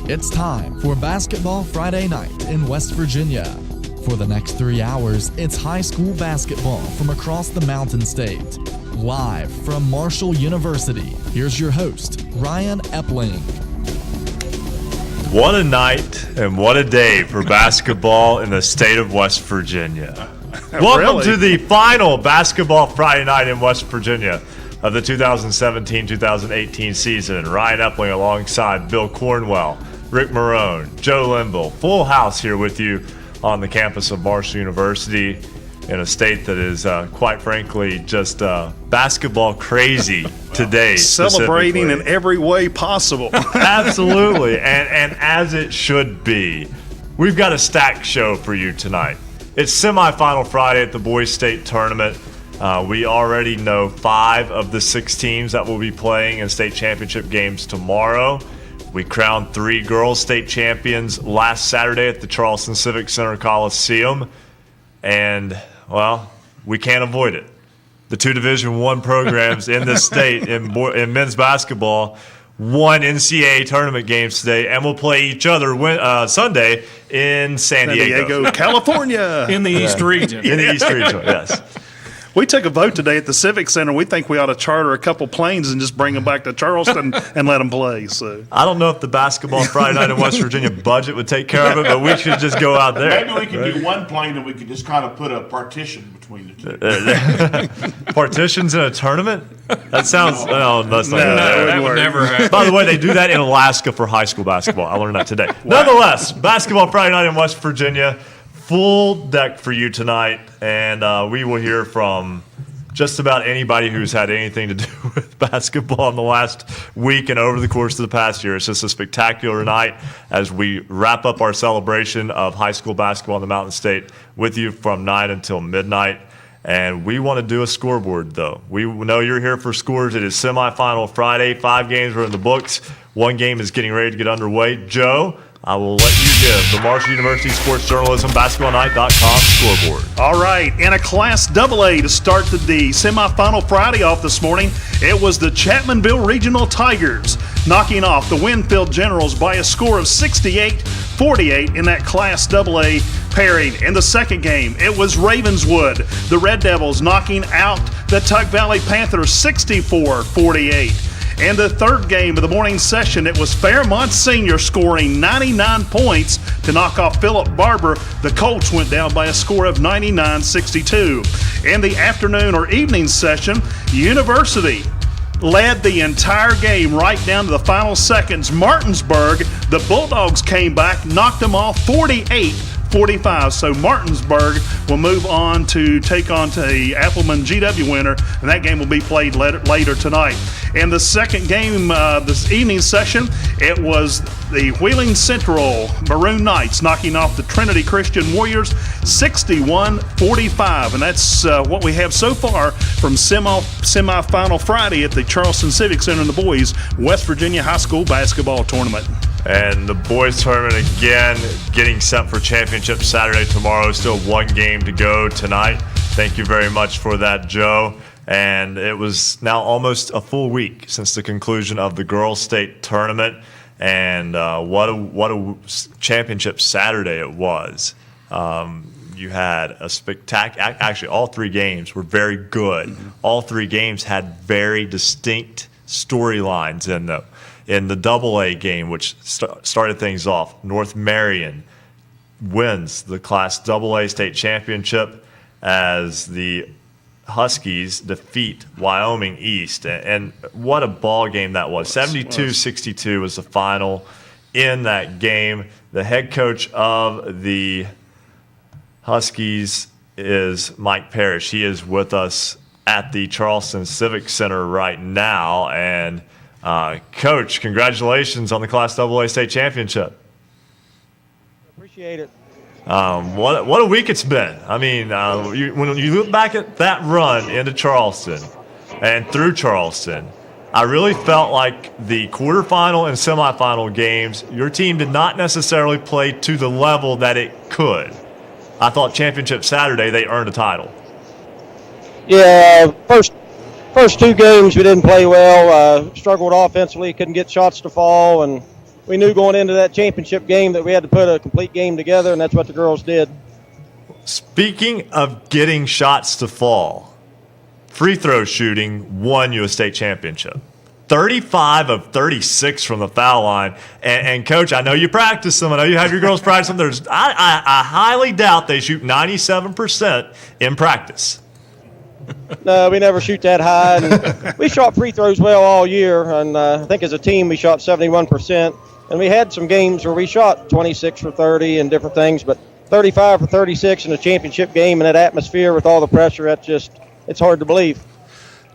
It's time for Basketball Friday Night in West Virginia. For the next 3 hours, it's high school basketball from across the Mountain State. Live from Marshall University, here's your host, Ryan Epling. What a night and what a day for basketball in the state of West Virginia. Welcome to the final Basketball Friday Night in West Virginia of the 2017-2018 season. Ryan Epling alongside Bill Cornwell, Ric Morrone, Joe Linville. Full house here with you on the campus of Marshall University in a state that is, quite frankly, just basketball crazy today. Celebrating in every way possible. Absolutely, and as it should be. We've got a stacked show for you tonight. It's Semifinal Friday at the Boys State Tournament. We already know 5 of the 6 teams that will be playing in state championship games tomorrow. We crowned 3 girls state champions last Saturday at the Charleston Civic Center Coliseum. And, well, we can't avoid it. The 2 Division I programs in this state in men's basketball won NCAA tournament games today and will play each other Sunday in San Diego, California. In the East region. In the East region, yes. We took a vote today at the Civic Center. We think we ought to charter a couple planes and just bring them back to Charleston and let them play. So I don't know if the Basketball Friday Night in West Virginia budget would take care of it, but we should just go out there. Maybe we could do one plane and we could just kind of put a partition between the 2. Partitions in a tournament? That sounds that's not that would never happen. By the way, they do that in Alaska for high school basketball. I learned that today. Nonetheless, Basketball Friday Night in West Virginia. Full deck for you tonight, and we will hear from just about anybody who's had anything to do with basketball in the last week and over the course of the past year. It's just a spectacular night as we wrap up our celebration of high school basketball in the Mountain State with you from 9 until midnight. And we want to do a scoreboard, though. We know you're here for scores. It is semifinal Friday. 5 games are in the books. 1 game is getting ready to get underway. Joe, I will let you give the Marshall University Sports Journalism BasketballNight.com scoreboard. all right, in a Class AA to start the semifinal Friday off this morning, it was the Chapmanville Regional Tigers knocking off the Winfield Generals by a score of 68-48 in that Class AA pairing. In the second game, it was Ravenswood, the Red Devils, knocking out the Tug Valley Panthers 64-48. In the third game of the morning session, it was Fairmont Senior scoring 99 points to knock off Philip Barber. The Colts went down by a score of 99-62. In the afternoon or evening session, University led the entire game right down to the final seconds. Martinsburg, the Bulldogs came back, knocked them off 48-45. So Martinsburg will move on to take on the Appleman GW winner, and that game will be played later tonight. In the second game this evening session, it was the Wheeling Central Maroon Knights knocking off the Trinity Christian Warriors 61-45. And that's what we have so far from semifinal Friday at the Charleston Civic Center in the boys West Virginia High School Basketball Tournament. And the boys tournament again getting set for championship Saturday tomorrow. Still 1 game to go tonight. Thank you very much for that, Joe. And it was now almost a full week since the conclusion of the girls' state tournament. And what a championship Saturday it was. You had a spectacular – actually, all 3 games were very good. Mm-hmm. All 3 games had very distinct storylines in them. In the AA game, which started things off, North Marion wins the Class AA state championship as the Huskies defeat Wyoming East. And what a ball game that was. 72-62 was the final in that game. The head coach of the Huskies is Mike Parrish. He is with us at the Charleston Civic Center right now. And Coach, congratulations on the Class AA state championship. Appreciate it. What a week it's been. I mean, when you look back at that run into Charleston and through Charleston, I really felt like the quarterfinal and semifinal games, your team did not necessarily play to the level that it could. I thought championship Saturday, they earned a title. Yeah, first 2 games we didn't play well. Struggled offensively, couldn't get shots to fall, and we knew going into that championship game that we had to put a complete game together, and that's what the girls did. Speaking of getting shots to fall, free throw shooting won you a state championship. 35 of 36 from the foul line. And Coach, I know you practice them. I know you have your girls practice them. I highly doubt they shoot 97% in practice. No, we never shoot that high. And we shot free throws well all year, and I think as a team we shot 71%. And we had some games where we shot 26 for 30 and different things, but 35 for 36 in a championship game in that atmosphere with all the pressure, it's hard to believe.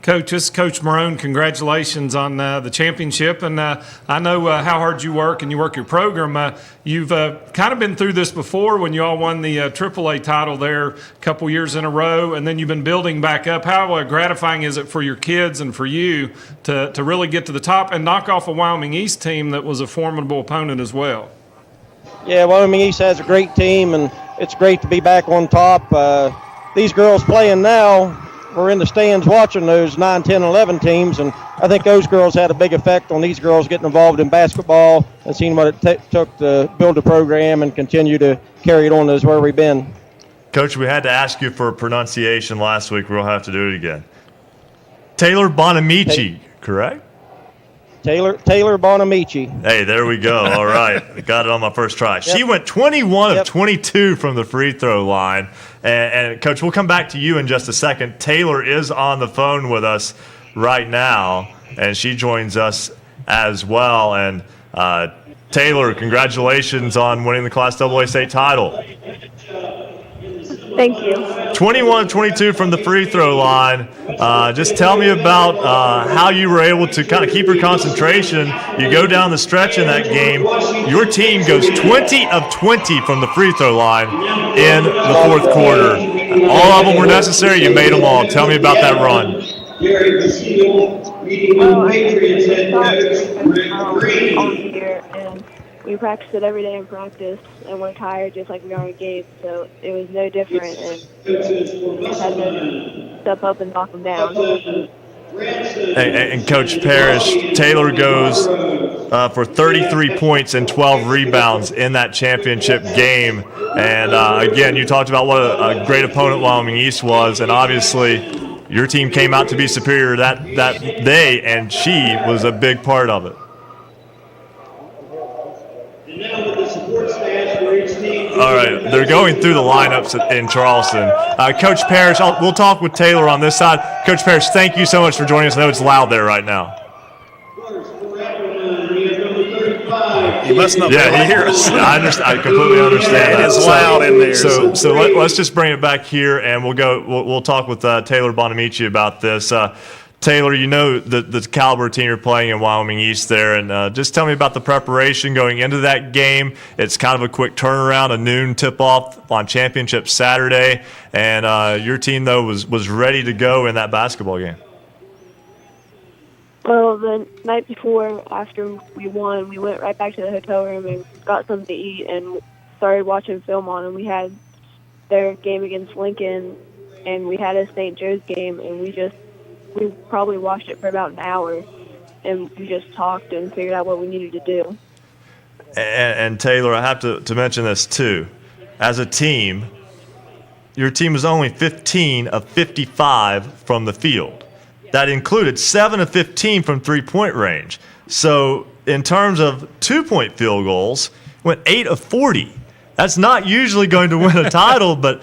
Coach, this is Coach Morrone. Congratulations on the championship. And I know how hard you work and you work your program. You've kind of been through this before when you all won the AAA title there a couple years in a row, and then you've been building back up. How gratifying is it for your kids and for you to really get to the top and knock off a Wyoming East team that was a formidable opponent as well? Yeah, Wyoming East has a great team, and it's great to be back on top. These girls playing now, we're in the stands watching those 9, 10, 11 teams, and I think those girls had a big effect on these girls getting involved in basketball and seeing what it took to build a program and continue to carry it on as where we've been. Coach, we had to ask you for a pronunciation last week. We'll have to do it again. Taylor Bonamici, correct? Taylor Bonamici. Hey, there we go. All right. Got it on my first try. Yep. She went 21 of 22 from the free throw line. And, Coach, we'll come back to you in just a second. Taylor is on the phone with us right now, and she joins us as well. And, Taylor, congratulations on winning the Class AA state title. Thank you. 21 of 22 from the free throw line. Just tell me about how you were able to kind of keep your concentration. You go down the stretch in that game. Your team goes 20 of 20 from the free throw line in the fourth quarter. All of them were necessary. You made them all. Tell me about that run. All year, and we practiced it every day in practice, and we're tired just like we are in games, so it was no different, and we just had to step up and knock them down. And Coach Parrish, Taylor goes for 33 points and 12 rebounds in that championship game. And again, you talked about what a great opponent Wyoming East was, and obviously your team came out to be superior that day, and she was a big part of it. All right, they're going through the lineups in Charleston. Coach Parrish, we'll talk with Taylor on this side. Coach Parrish, thank you so much for joining us. I know it's loud there right now. You must not be able to hear us. I completely understand. It is loud in there. So let's just bring it back here, and we'll talk with Taylor Bonamici about this. Taylor, you know the caliber team you're playing in Wyoming East there, and just tell me about the preparation going into that game. It's kind of a quick turnaround, a noon tip-off on Championship Saturday, and your team, though, was ready to go in that basketball game. Well, the night before, after we won, we went right back to the hotel room and got something to eat and started watching film on them. We had their game against Lincoln, and we had a St. Joe's game, and we probably watched it for about an hour, and we just talked and figured out what we needed to do. And Taylor, I have to mention this too. As a team, your team was only 15 of 55 from the field. That included 7 of 15 from three-point range. So in terms of two-point field goals, went 8 of 40. That's not usually going to win a title, but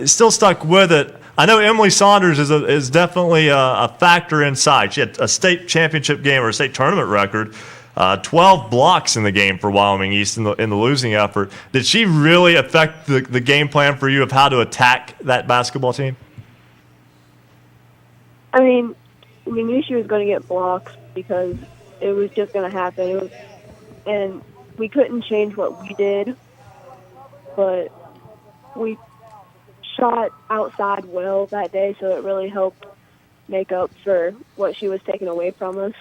still stuck with it. I know Emily Saunders is definitely a factor inside. She had a state championship game or a state tournament record, 12 blocks in the game for Wyoming East in the losing effort. Did she really affect the game plan for you of how to attack that basketball team? I mean, we knew she was going to get blocks because it was just going to happen. And we couldn't change what we did, but we shot outside well that day, so it really helped make up for what she was taking away from us.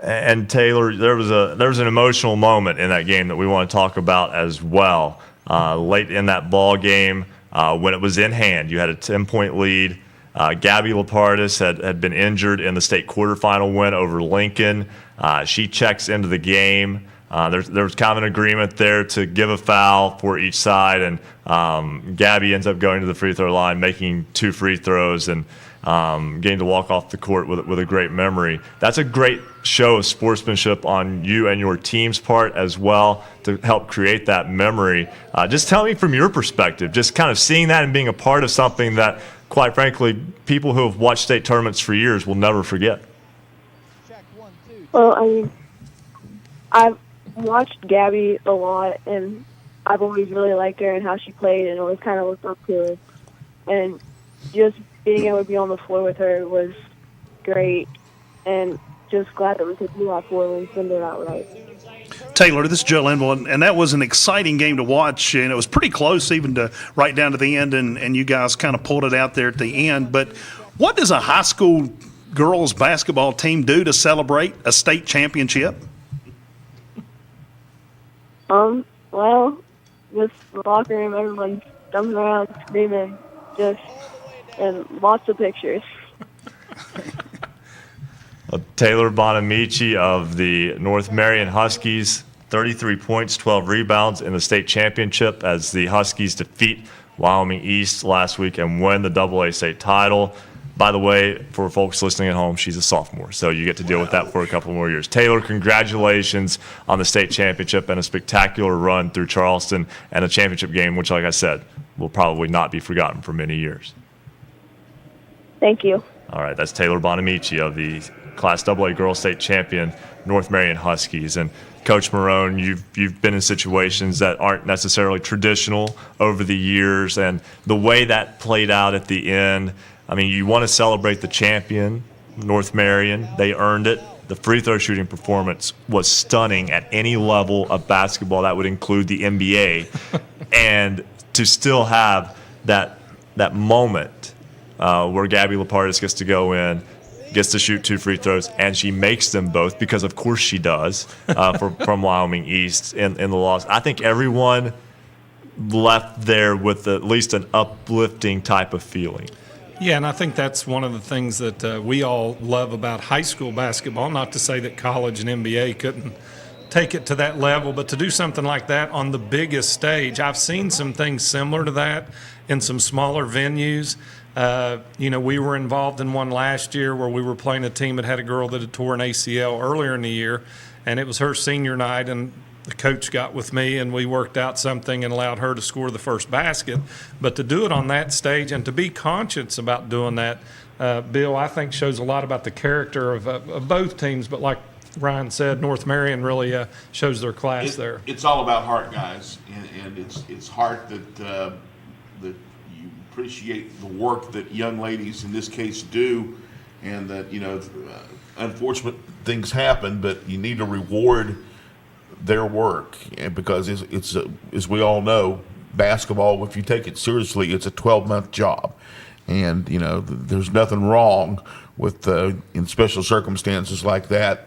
And Taylor, there was an emotional moment in that game that we want to talk about as well. Late in that ball game, when it was in hand, you had a 10-point lead. Gabby Lapardis had been injured in the state quarterfinal win over Lincoln. She checks into the game. There was kind of an agreement there to give a foul for each side, and Gabby ends up going to the free throw line, making 2 free throws, and getting to walk off the court with a great memory. That's a great show of sportsmanship on you and your team's part as well to help create that memory. Just tell me from your perspective, just kind of seeing that and being a part of something that, quite frankly, people who have watched state tournaments for years will never forget. Well, I mean, I've watched Gabby a lot, and I've always really liked her and how she played, and always kind of looked up to her. And just being able to be on the floor with her was great, and just glad that we could do that for her and send it out right. Taylor, this is Joe Linville, and that was an exciting game to watch, and it was pretty close even to right down to the end, and you guys kind of pulled it out there at the end. But what does a high school girls basketball team do to celebrate a state championship? Well, just the locker room, everyone's jumping around, screaming, and lots of pictures. Taylor Bonamici of the North Marion Huskies, 33 points, 12 rebounds in the state championship as the Huskies defeat Wyoming East last week and win the AA state title. By the way, for folks listening at home, she's a sophomore, so you get to deal with that for a couple more years. Taylor, congratulations on the state championship and a spectacular run through Charleston and a championship game, which, like I said, will probably not be forgotten for many years. Thank you. All right, that's Taylor Bonamici of the Class AA Girls State Champion North Marion Huskies. And Coach Morrone, you've been in situations that aren't necessarily traditional over the years, and the way that played out at the end, I mean, you want to celebrate the champion, North Marion. They earned it. The free throw shooting performance was stunning at any level of basketball. That would include the NBA. And to still have that moment where Gabby Lapardis gets to go in, gets to shoot 2 free throws, and she makes them both because, of course, she does from Wyoming East in the loss. I think everyone left there with at least an uplifting type of feeling. Yeah, and I think that's one of the things that we all love about high school basketball. Not to say that college and NBA couldn't take it to that level, but to do something like that on the biggest stage, I've seen some things similar to that in some smaller venues. We were involved in one last year where we were playing a team that had a girl that had tore an ACL earlier in the year, and it was her senior night, and the coach got with me and we worked out something and allowed her to score the first basket. But to do it on that stage and to be conscious about doing that, Bill, I think shows a lot about the character of both teams. But like Ryan said, North Marion really shows their class there. It's all about heart, guys, and it's heart that you appreciate the work that young ladies in this case do, and that unfortunate things happen, but you need to reward their work, and because it's as we all know, basketball, if you take it seriously, it's a 12-month job, and there's nothing wrong with in special circumstances like that,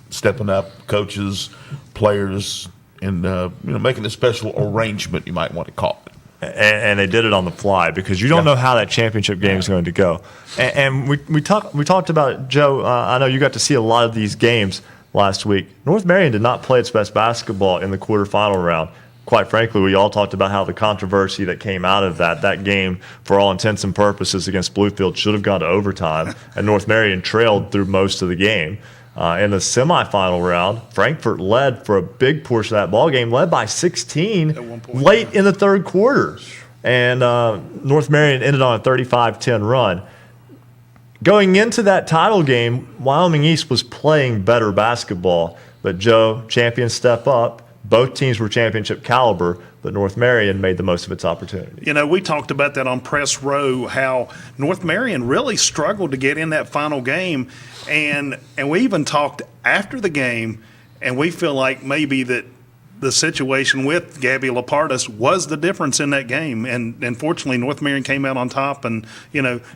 stepping up, coaches, players, and making a special arrangement, you might want to call it. And they did it on the fly because you don't know how that championship game is going to go. And we talked about it, Joe. I know you got to see a lot of these games last week. North Marion did not play its best basketball in the quarterfinal round. Quite frankly, we all talked about how the controversy that came out of that game, for all intents and purposes, against Bluefield should have gone to overtime, and North Marion trailed through most of the game. In the semifinal round, Frankfort led for a big portion of that ball game, led by 16 late in the third quarter. And North Marion ended on a 35-10 run. Going into that title game, Wyoming East was playing better basketball. But, Joe, champions step up. Both teams were championship caliber, but North Marion made the most of its opportunity. We talked about that on Press Row, how North Marion really struggled to get in that final game. And we even talked after the game, and we feel like maybe that the situation with Gabby Lapardis was the difference in that game. And fortunately, North Marion came out on top, and,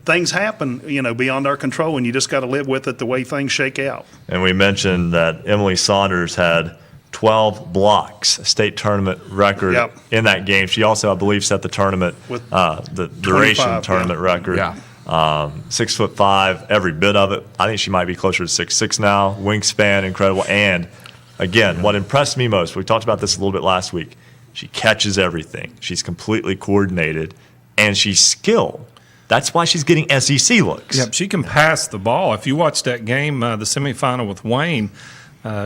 things happen, beyond our control, and you just got to live with it the way things shake out. And we mentioned that Emily Saunders had 12 blocks, a state tournament record in that game. She also, I believe, set the tournament, the duration tournament record. Yeah. 6'5", every bit of it. I think she might be closer to 6'6" now. Wingspan, incredible. And again, what impressed me most, we talked about this a little bit last week, she catches everything. She's completely coordinated, and she's skilled. That's why she's getting SEC looks. Yep, she can pass the ball. If you watch that game, the semifinal with Wayne,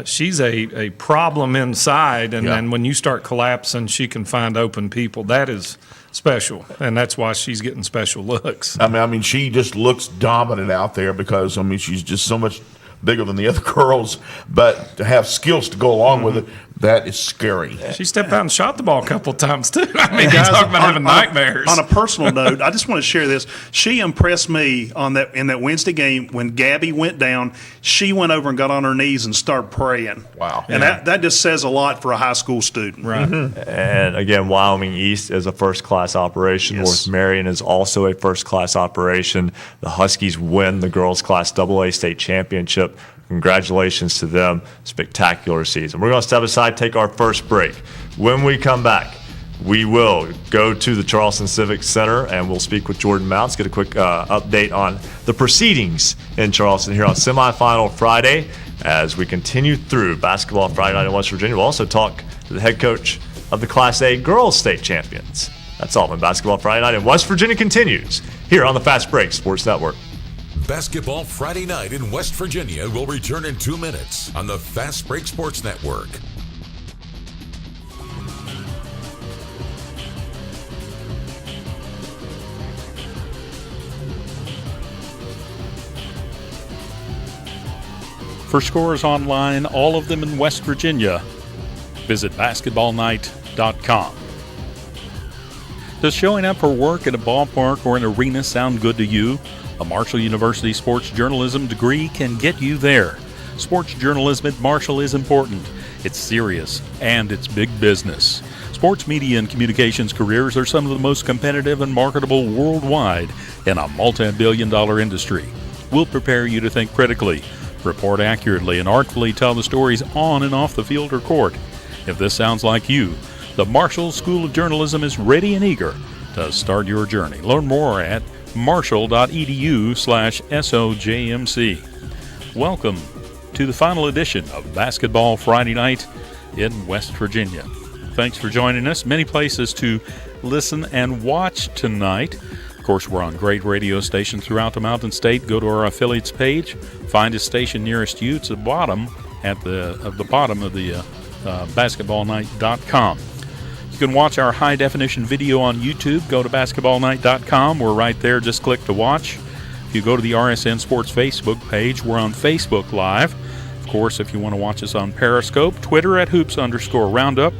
she's a problem inside, and then when you start collapsing, she can find open people. That is special, and that's why she's getting special looks. I mean, she just looks dominant out there because, she's just so much bigger than the other girls, but to have skills to go along with it, that is scary. She stepped out and shot the ball a couple of times, too. Guys, talk about having nightmares. On a personal note, I just want to share this. She impressed me in that Wednesday game when Gabby went down. She went over and got on her knees and started praying. Wow. And that just says a lot for a high school student. Right. And again, Wyoming East is a first-class operation. Yes. North Marion is also a first-class operation. The Huskies win the girls' class AA state championship. Congratulations to them. Spectacular season. We're going to step aside, take our first break. When we come back, we will go to the Charleston Civic Center and we'll speak with Jordan Mounts, get a quick update on the proceedings in Charleston here on Semifinal Friday as we continue through Basketball Friday Night in West Virginia. We'll also talk to the head coach of the Class A girls state champions. That's all when Basketball Friday Night in West Virginia continues here on the Fast Break Sports Network. Basketball Friday Night in West Virginia will return in 2 minutes on the Fast Break Sports Network. For scores online, all of them in West Virginia, visit basketballnight.com. Does showing up for work at a ballpark or an arena sound good to you? A Marshall University sports journalism degree can get you there. Sports journalism at Marshall is important. It's serious, and it's big business. Sports media and communications careers are some of the most competitive and marketable worldwide in a multi-billion-dollar industry. We'll prepare you to think critically, report accurately, and artfully tell the stories on and off the field or court. If this sounds like you, the Marshall School of Journalism is ready and eager to start your journey. Learn more at marshall.edu/SOJMC. Welcome to the final edition of Basketball Friday Night in West Virginia. Thanks for joining us. Many places to listen and watch tonight. Of course, we're on great radio stations throughout the Mountain State. Go to our affiliates page. Find a station nearest you. It's at the bottom of the basketballnight.com. You can watch our high-definition video on YouTube. Go to basketballnight.com. We're right there. Just click to watch. If you go to the RSN Sports Facebook page, we're on Facebook Live. Of course, if you want to watch us on Periscope, Twitter at @hoops_roundup,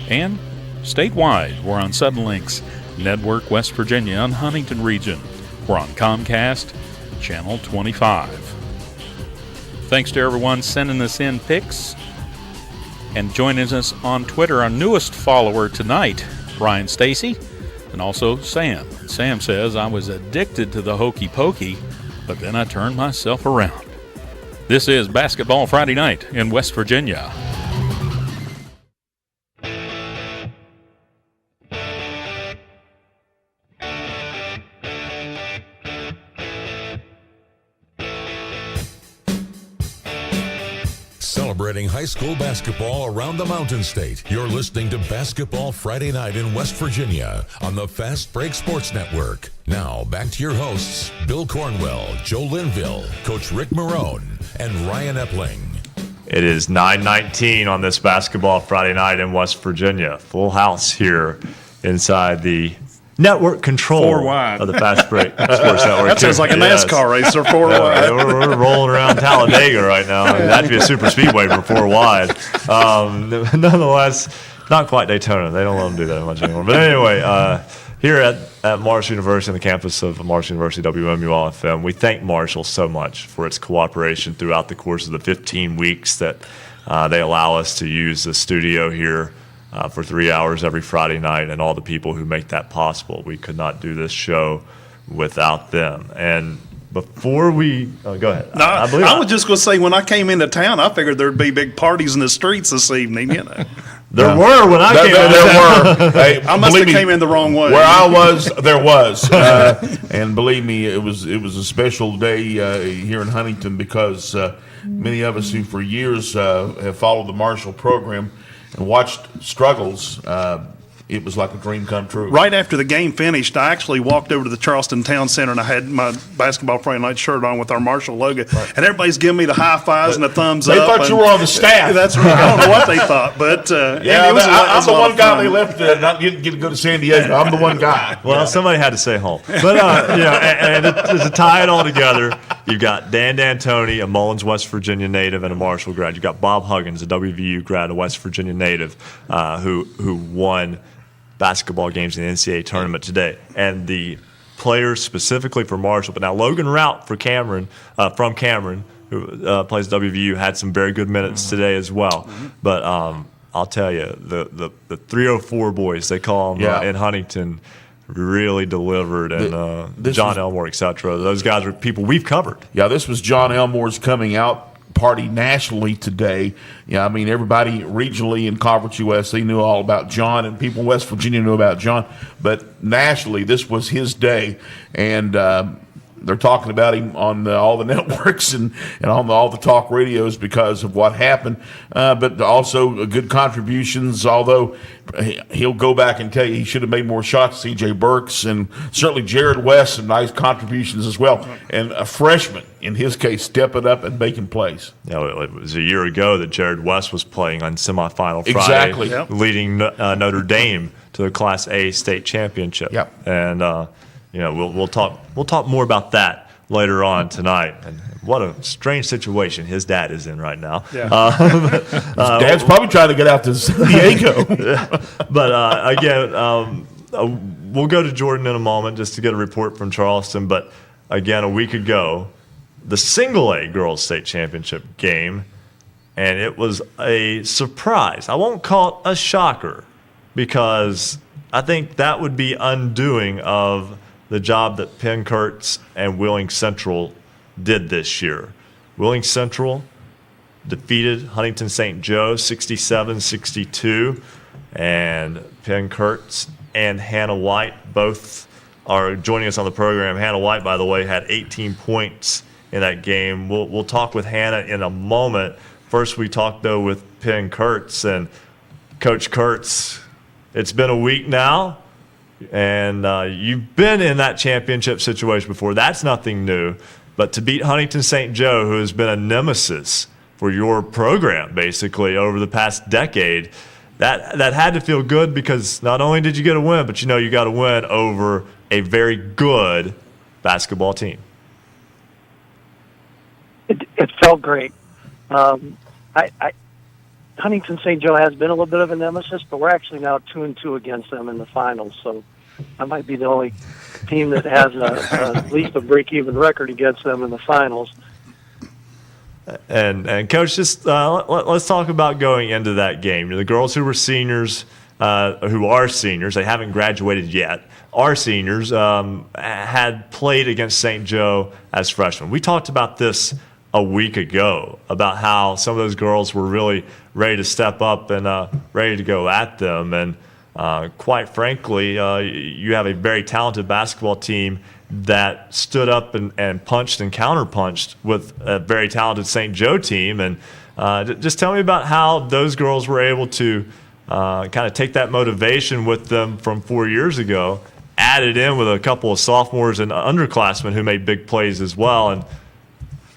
and statewide, we're on Suddenlinks Network West Virginia and Huntington region. We're on Comcast, Channel 25. Thanks to everyone sending us in pics and joining us on Twitter. Our newest follower tonight, Brian Stacy, and also Sam. Sam says, I was addicted to the hokey pokey, but then I turned myself around. This is Basketball Friday Night in West Virginia. Celebrating high school basketball around the Mountain State. You're listening to Basketball Friday Night in West Virginia on the Fast Break Sports Network. Now, back to your hosts, Bill Cornwell, Joe Linville, Coach Ric Morrone, and Ryan Epling. It is 9:19 on this Basketball Friday Night in West Virginia. Full house here inside the network control of the Fast Break Sports Network. That sounds like a NASCAR racer, 4 wide. We're rolling around Talladega right now. It'd have to be a super speedway for 4 wide. Nonetheless, not quite Daytona. They don't let them do that much anymore. But anyway, here at Marshall University, on the campus of Marshall University WMUL-FM, we thank Marshall so much for its cooperation throughout the course of the 15 weeks that they allow us to use the studio here for 3 hours every Friday night, and all the people who make that possible. We could not do this show without them. And before we go ahead. No, I was just going to say, when I came into town, I figured there'd be big parties in the streets this evening. There were when I came in. There were. Hey, I must have came in the wrong way. Where I was, there was. And believe me, it was a special day here in Huntington because many of us who for years have followed the Marshall program and watched struggles, it was like a dream come true. Right after the game finished, I actually walked over to the Charleston Town Center, and I had my Basketball Friday Night shirt on with our Marshall logo, and everybody's giving me the high fives and the thumbs They up. thought you were on the staff. That's right. I don't know what they thought, but Yeah, it was I'm the one guy fun. they left not getting to go to San Diego. I'm the one guy. Well, somebody had to stay home. But, to tie it all together, you've got Dan D'Antoni, a Mullins, West Virginia native, and a Marshall grad. You've got Bob Huggins, a WVU grad, a West Virginia native, who won basketball games in the NCAA tournament today. And the players specifically for Marshall, but now Logan Rout for Cameron, from Cameron, who plays WVU, had some very good minutes today as well. But I'll tell you, the 304 boys, they call them in Huntington, really delivered, and John Elmore, et cetera. Those guys are people we've covered. Yeah, this was John Elmore's coming out party nationally today. Yeah, I mean, everybody regionally in Conference USA knew all about John, and people in West Virginia knew about John. But nationally, this was his day, and they're talking about him on all the networks and on all the talk radios because of what happened. But also good contributions, although he'll go back and tell you he should have made more shots. C.J. Burks and certainly Jared West, some nice contributions as well. And a freshman, in his case, stepping up and making plays. It was a year ago that Jared West was playing on Semifinal Friday, Exactly. leading Notre Dame to the Class A state championship. Yep. And we'll talk more about that later on tonight. And what a strange situation his dad is in right now. Yeah. Dad's probably trying to get out to San Diego. But again, we'll go to Jordan in a moment just to get a report from Charleston. But again, a week ago, the single A girls state championship game, and it was a surprise. I won't call it a shocker because I think that would be undoing of the job that Penn Kurtz and Wheeling Central did this year. Wheeling Central defeated Huntington St. Joe 67-62, and Penn Kurtz and Hannah White both are joining us on the program. Hannah White, by the way, had 18 points in that game. We'll talk with Hannah in a moment. First, we talked, though, with Penn Kurtz. And Coach Kurtz, it's been a week now, and you've been in that championship situation before. That's nothing new. But to beat Huntington St. Joe, who has been a nemesis for your program, basically, over the past decade, that had to feel good because not only did you get a win, but you got a win over a very good basketball team. It felt great. Huntington St. Joe has been a little bit of a nemesis, but we're actually now 2-2 against them in the finals. So I might be the only team that has at least a break-even record against them in the finals. And Coach, just let's talk about going into that game. The girls who were seniors, who are seniors, they haven't graduated yet, are seniors, had played against St. Joe as freshmen. We talked about this a week ago, about how some of those girls were really ready to step up and ready to go at them. And quite frankly, you have a very talented basketball team that stood up and punched and counterpunched with a very talented St. Joe team. And just tell me about how those girls were able to kind of take that motivation with them from 4 years ago, add it in with a couple of sophomores and underclassmen who made big plays as well, and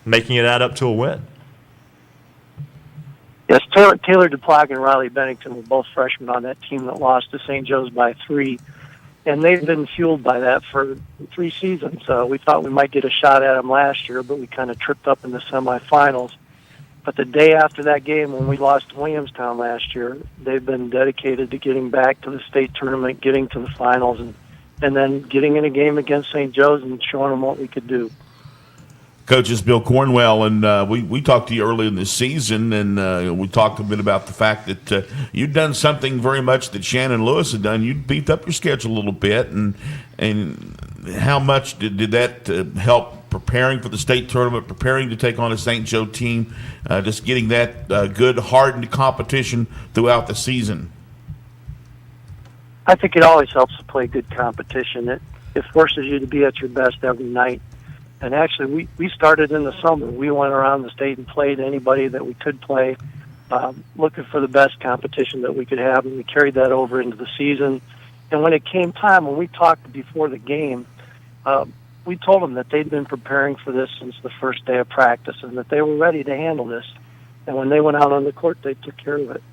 making it add up to a win. Yes, Taylor DePlague and Riley Bennington were both freshmen on that team that lost to St. Joe's by 3. And they've been fueled by that for 3 seasons. We thought we might get a shot at them last year, but we kind of tripped up in the semifinals. But the day after that game, when we lost to Williamstown last year, they've been dedicated to getting back to the state tournament, getting to the finals, and then getting in a game against St. Joe's and showing them what we could do. Coach, it's Bill Cornwell, and we talked to you early in the season, and we talked a bit about the fact that you'd done something very much that Shannon Lewis had done. You'd beefed up your schedule a little bit, and how much did that help preparing for the state tournament, preparing to take on a St. Joe team, just getting that good, hardened competition throughout the season? I think it always helps to play good competition. It forces you to be at your best every night. And actually, we started in the summer. We went around the state and played anybody that we could play, looking for the best competition that we could have, and we carried that over into the season. And when it came time, when we talked before the game, we told them that they'd been preparing for this since the first day of practice and that they were ready to handle this. And when they went out on the court, they took care of it.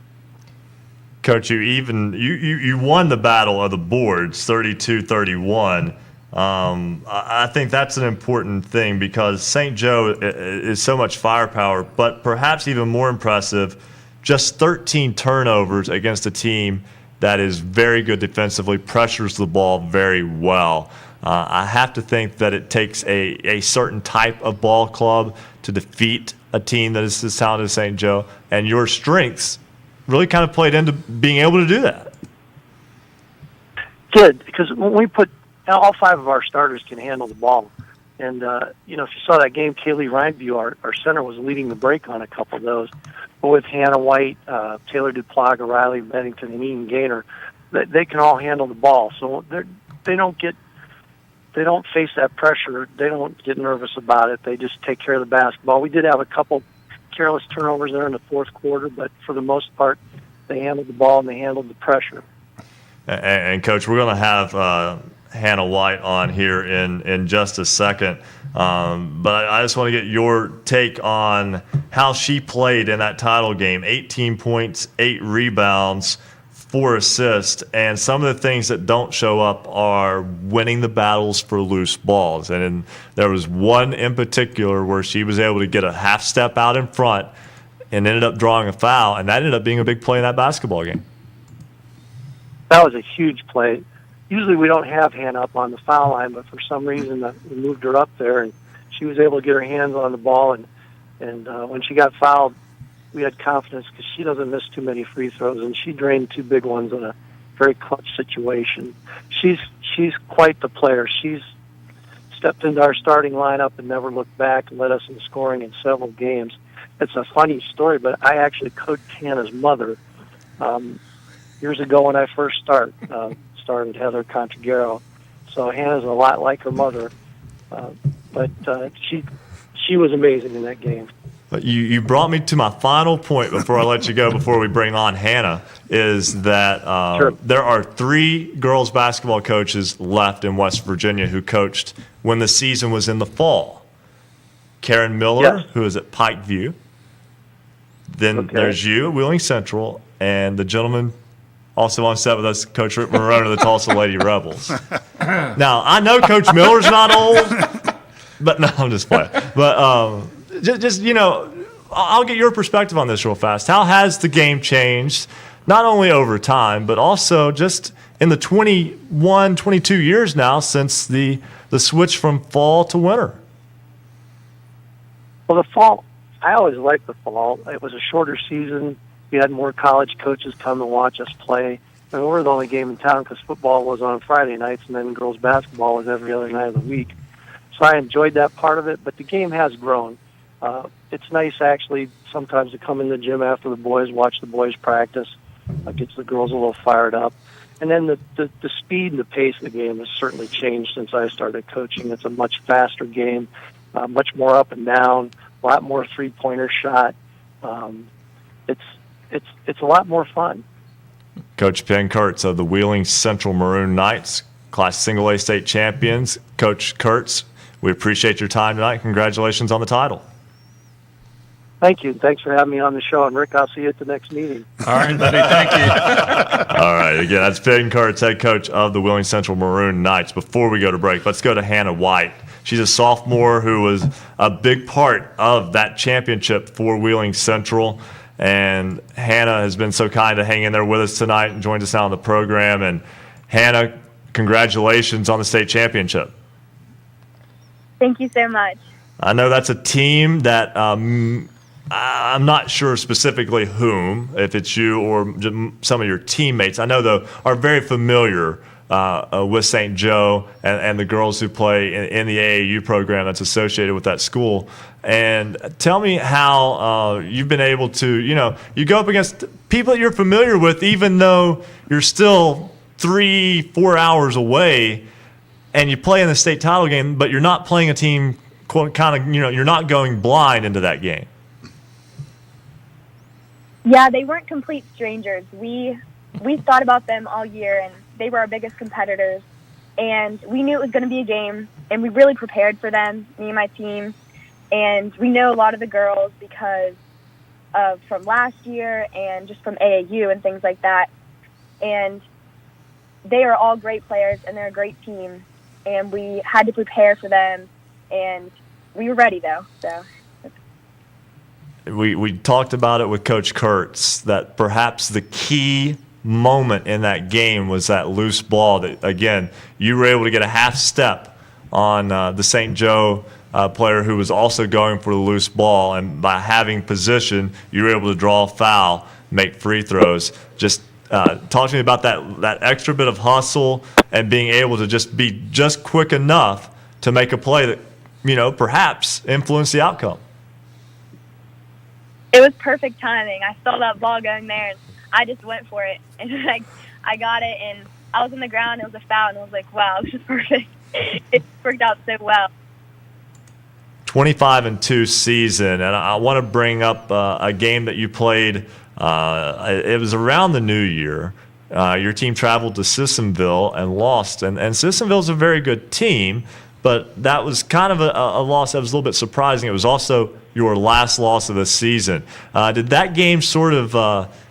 Coach, you won the battle of the boards 32-31. I think that's an important thing because St. Joe is so much firepower, but perhaps even more impressive, just 13 turnovers against a team that is very good defensively, pressures the ball very well. I have to think that it takes a certain type of ball club to defeat a team that is as talented as St. Joe, and your strengths really kind of played into being able to do that. Good, because when we put all 5 of our starters can handle the ball. And, if you saw that game, Kaylee Rhineview, our center, was leading the break on a couple of those. But with Hannah White, Taylor Duplaga, Riley Bennington, and Ian Gaynor, they can all handle the ball. So they don't face that pressure. They don't get nervous about it. They just take care of the basketball. We did have a couple careless turnovers there in the fourth quarter, but for the most part, they handled the ball and they handled the pressure. And Coach, we're going to have Hannah White on here in just a second, but I just want to get your take on how she played in that title game. 18 points, 8 rebounds, 4 assists, and some of the things that don't show up are winning the battles for loose balls. And there was one in particular where she was able to get a half step out in front and ended up drawing a foul, and that ended up being a big play in that basketball game. That was a huge play. Usually we don't have Hannah up on the foul line, but for some reason we moved her up there, and she was able to get her hands on the ball. And when she got fouled, we had confidence because she doesn't miss too many free throws, and she drained 2 big ones in a very clutch situation. She's quite the player. She's stepped into our starting lineup and never looked back and led us in scoring in several games. It's a funny story, but I actually coached Hannah's mother years ago when I first started Heather Contragaro. So Hannah's a lot like her mother, but she was amazing in that game. You brought me to my final point before I let you go, before we bring on Hannah, is that Sure. There are 3 girls basketball coaches left in West Virginia who coached when the season was in the fall. Karen Miller, Yes. who is at Pikeview. Then Okay. there's you at Wheeling Central, and the gentleman also on set with us, Coach Ric Morrone of the Tulsa Lady Rebels. Now, I know Coach Miller's not old, but no, I'm just playing. But just I'll get your perspective on this real fast. How has the game changed, not only over time, but also just in the 21, 22 years now since the switch from fall to winter? Well, the fall, I always liked the fall. It was a shorter season. We had more college coaches come and watch us play. And we were the only game in town because football was on Friday nights and then girls basketball was every other night of the week. So I enjoyed that part of it, but the game has grown. It's nice, actually, sometimes to come in the gym after the boys, watch the boys practice. Gets the girls a little fired up. And then the speed and the pace of the game has certainly changed since I started coaching. It's a much faster game, much more up and down, a lot more three-pointer shot. It's a lot more fun. Coach Penn Kurtz of the Wheeling Central Maroon Knights, Class Single A state champions. Coach Kurtz, we appreciate your time tonight. Congratulations on the title. Thank you. Thanks for having me on the show. And, Rick, I'll see you at the next meeting. All right, buddy. Thank you. All right. Again, that's Penn Kurtz, head coach of the Wheeling Central Maroon Knights. Before we go to break, let's go to Hannah White. She's a sophomore who was a big part of that championship for Wheeling Central. And Hannah has been so kind to hang in there with us tonight and joined us now on the program. And Hannah, congratulations on the state championship. Thank you so much. I know that's a team that I'm not sure specifically whom, if it's you or some of your teammates, I know, though, are very familiar with St. Joe and the girls who play in the AAU program that's associated with that school. And tell me how you've been able to, you go up against people that you're familiar with, even though you're still 3-4 hours away, and you play in the state title game, but you're not playing a team you're not going blind into that game. Yeah, they weren't complete strangers. We thought about them all year, and they were our biggest competitors. And we knew it was going to be a game, and we really prepared for them, me and my team. And we know a lot of the girls because of from last year and just from AAU and things like that. And they are all great players, and they're a great team. And we had to prepare for them, and we were ready, though. So we talked about it with Coach Kurtz, that perhaps the key moment in that game was that loose ball that, again, you were able to get a half step on the St. Joe player who was also going for the loose ball, and by having position, you were able to draw a foul, make free throws. Just talk to me about that extra bit of hustle and being able to just be just quick enough to make a play that, perhaps influence the outcome. it was perfect timing. I saw that ball going there, and I just went for it. And I got it, and I was on the ground. It was a foul, and I was like, wow, this is perfect. It worked out so well. 25-2 season, and I want to bring up a game that you played. It was around the new year. Your team traveled to Sissonville and lost, and Sissonville's a very good team, but that was kind of a loss that was a little bit surprising. It was also your last loss of the season. Did that game sort of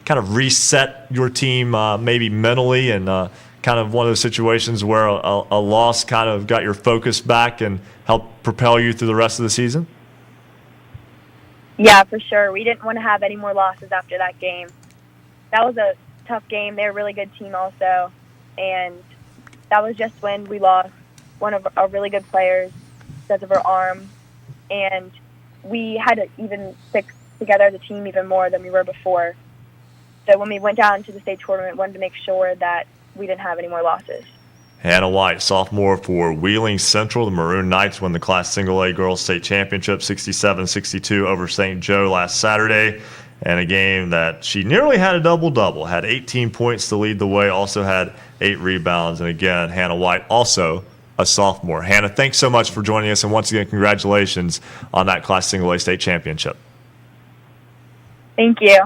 kind of reset your team maybe mentally, and kind of one of those situations where a loss kind of got your focus back and helped propel you through the rest of the season? Yeah, for sure. We didn't want to have any more losses after that game. That was a tough game. They're a really good team also. And that was just when we lost one of our really good players because of her arm. And we had to even stick together as a team even more than we were before. So when we went down to the state tournament, we wanted to make sure that we didn't have any more losses. Hannah White, sophomore for Wheeling Central. The Maroon Knights won the Class Single A Girls State Championship 67-62 over St. Joe last Saturday. And a game that she nearly had a double-double, had 18 points to lead the way, also had 8 rebounds. And again, Hannah White, also a sophomore. Hannah, thanks so much for joining us, and once again, congratulations on that Class Single A State Championship. Thank you.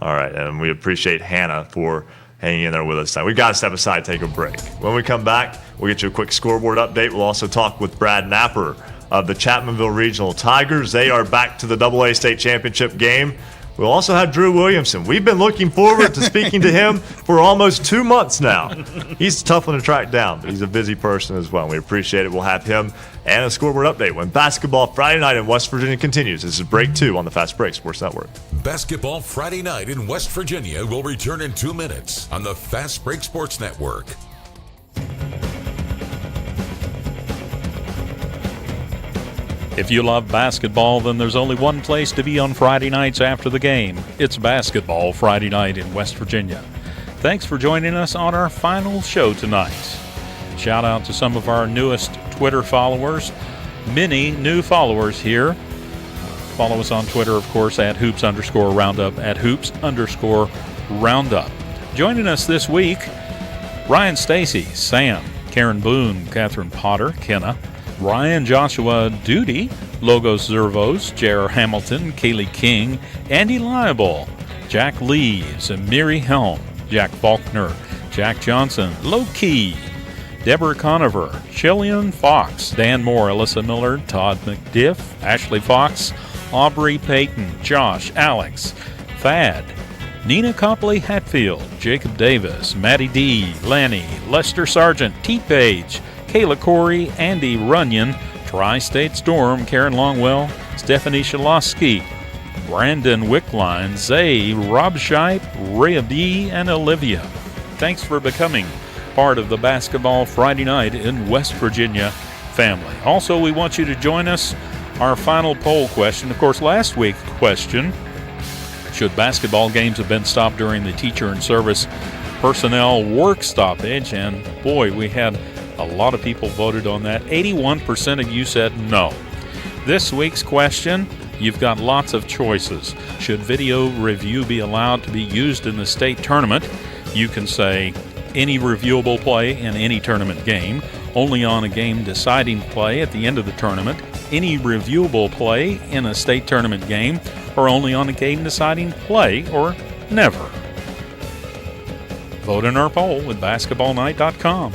All right, and we appreciate Hannah for hanging in there with us tonight. We've got to step aside, take a break. When we come back, we'll get you a quick scoreboard update. We'll also talk with Brad Napper of the Chapmanville Regional Tigers. They are back to the AA State Championship game. We'll also have Drew Williamson. We've been looking forward to speaking to him for almost 2 months now. He's a tough one to track down, but he's a busy person as well. We appreciate it. We'll have him and a scoreboard update when Basketball Friday Night in West Virginia continues. This is Break 2 on the Fast Break Sports Network. Basketball Friday Night in West Virginia will return in 2 minutes on the Fast Break Sports Network. If you love basketball, then there's only one place to be on Friday nights after the game. It's Basketball Friday Night in West Virginia. Thanks for joining us on our final show tonight. Shout out to some of our newest Twitter followers. Many new followers here. Follow us on Twitter, of course, at @hoops_roundup, at @hoops_roundup. Joining us this week, Ryan Stacy, Sam, Karen Boone, Catherine Potter, Kenna, Ryan Joshua Duty, Logos Zervos, J.R. Hamilton, Kaylee King, Andy Liable, Jack Leaves, Miri Helm, Jack Faulkner, Jack Johnson, Low Key, Deborah Conover, Shillian Fox, Dan Moore, Alyssa Miller, Todd McDiff, Ashley Fox, Aubrey Payton, Josh, Alex, Thad, Nina Copley Hatfield, Jacob Davis, Maddie D, Lanny, Lester Sargent, T-Page, Kayla Corey, Andy Runyon, Tri-State Storm, Karen Longwell, Stephanie Shalosky, Brandon Wickline, Zay, Rob Shipe, Ray D, and Olivia. Thanks for becoming part of the Basketball Friday Night in West Virginia family. Also, we want you to join us. Our final poll question, of course, last week's question, should basketball games have been stopped during the teacher and service personnel work stoppage, and boy, we had a lot of people voted on that. 81% of you said no. This week's question, you've got lots of choices. Should video review be allowed to be used in the state tournament? You can say any reviewable play in any tournament game, only on a game-deciding play at the end of the tournament, any reviewable play in a state tournament game, or only on a game-deciding play, or never. Vote in our poll at basketballnight.com.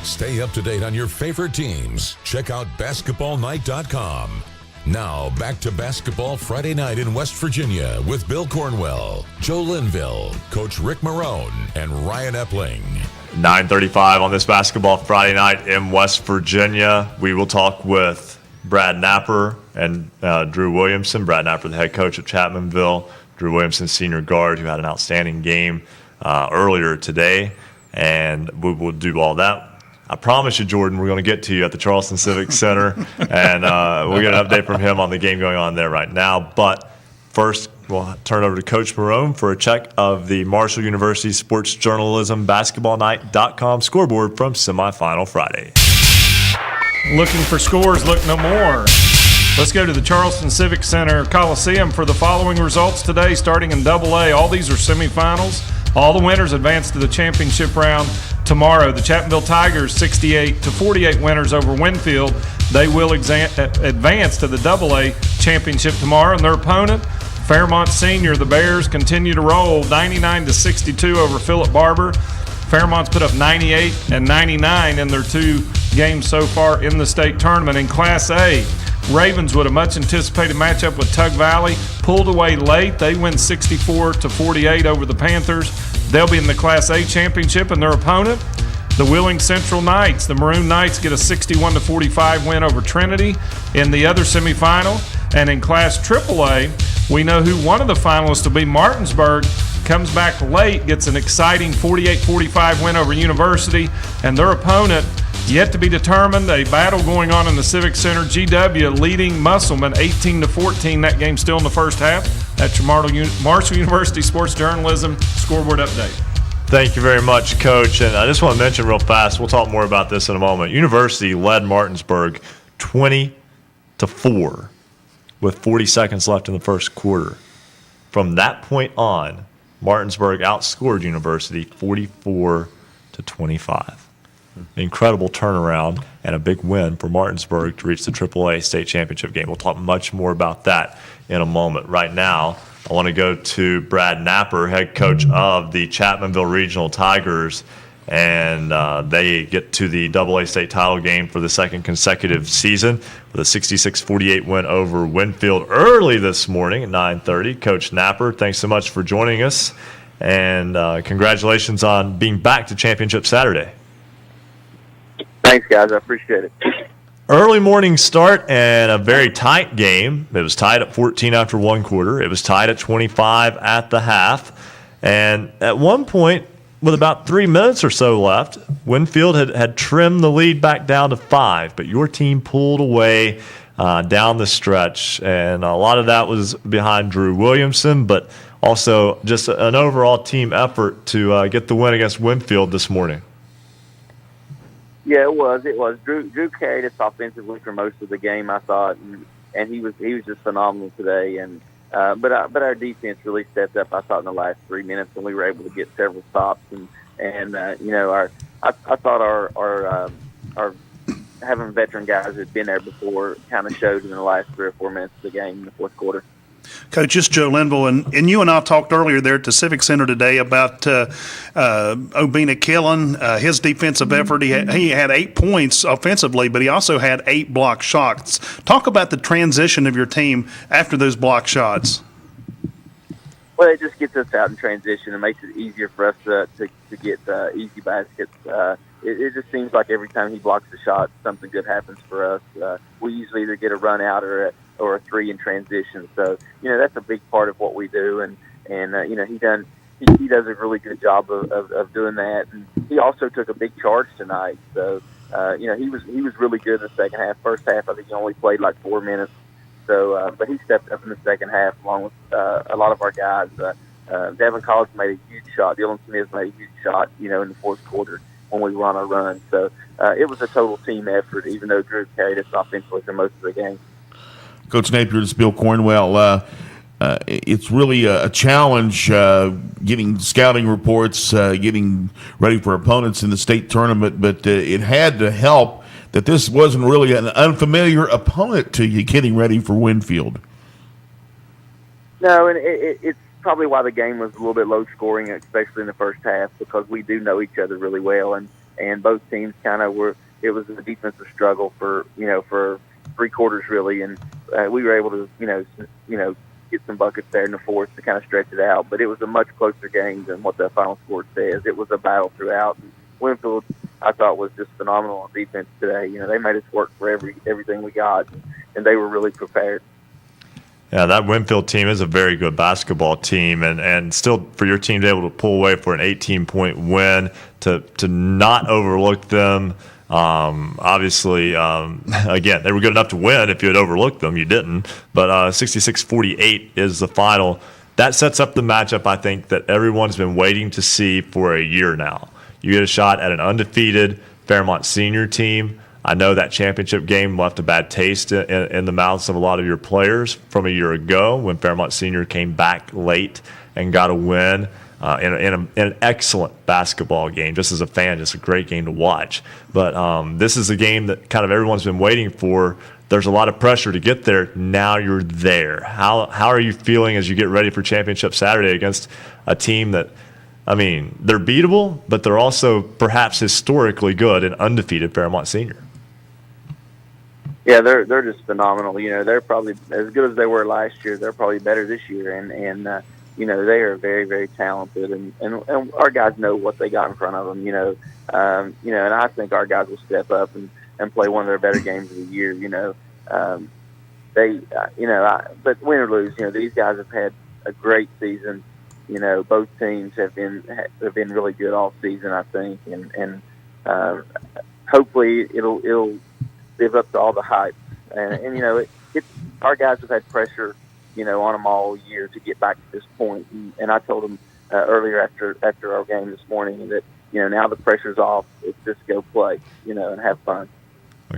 Stay up to date on your favorite teams. Check out basketballnight.com. Now, back to Basketball Friday Night in West Virginia with Bill Cornwell, Joe Linville, Coach Ric Morrone, and Ryan Epling. 9:35 on this Basketball Friday Night in West Virginia. We will talk with Brad Napper and Drew Williamson. Brad Napper, the head coach of Chapmanville. Drew Williamson, senior guard, who had an outstanding game earlier today. And we will do all that. I promise you, Jordan, we're going to get to you at the Charleston Civic Center, and we'll get an update from him on the game going on there right now. But first, we'll turn over to Coach Morrone for a check of the Marshall University Sports Journalism BasketballNight.com scoreboard from Semifinal Friday. Looking for scores, look no more. Let's go to the Charleston Civic Center Coliseum for the following results today, starting in AA. All these are semifinals. All the winners advance to the championship round tomorrow. The Chapmanville Tigers 68-48 winners over Winfield. They will advance to the AA championship tomorrow. And their opponent, Fairmont Senior, the Bears, continue to roll 99-62 over Philip Barber. Fairmont's put up 98 and 99 in their two games so far in the state tournament. In Class A, Ravenswood, a much-anticipated matchup with Tug Valley, pulled away late. They win 64-48 over the Panthers. They'll be in the Class A championship, and their opponent, the Wheeling Central Knights. The Maroon Knights get a 61-45 win over Trinity in the other semifinal. And in Class AAA, we know who one of the finalists will be. Martinsburg comes back late, gets an exciting 48-45 win over University, and their opponent, yet to be determined. A battle going on in the Civic Center. GW leading Musselman 18-14. That game still in the first half. That's your Marshall University Sports Journalism scoreboard update. Thank you very much, Coach. And I just want to mention real fast, we'll talk more about this in a moment. University led Martinsburg 20-4 with 40 seconds left in the first quarter. From that point on, Martinsburg outscored University 44-25. Incredible turnaround and a big win for Martinsburg to reach the AAA state championship game. We'll talk much more about that in a moment. Right now, I want to go to Brad Napper, head coach of the Chapmanville Regional Tigers, and they get to the AA state title game for the second consecutive season with a 66-48 win over Winfield early this morning at 9:30. Coach Napper, thanks so much for joining us, and congratulations on being back to Championship Saturday. Thanks, guys. I appreciate it. Early morning start and a very tight game. It was tied at 14 after one quarter. It was tied at 25 at the half. And at one point, with about 3 minutes or so left, Winfield had trimmed the lead back down to 5. But your team pulled away down the stretch. And a lot of that was behind Drew Williamson, but also just an overall team effort to get the win against Winfield this morning. Yeah, it was. Drew carried us offensively for most of the game, I thought, and he was just phenomenal today. And but our defense really stepped up, I thought, in the last 3 minutes, and we were able to get several stops. And I thought our having veteran guys who had been there before kind of showed in the last 3 or 4 minutes of the game in the fourth quarter. Coach, it's Joe Linville, and you and I talked earlier there at the Civic Center today about Obina Killen, his defensive effort. He had 8 points offensively, but he also had 8 block shots. Talk about the transition of your team after those block shots. Well, it just gets us out in transition and makes it easier for us to get easy baskets. It just seems like every time he blocks a shot, something good happens for us. We usually either get a run out or a 3 in transition. So, that's a big part of what we do. And he does a really good job of doing that. And he also took a big charge tonight. So, he was really good in the second half. First half, I think he only played like 4 minutes. So, but he stepped up in the second half along with a lot of our guys. Devin Collins made a huge shot. Dylan Smith made a huge shot, in the fourth quarter when we were on our run. So it was a total team effort, even though Drew carried us offensively for most of the game. Coach Napier, this is Bill Cornwell. It's really a challenge getting scouting reports, getting ready for opponents in the state tournament, but it had to help that this wasn't really an unfamiliar opponent to you getting ready for Winfield. No, and it's probably why the game was a little bit low scoring, especially in the first half, because we do know each other really well, and both teams kind of were. It was a defensive struggle for 3 quarters really, and we were able to get some buckets there in the fourth to kind of stretch it out. But it was a much closer game than what the final score says. It was a battle throughout. And Winfield, I thought, was just phenomenal on defense today. They made us work for everything we got, and they were really prepared. Yeah, that Winfield team is a very good basketball team, and still for your team to be able to pull away for an 18-point win, to not overlook them. Obviously, again, they were good enough to win. If you had overlooked them, you didn't. But 66-48 is the final. That sets up the matchup, I think, that everyone's been waiting to see for a year now. You get a shot at an undefeated Fairmont senior team. I know that championship game left a bad taste in the mouths of a lot of your players from a year ago when Fairmont Senior came back late and got a win in an excellent basketball game. Just as a fan, just a great game to watch. But this is a game that kind of everyone's been waiting for. There's a lot of pressure to get there. Now you're there. How are you feeling as you get ready for Championship Saturday against a team that, they're beatable, but they're also perhaps historically good and undefeated Fairmont Senior? Yeah, they're just phenomenal. They're probably as good as they were last year. They're probably better this year, and they are very, very talented, and our guys know what they got in front of them. And I think our guys will step up and play one of their better games of the year. But win or lose, these guys have had a great season. Both teams have been really good all season, I think, and hopefully it'll live up to all the hype. And our guys have had pressure, on them all year to get back to this point. And I told them earlier after our game this morning that, now the pressure's off. It's just go play, and have fun.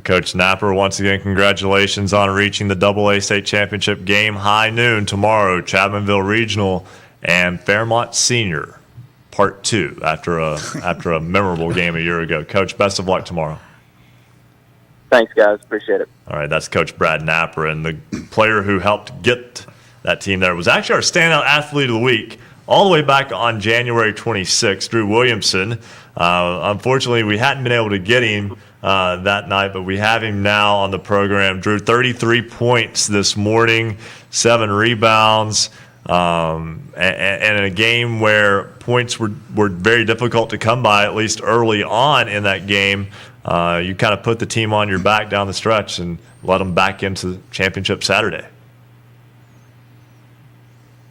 Coach Napper, once again, congratulations on reaching the AA state championship game. High noon tomorrow, Chapmanville Regional and Fairmont Senior, Part 2, after a memorable game a year ago. Coach, best of luck tomorrow. Thanks, guys. Appreciate it. All right, that's Coach Brad Napper, and the player who helped get that team there was actually our standout athlete of the week all the way back on January 26th, Drew Williamson. Unfortunately, we hadn't been able to get him that night, but we have him now on the program. Drew, 33 points this morning, 7 rebounds, and in a game where points were very difficult to come by, at least early on in that game. You kind of put the team on your back down the stretch and let them back into Championship Saturday.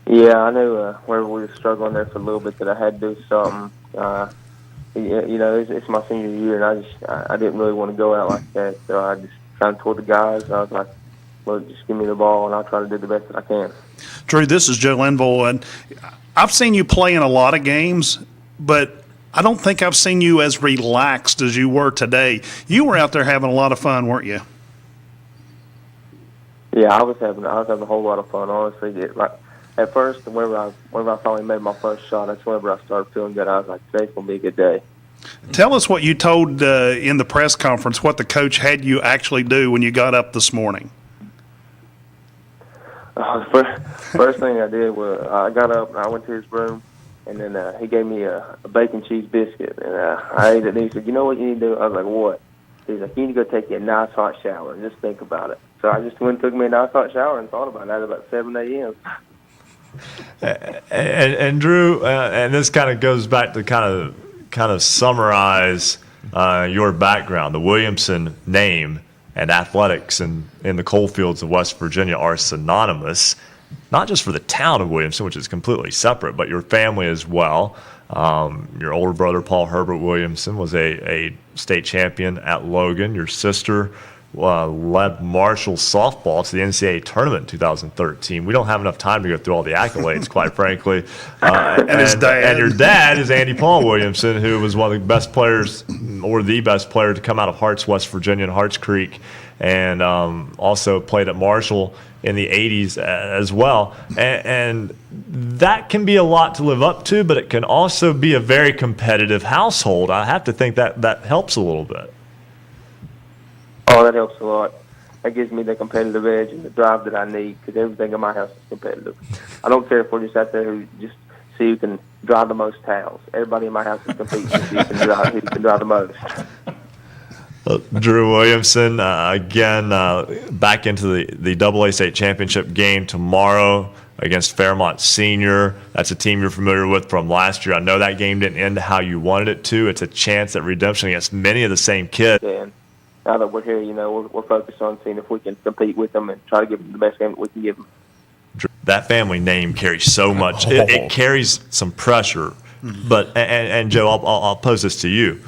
Yeah, I knew where we were struggling there for a little bit that I had to do something. It's my senior year, and I didn't really want to go out like that. So I just kind of told the guys, I was like, "Look, just give me the ball, and I'll try to do the best that I can." Drew, this is Joe Linville, and I've seen you play in a lot of games, but I don't think I've seen you as relaxed as you were today. You were out there having a lot of fun, weren't you? Yeah, I was having a whole lot of fun, honestly. At first, whenever I finally made my first shot, that's whenever I started feeling good. I was like, today's going to be a good day. Tell us what you told in the press conference, what the coach had you actually do when you got up this morning. First thing I did was I got up and I went to his room, and then he gave me a bacon cheese biscuit, and I ate it, and he said, "You know what you need to do?" I was like, "What?" He's like, "You need to go take you a nice hot shower and just think about it." So I just went and took me a nice hot shower and thought about it at about 7 a.m. And Drew, and this kind of goes back to kind of summarize your background. The Williamson name and athletics in the coal fields of West Virginia are synonymous, not just for the town of Williamson, which is completely separate, but your family as well. Your older brother, Paul Herbert Williamson, was a state champion at Logan. Your sister led Marshall softball to the NCAA tournament in 2013. We don't have enough time to go through all the accolades, quite frankly. And his dad. And your dad is Andy Paul Williamson, who was one of the best players, or the best player, to come out of Harts, West Virginia, and Harts Creek, and also played at Marshall in the 80s as well. And that can be a lot to live up to, but it can also be a very competitive household. I have to think that helps a little bit. Oh, that helps a lot. That gives me the competitive edge and the drive that I need, because everything in my house is competitive. I don't care if we're just out there who just see who can drive the most towels. Everybody in my house is competing to see who can drive the most. Drew Williamson, again, back into the AA state championship game tomorrow against Fairmont Senior. That's a team you're familiar with from last year. I know that game didn't end how you wanted it to. It's a chance at redemption against many of the same kids. And now that we're here, we're focused on seeing if we can compete with them and try to give them the best game that we can give them. That family name carries so much. It carries some pressure. But and Joe, I'll pose this to you.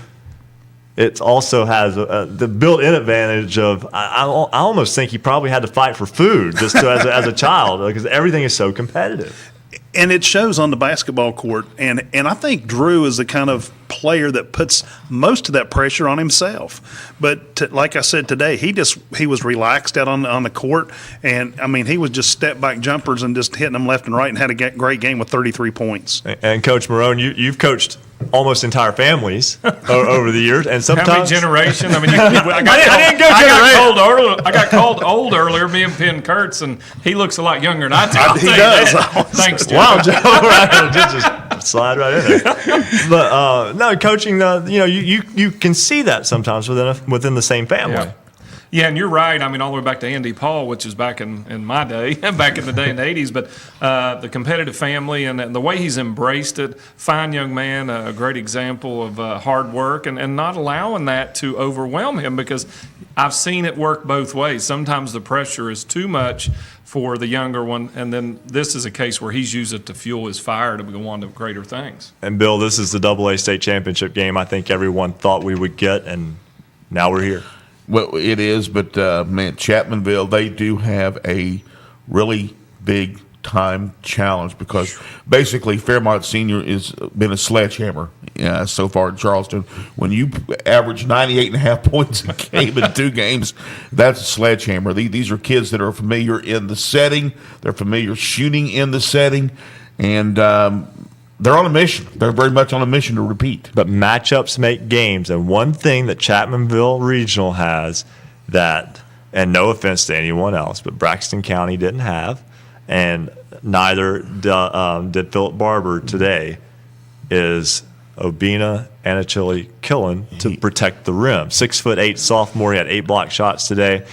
It also has the built-in advantage of I almost think he probably had to fight for food just as a child, because everything is so competitive. And it shows on the basketball court. And I think Drew is the kind of player that puts most of that pressure on himself. But like I said today, he was relaxed out on the court. And, I mean, he was just step-back jumpers and just hitting them left and right, and had a great game with 33 points. And Coach Morrone, you've coached almost entire families over the years, and sometimes how many generations? I mean, I got called old earlier, me and Penn Kurtz, and he looks a lot younger than I do. He does. Thanks, Joe. Wow, Joe, just slide right in there. But no, coaching, you can see that sometimes within the same family. Yeah, and you're right. I mean, all the way back to Andy Paul, which is back in my day, back in the day in the 80s. But the competitive family and the way he's embraced it, fine young man, a great example of hard work, and not allowing that to overwhelm him, because I've seen it work both ways. Sometimes the pressure is too much for the younger one, and then this is a case where he's used it to fuel his fire to go on to greater things. And, Bill, this is the AA state championship game I think everyone thought we would get, and now we're here. Well, it is, but, man, Chapmanville, they do have a really big time challenge, because basically Fairmont Senior has been a sledgehammer so far in Charleston. When you average 98.5 points a game in 2 games, that's a sledgehammer. These are kids that are familiar in the setting. They're familiar shooting in the setting, and they're on a mission. They're very much on a mission to repeat. But matchups make games, and one thing that Chapmanville Regional has that, and no offense to anyone else, but Braxton County didn't have, and neither did Philip Barber today, is Obina Anachili Killen to protect the rim. 6'8" sophomore, he had 8 block shots today.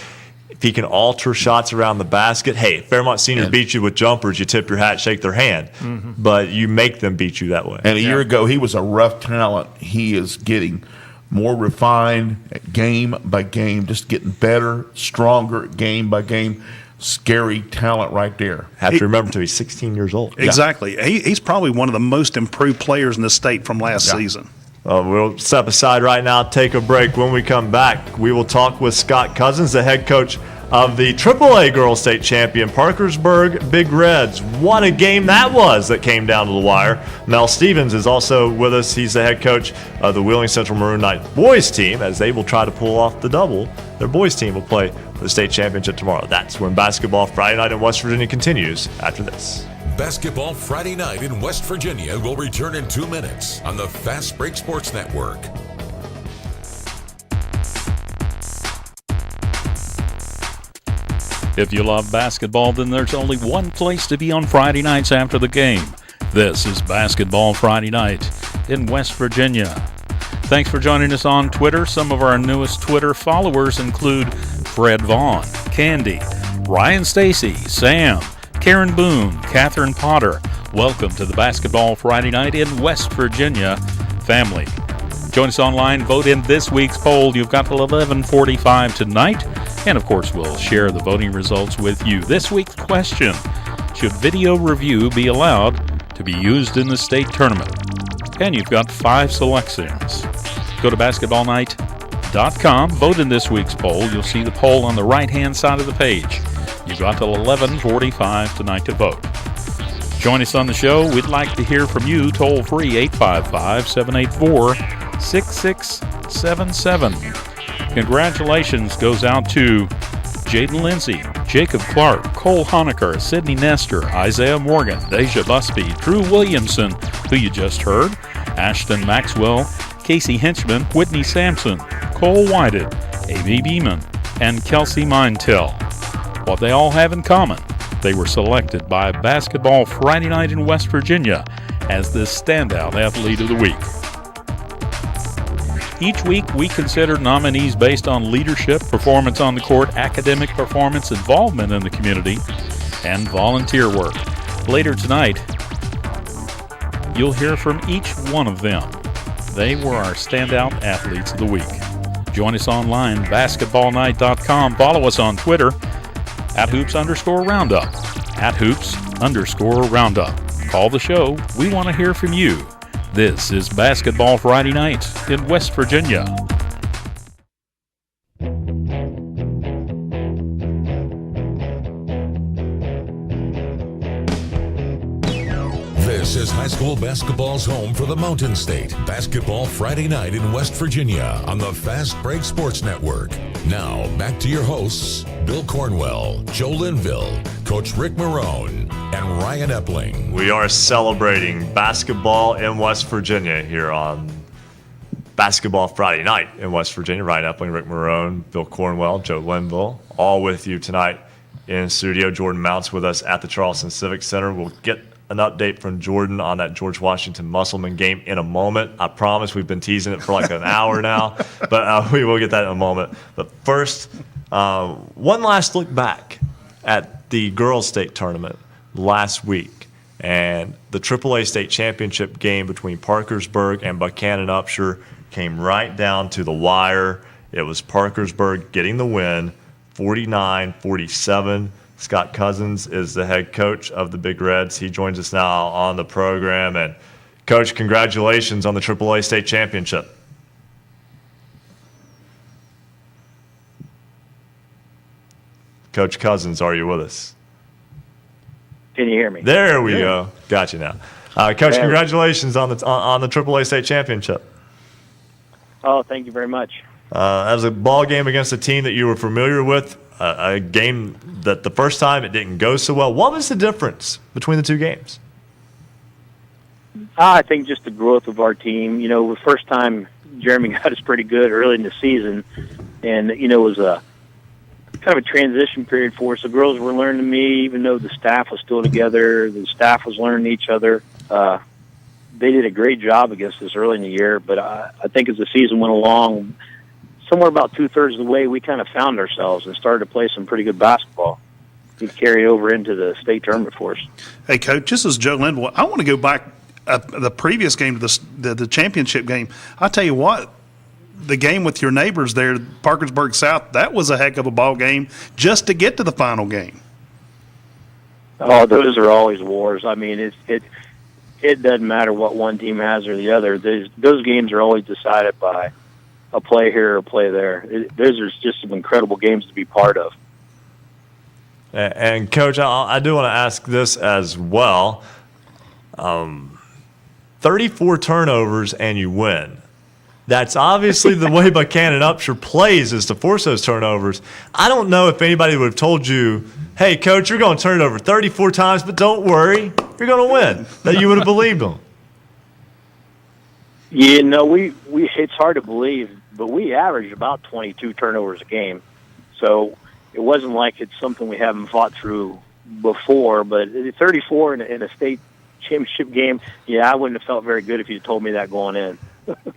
If he can alter shots around the basket, hey, Fairmont Senior beat you with jumpers, you tip your hat, shake their hand. Mm-hmm. But you make them beat you that way. And a year ago, he was a rough talent. He is getting more refined game by game, just getting better, stronger game by game. Scary talent right there. Have to remember, he's 16 years old. Exactly. Yeah. He's probably one of the most improved players in the state from last season. We'll step aside right now, take a break. When we come back, we will talk with Scott Cousins, the head coach of the AAA Girls State Champion Parkersburg Big Reds. What a game that was that came down to the wire. Mel Stevens is also with us. He's the head coach of the Wheeling Central Maroon Knight boys team, as they will try to pull off the double. Their boys team will play for the state championship tomorrow. That's when Basketball Friday Night in West Virginia continues after this. Basketball Friday Night in West Virginia will return in 2 minutes on the Fast Break Sports Network. If you love basketball, then there's only one place to be on Friday nights after the game. This is Basketball Friday Night in West Virginia. Thanks for joining us on Twitter. Some of our newest Twitter followers include Fred Vaughn, Candy, Ryan Stacy, Sam, Karen Boone, Catherine Potter. Welcome to the Basketball Friday Night in West Virginia family. Join us online. Vote in this week's poll. You've got till 11:45 tonight. And, of course, we'll share the voting results with you. This week's question: should video review be allowed to be used in the state tournament? and you've got 5 selections. Go to basketballnight.com. Vote in this week's poll. You'll see the poll on the right-hand side of the page. You've got till 11:45 tonight to vote. Join us on the show. We'd like to hear from you. Toll free 855-784-6677. Congratulations goes out to Jaden Lindsay, Jacob Clark, Cole Honecker, Sydney Nestor, Isaiah Morgan, Deja Busby, Drew Williamson, who you just heard, Ashton Maxwell, Casey Henchman, Whitney Sampson, Cole Whited, Amy Beeman, and Kelsey Mintel. What they all have in common, they were selected by Basketball Friday Night in West Virginia as the Standout Athlete of the Week. Each week, we consider nominees based on leadership, performance on the court, academic performance, involvement in the community, and volunteer work. Later tonight, you'll hear from each one of them. They were our Standout Athletes of the Week. Join us online, basketballnight.com. Follow us on Twitter, @hoops_roundup, @hoops_roundup. Call the show. We want to hear from you. This is Basketball Friday Night in West Virginia. This is high school basketball's home for the Mountain State. Basketball Friday Night in West Virginia on the Fast Break Sports Network. Now, back to your hosts, Bill Cornwell, Joe Linville, Coach Ric Morrone, and Ryan Epling. We are celebrating basketball in West Virginia here on Basketball Friday Night in West Virginia. Ryan Epling, Ric Morrone, Bill Cornwell, Joe Linville, all with you tonight in studio. Jordan Mounts with us at the Charleston Civic Center. We'll get an update from Jordan on that George Washington Musselman game in a moment. I promise we've been teasing it for like an hour now, but we will get that in a moment. But first, one last look back at the girls' state tournament last week and the AAA state championship game between Parkersburg and Buchanan Upshur came right down to the wire. It was Parkersburg getting the win, 49-47. Scott Cousins is the head coach of the Big Reds. He joins us now on the program. And, Coach, congratulations on the AAA state championship. Coach Cousins, are you with us? Can you hear me? There we go. Got you now. Coach, congratulations on the AAA state championship. Oh, thank you very much. As a ball game against a team that you were familiar with, a game that the first time it didn't go so well. What was the difference between the two games? I think just the growth of our team. You know, the first time Jeremy got us pretty good early in the season, and, you know, it was a kind of a transition period for us. The girls were learning me, even though the staff was still together. The staff was learning each other. They did a great job against us early in the year, but I think as the season went along, somewhere about 2/3 of the way, we kind of found ourselves and started to play some pretty good basketball. We carried over into the state tournament for us. Hey, Coach, this is Joe Linville. I want to go back the previous game to the championship game. I'll tell you what, the game with your neighbors there, Parkersburg South, that was a heck of a ball game just to get to the final game. Oh, those are always wars. I mean, it doesn't matter what one team has or the other. Those games are always decided by a play here or a play there. Those are just some incredible games to be part of. And Coach, I do want to ask this as well. 34 turnovers and you win. That's obviously the way Buchanan Upshur plays, is to force those turnovers. I don't know if anybody would have told you, hey, Coach, you're going to turn it over 34 times, but don't worry, you're going to win, that you would have believed them. Yeah, no, we it's hard to believe, but we averaged about 22 turnovers a game. So it wasn't like it's something we haven't fought through before, but 34 in a state championship game, yeah, I wouldn't have felt very good if you told me that going in.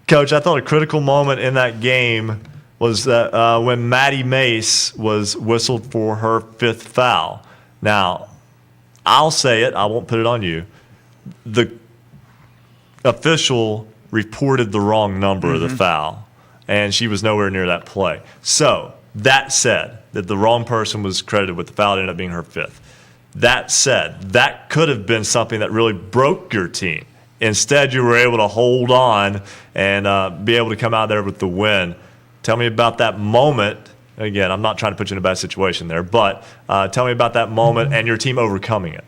Coach, I thought a critical moment in that game was that when Maddie Mace was whistled for her 5th foul. Now, I'll say it, I won't put it on you. The official reported the wrong number of the foul, and she was nowhere near that play. So, that said, that the wrong person was credited with the foul, it ended up being her 5th. That said, that could have been something that really broke your team Instead, you were able to hold on and be able to come out there with the win. Tell me about that moment. Again, I'm not trying to put you in a bad situation there, but tell me about that moment and your team overcoming it.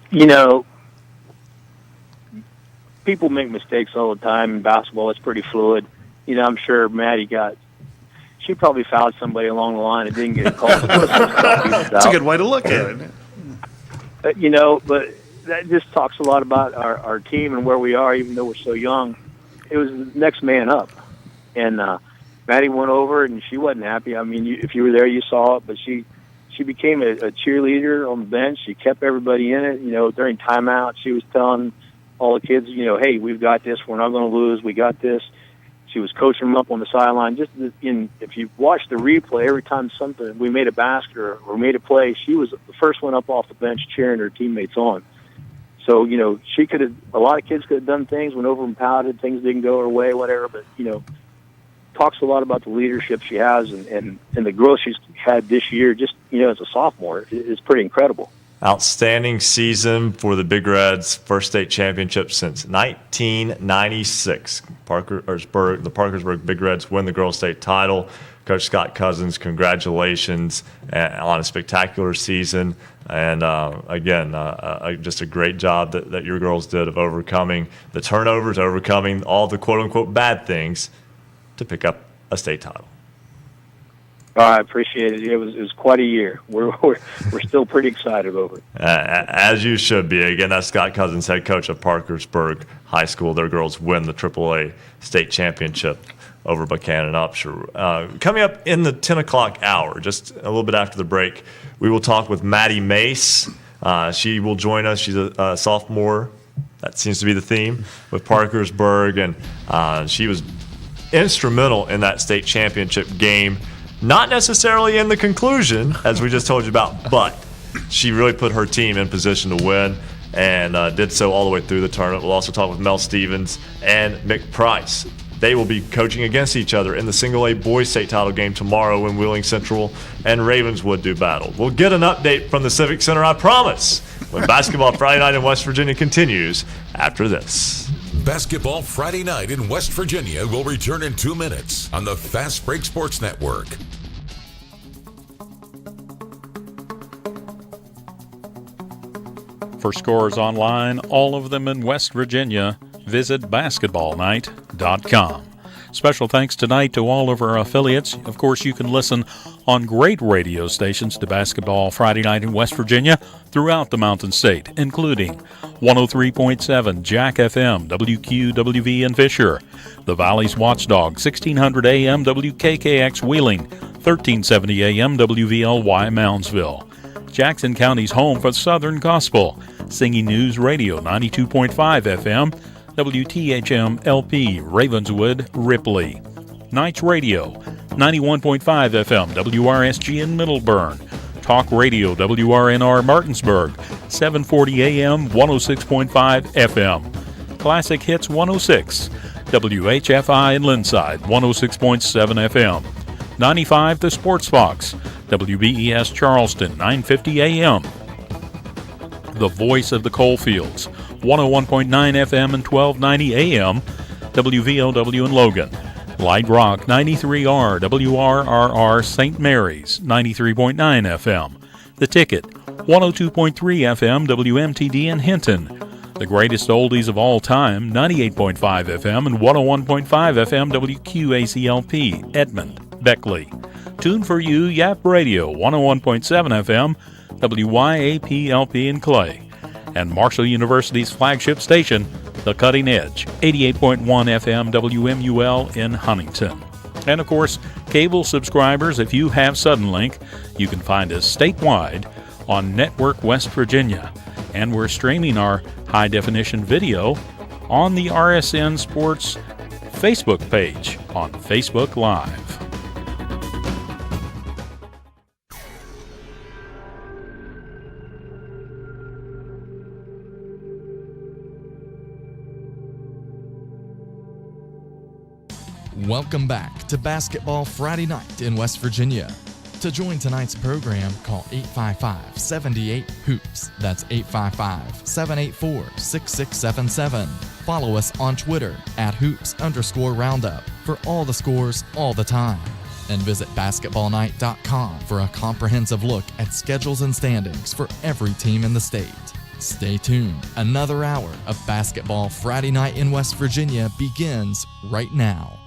You know, people make mistakes all the time in basketball. It's pretty fluid. You know, I'm sure Maddie she probably fouled somebody along the line and didn't get a call. That's a good way to look at it. You know, but that just talks a lot about our team and where we are, even though we're so young. It was the next man up. And Maddie went over, and she wasn't happy. I mean, if you were there, you saw it, but she became a cheerleader on the bench. She kept everybody in it. You know, during timeout, she was telling all the kids, you know, hey, we've got this. We're not going to lose. We got this. She was coaching them up on the sideline. If you watch the replay, every time we made a basket or made a play, she was the first one up off the bench cheering her teammates on. So, you know, a lot of kids could have done things, went over and pouted, things didn't go her way, whatever, but, you know, talks a lot about the leadership she has and the growth she's had this year, just, you know, as a sophomore. It's pretty incredible. Outstanding season for the Big Reds, first state championship since 1996. The Parkersburg Big Reds win the girls' state title. Coach Scott Cousins, congratulations on a spectacular season. And again, just a great job that your girls did of overcoming the turnovers, overcoming all the quote-unquote bad things to pick up a state title. I appreciate it. It was quite a year. We're still pretty excited over it. As you should be. Again, that's Scott Cousins, head coach of Parkersburg High School. Their girls win the AAA state championship over Buchanan Upshur. Coming up in the 10 o'clock hour, just a little bit after the break, we will talk with Maddie Mace. She will join us. She's a sophomore. That seems to be the theme with Parkersburg, and she was instrumental in that state championship game. Not necessarily in the conclusion, as we just told you about, but she really put her team in position to win and did so all the way through the tournament. We'll also talk with Mel Stevens and Mick Price. They will be coaching against each other in the single A boys state title game tomorrow when Wheeling Central and Ravenswood do battle. We'll get an update from the Civic Center, I promise, when Basketball Friday Night in West Virginia continues after this. Basketball Friday Night in West Virginia will return in 2 minutes on the Fast Break Sports Network. For scores online, all of them in West Virginia, visit basketballnight.com. Special thanks tonight to all of our affiliates. Of course, you can listen on great radio stations to Basketball Friday Night in West Virginia throughout the Mountain State, including 103.7 Jack FM, WQWV in Fisher, the Valley's Watchdog, 1600 AM WKKX Wheeling, 1370 AM WVLY Moundsville, Jackson County's home for Southern Gospel, Singing News Radio, 92.5 FM, WTHM LP, Ravenswood, Ripley. Knights Radio, 91.5 FM, WRSG in Middleburn. Talk Radio, WRNR Martinsburg, 740 AM, 106.5 FM. Classic Hits 106, WHFI in Linside, 106.7 FM. 95 The Sports Fox, WBES Charleston, 950 AM. The Voice of the Coalfields, 101.9 FM and 1290 AM, WVLW in Logan. Light Rock, 93R, WRRR St. Mary's, 93.9 FM. The Ticket, 102.3 FM, WMTD in Hinton. The Greatest Oldies of All Time, 98.5 FM and 101.5 FM, WQACLP, Edmond, Beckley. Tune for You, Yap Radio, 101.7 FM, WYAPLP in Clay. And Marshall University's flagship station, The Cutting Edge, 88.1 FM WMUL in Huntington. And of course, cable subscribers, if you have Suddenlink, you can find us statewide on Network West Virginia. And we're streaming our high-definition video on the RSN Sports Facebook page on Facebook Live. Welcome back to Basketball Friday Night in West Virginia. To join tonight's program, call 855-78-HOOPS. That's 855-784-6677. Follow us on Twitter @hoops_roundup for all the scores all the time. And visit basketballnight.com for a comprehensive look at schedules and standings for every team in the state. Stay tuned. Another hour of Basketball Friday Night in West Virginia begins right now.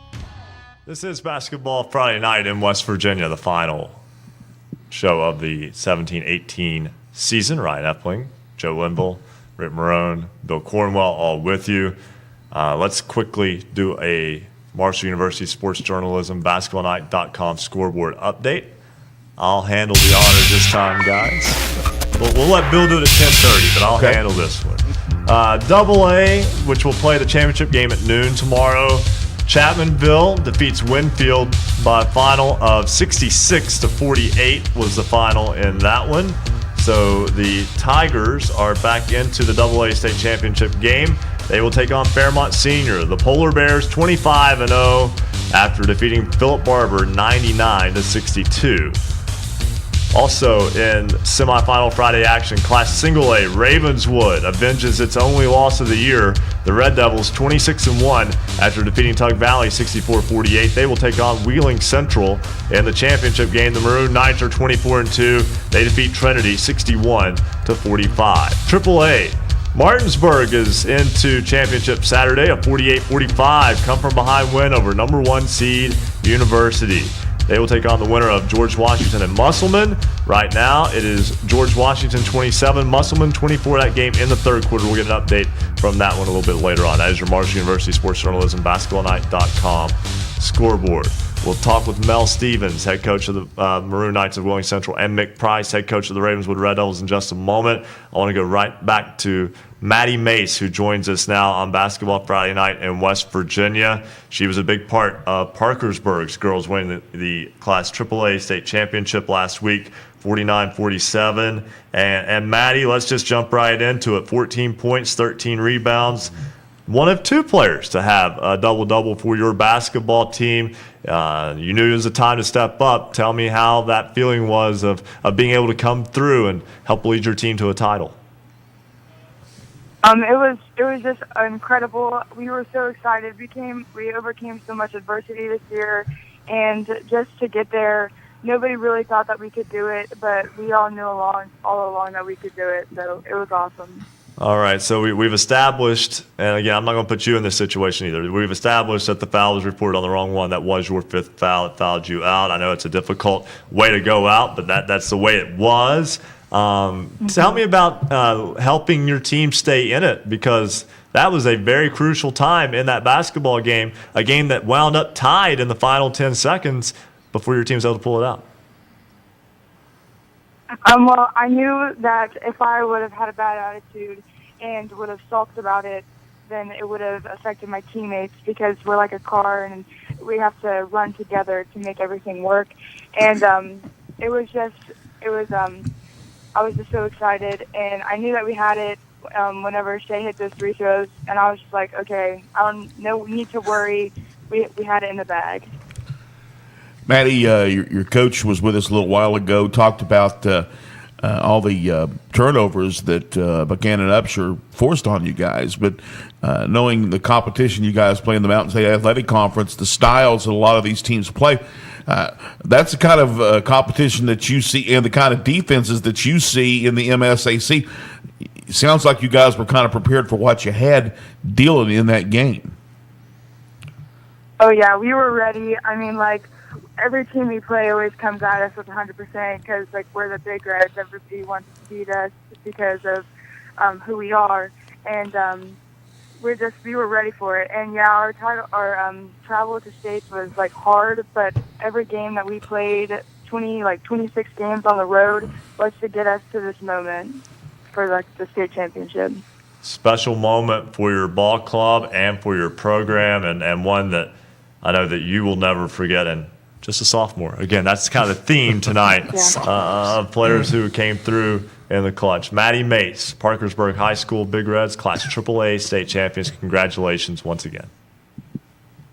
This is Basketball Friday Night in West Virginia, the final show of the 17-18 season. Ryan Epling, Joe Linville, Ric Morrone, Bill Cornwell, all with you. Let's quickly do a Marshall University Sports Journalism, basketballnight.com scoreboard update. I'll handle the honors this time, guys. We'll let Bill do it at 10:30, but I'll handle this one. AA, which will play the championship game at noon tomorrow. Chapmanville defeats Winfield by a final of 66-48 was the final in that one. So the Tigers are back into the AA state championship game. They will take on Fairmont Senior. The Polar Bears 25-0 after defeating Philip Barber 99-62. Also in semifinal Friday action, Class Single A, Ravenswood avenges its only loss of the year. The Red Devils 26-1 after defeating Tug Valley 64-48. They will take on Wheeling Central in the championship game. The Maroon Knights are 24-2. They defeat Trinity 61-45. AAA, Martinsburg is into championship Saturday, a 48-45 come-from-behind win over number 1 seed University. They will take on the winner of George Washington and Musselman. Right now, it is George Washington 27, Musselman 24. That game in the third quarter. We'll get an update from that one a little bit later on. That is your Marshall University Sports Journalism, basketballnight.com scoreboard. We'll talk with Mel Stevens, head coach of the Maroon Knights of Wheeling Central, and Mick Price, head coach of the Ravenswood Red Devils, in just a moment. I want to go right back to Maddie Mace, who joins us now on Basketball Friday Night in West Virginia. She was a big part of Parkersburg's girls winning the Class AAA state championship last week, 49-47. And Maddie, let's just jump right into it. 14 points, 13 rebounds. One of 2 players to have a double-double for your basketball team. You knew it was a time to step up. Tell me how that feeling was of being able to come through and help lead your team to a title. It was just incredible. We were so excited. We overcame so much adversity this year, and just to get there, nobody really thought that we could do it, but we all knew all along that we could do it. So it was awesome. All right, so we've established, and again, I'm not going to put you in this situation either. We've established that the foul was reported on the wrong one. That was your 5th foul. It fouled you out. I know it's a difficult way to go out, but that's the way it was. Tell me about helping your team stay in it, because that was a very crucial time in that basketball game, a game that wound up tied in the final 10 seconds before your team was able to pull it out. Well, I knew that if I would have had a bad attitude and would have sulked about it, then it would have affected my teammates, because we're like a car and we have to run together to make everything work. And I was just so excited, and I knew that we had it whenever Shea hit those 3 throws, and I was just like, okay, no need to worry. We had it in the bag. Maddie, your coach was with us a little while ago, talked about all the turnovers that Buchanan Upshur forced on you guys. But knowing the competition you guys play in the Mountain State Athletic Conference, the styles that a lot of these teams play, that's the kind of competition that you see and the kind of defenses that you see in the MSAC. It sounds like you guys were kind of prepared for what you had dealing in that game. Oh, yeah, we were ready. I mean, every team we play always comes at us with 100% because, we're the big reds. Everybody wants to beat us because of who we are. And we were ready for it. And, yeah, our travel to states was, hard, but every game that we played, 26 games on the road, was to get us to this moment for, the state championship. Special moment for your ball club and for your program, and one that I know that you will never forget. And just a sophomore. Again, that's kind of the theme tonight of players who came through in the clutch. Maddie Mace, Parkersburg High School Big Reds, Class AAA state champions. Congratulations once again.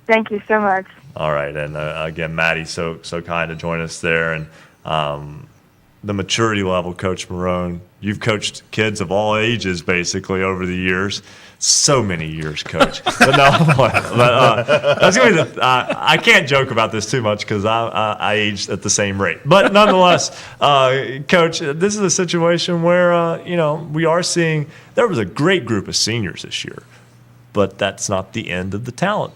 Thank you so much. All right, and again, Maddie, so kind to join us there. And the maturity level, Coach Morrone. You've coached kids of all ages basically over the years. So many years, Coach. But no, that's gonna be I can't joke about this too much because I aged at the same rate. But nonetheless, Coach, this is a situation where we are seeing there was a great group of seniors this year, but that's not the end of the talent.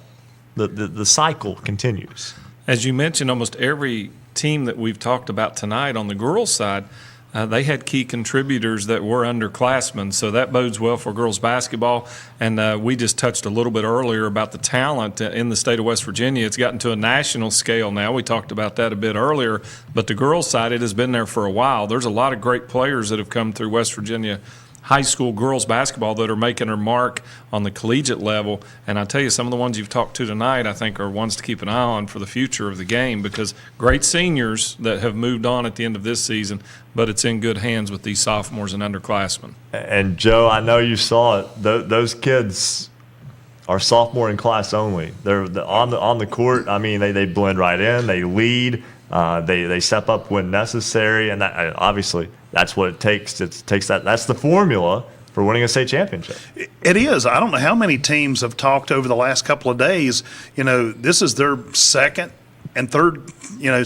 The cycle continues. As you mentioned, almost every team that we've talked about tonight on the girls' side, they had key contributors that were underclassmen, so that bodes well for girls basketball. And we just touched a little bit earlier about the talent in the state of West Virginia. It's gotten to a national scale now. We talked about that a bit earlier, but the girls' side, it has been there for a while. There's a lot of great players that have come through West Virginia high school girls basketball that are making their mark on the collegiate level. And I tell you, some of the ones you've talked to tonight, I think, are ones to keep an eye on for the future of the game, because great seniors that have moved on at the end of this season, but it's in good hands with these sophomores and underclassmen. And, Joe, I know you saw it. Those kids are sophomore in class only. They're on the court. I mean, they blend right in. They lead. They step up when necessary, and that, obviously that's what it takes. It takes that. That's the formula for winning a state championship. It is. I don't know how many teams have talked over the last couple of days. This is their second and third,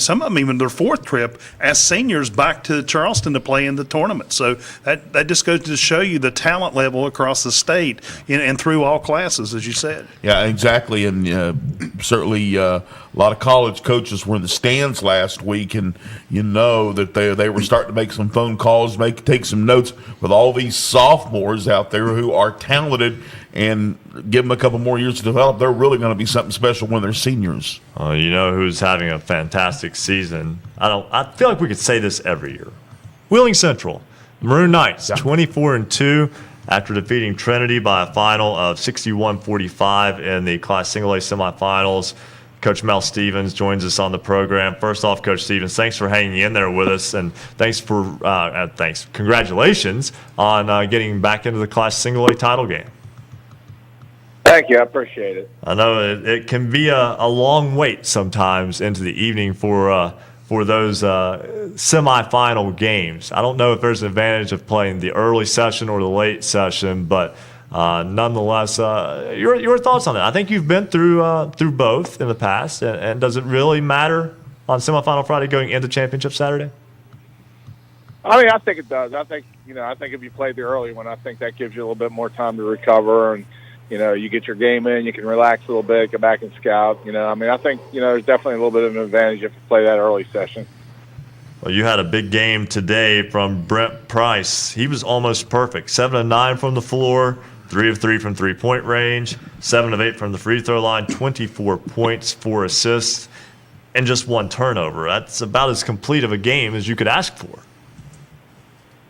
some of them even their fourth trip as seniors back to Charleston to play in the tournament. So that just goes to show you the talent level across the state and through all classes, as you said. Yeah, exactly. And certainly a lot of college coaches were in the stands last week, and that they were starting to make some phone calls, take some notes with all these sophomores out there who are talented, and give them a couple more years to develop. They're really going to be something special when they're seniors. Who's having a fantastic season? I feel like we could say this every year. Wheeling Central, Maroon Knights, 24-2 after defeating Trinity by a final of 61-45 in the Class Single A semifinals. Coach Mel Stevens joins us on the program. First off, Coach Stevens, thanks for hanging in there with us, and congratulations on getting back into the Class Single A title game. Thank you. I appreciate it. I know it can be a long wait sometimes into the evening for those semifinal games. I don't know if there's an advantage of playing the early session or the late session, but nonetheless, your thoughts on that? I think you've been through both in the past, and does it really matter on semifinal Friday going into championship Saturday? I think it does. I think if you play the early one, I think that gives you a little bit more time to recover, and you get your game in, you can relax a little bit, get back and scout. I think there's definitely a little bit of an advantage if you play that early session. Well, you had a big game today from Brent Price. He was almost perfect. 7 of 9 from the floor, 3 of 3 from three-point range, 7 of 8 from the free throw line, 24 points, 4 assists, and just 1 turnover. That's about as complete of a game as you could ask for.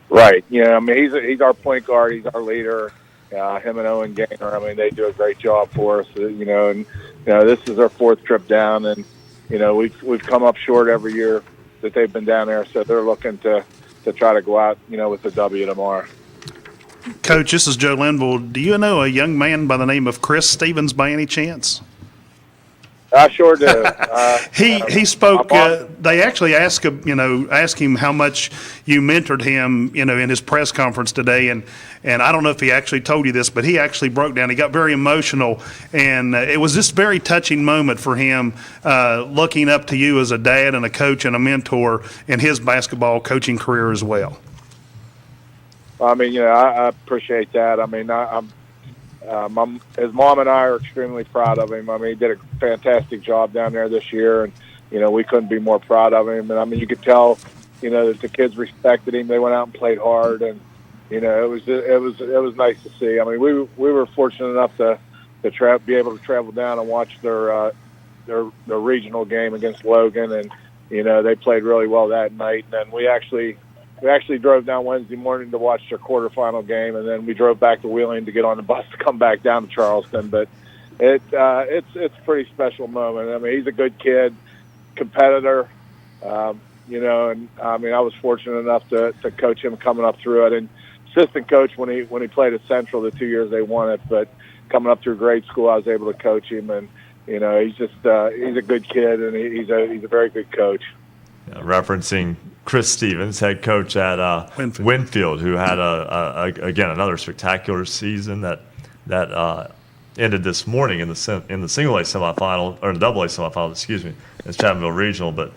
Right. He's our point guard. He's our leader. Him and Owen Gaynor, they do a great job for us. This is our 4th trip down, and we've come up short every year that they've been down there. So they're looking to try to go out, with the W tomorrow. Coach, this is Joe Linville. Do you know a young man by the name of Chris Stevens by any chance? I sure do. He spoke. They actually asked him how much you mentored him, in his press conference today, and I don't know if he actually told you this, but he actually broke down. He got very emotional, and it was this very touching moment for him, looking up to you as a dad and a coach and a mentor in his basketball coaching career as well. I appreciate that. His mom and I are extremely proud of him. He did a fantastic job down there this year, and we couldn't be more proud of him. And you could tell, that the kids respected him. They went out and played hard, and it was nice to see. We were fortunate enough to be able to travel down and watch their regional game against Logan, and they played really well that night. And then we actually drove down Wednesday morning to watch their quarterfinal game, and then we drove back to Wheeling to get on the bus to come back down to Charleston. But it's a pretty special moment. He's a good kid, competitor, and I was fortunate enough to coach him coming up through it, and assistant coach when he played at Central the 2 years they won it. But coming up through grade school, I was able to coach him, and he's a good kid, and he's a very good coach. referencing Chris Stevens, head coach at Winfield, who had again another spectacular season that ended this morning in the single A semifinal, or the double A semifinal, excuse me. It's Chapmanville Regional. But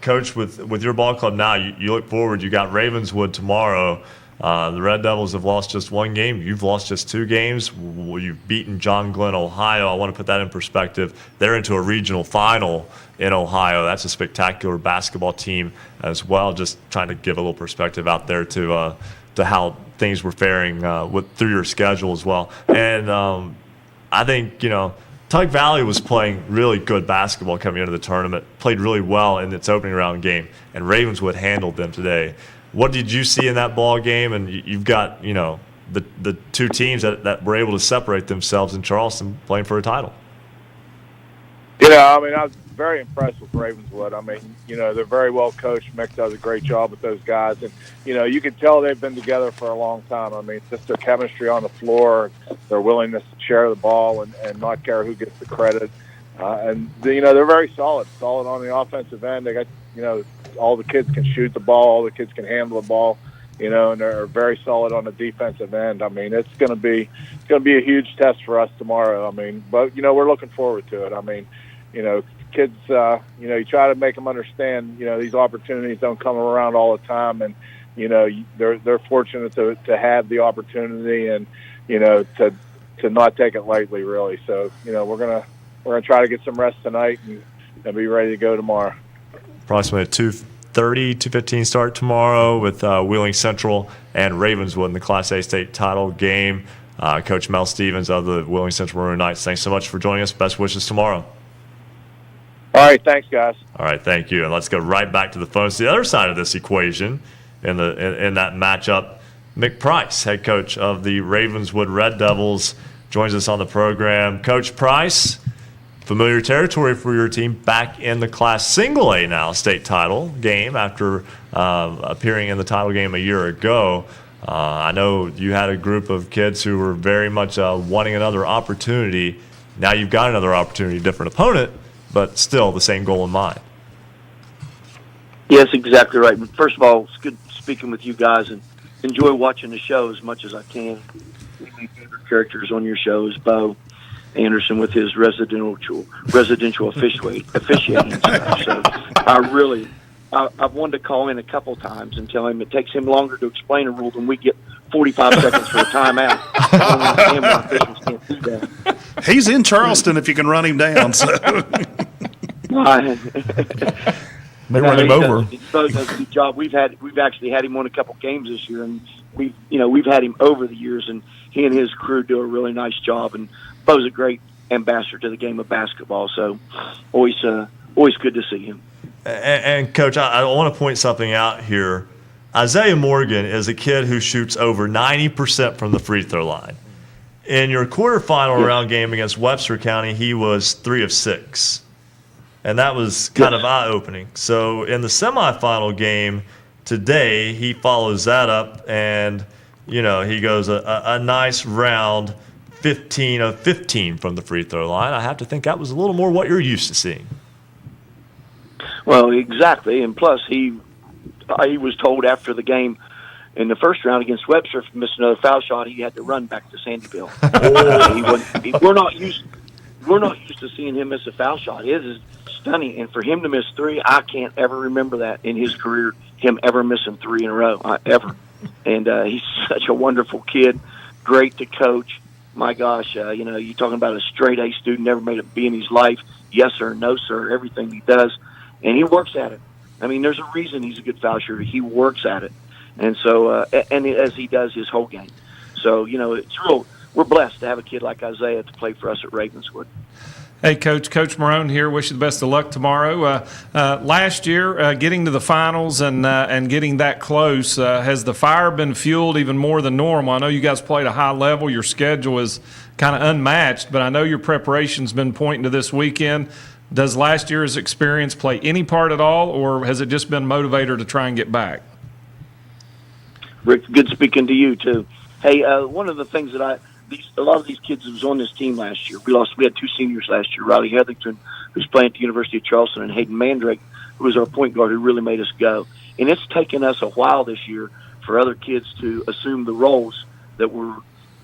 Coach, with your ball club now, you look forward. You got Ravenswood tomorrow. The Red Devils have lost just one game. You've lost just 2 games. You've beaten John Glenn, Ohio. I want to put that in perspective. They're into a regional final in Ohio. That's a spectacular basketball team as well. Just trying to give a little perspective out there to how things were faring through your schedule as well. And I think, Tug Valley was playing really good basketball coming into the tournament, played really well in its opening round game, and Ravenswood handled them today. What did you see in that ball game? And you've got, the 2 teams that were able to separate themselves in Charleston playing for a title. I was very impressed with Ravenswood. They're very well coached. Mick does a great job with those guys. And, you can tell they've been together for a long time. Just their chemistry on the floor, their willingness to share the ball and not care who gets the credit. They're very solid on the offensive end. They got, all the kids can shoot the ball, all the kids can handle the ball, and they're very solid on the defensive end. It's going to be a huge test for us tomorrow. But we're looking forward to it. Kids, you try to make them understand, these opportunities don't come around all the time, and they're fortunate to have the opportunity and to not take it lightly, really. So we're gonna try to get some rest tonight and be ready to go tomorrow. Approximately a 2:15 start tomorrow with Wheeling Central and Ravenswood in the Class A state title game. Coach Mel Stevens of the Wheeling Central Maroon Knights, thanks so much for joining us. Best wishes tomorrow. All right, thanks, guys. All right, thank you. And let's go right back to the phones. The other side of this equation in that matchup, Mick Price, head coach of the Ravenswood Red Devils, joins us on the program. Coach Price, familiar territory for your team, back in the Class Single A now state title game after appearing in the title game a year ago. I know you had a group of kids who were very much wanting another opportunity. Now you've got another opportunity, different opponent, but still the same goal in mind. Yes, exactly right. First of all, it's good speaking with you guys, and enjoy watching the show as much as I can. My favorite characters on your show is Bo Anderson with his residential officiating stuff. So I've wanted to call in a couple times and tell him it takes him longer to explain a rule than we get 45 seconds for a timeout. Officials can't do that. He's in Charleston if you can run him down. So. They run him over. Bo does a good job. We've actually had him on a couple games this year, and we've had him over the years, and he and his crew do a really nice job. And Bo's a great ambassador to the game of basketball, so always good to see him. And Coach, I want to point something out here. Isaiah Morgan is a kid who shoots over 90% from the free throw line. In your quarterfinal round game against Webster County, he was 3 of 6. And that was kind of eye-opening. So in the semifinal game today, he follows that up, and, he goes a nice round 15 of 15 from the free throw line. I have to think that was a little more what you're used to seeing. Well, exactly. And plus, he was told after the game in the first round against Webster, if he missed another foul shot, he had to run back to Sandyville. We're not used to seeing him miss a foul shot. His is stunning, and for him to miss 3, I can't ever remember that in his career, him ever missing 3 in a row, ever. And he's such a wonderful kid, great to coach. My gosh, you're talking about a straight A student, never made a B in his life. Yes, sir, no, sir, everything he does. And he works at it. There's a reason he's a good foul shooter. He works at it. And so, and as he does his whole game. So, we're blessed to have a kid like Isaiah to play for us at Ravenswood. Hey, Coach Morrone here. Wish you the best of luck tomorrow. Last year, getting to the finals and getting that close, has the fire been fueled even more than normal? I know you guys played a high level. Your schedule is kind of unmatched, but I know your preparation's been pointing to this weekend. Does last year's experience play any part at all, or has it just been motivator to try and get back? Rick, good speaking to you, too. Hey, one of the things that a lot of these kids that was on this team last year, we had 2 seniors last year, Riley Heathington, who's playing at the University of Charleston, and Hayden Mandrake, who was our point guard, who really made us go. And it's taken us a while this year for other kids to assume the roles that were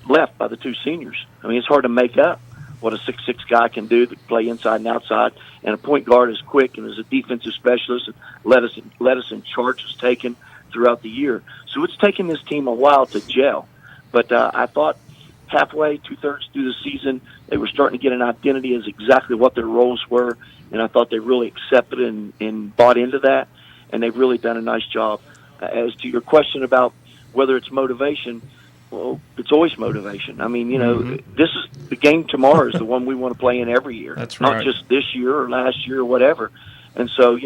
left by the two seniors. I mean, it's hard to make up what a 6'6" guy can do to play inside and outside, and a point guard is quick and is a defensive specialist, and let us in charges taken throughout the year. So it's taken this team a while to gel. But I thought halfway, 2/3 through the season, they were starting to get an identity as exactly what their roles were, and I thought they really accepted it and bought into that, and they've really done a nice job. As to your question about whether it's motivation, well, it's always motivation. I mean, this is the game tomorrow is the one we want to play in every year. That's Not right. just this year or last year or whatever. And so,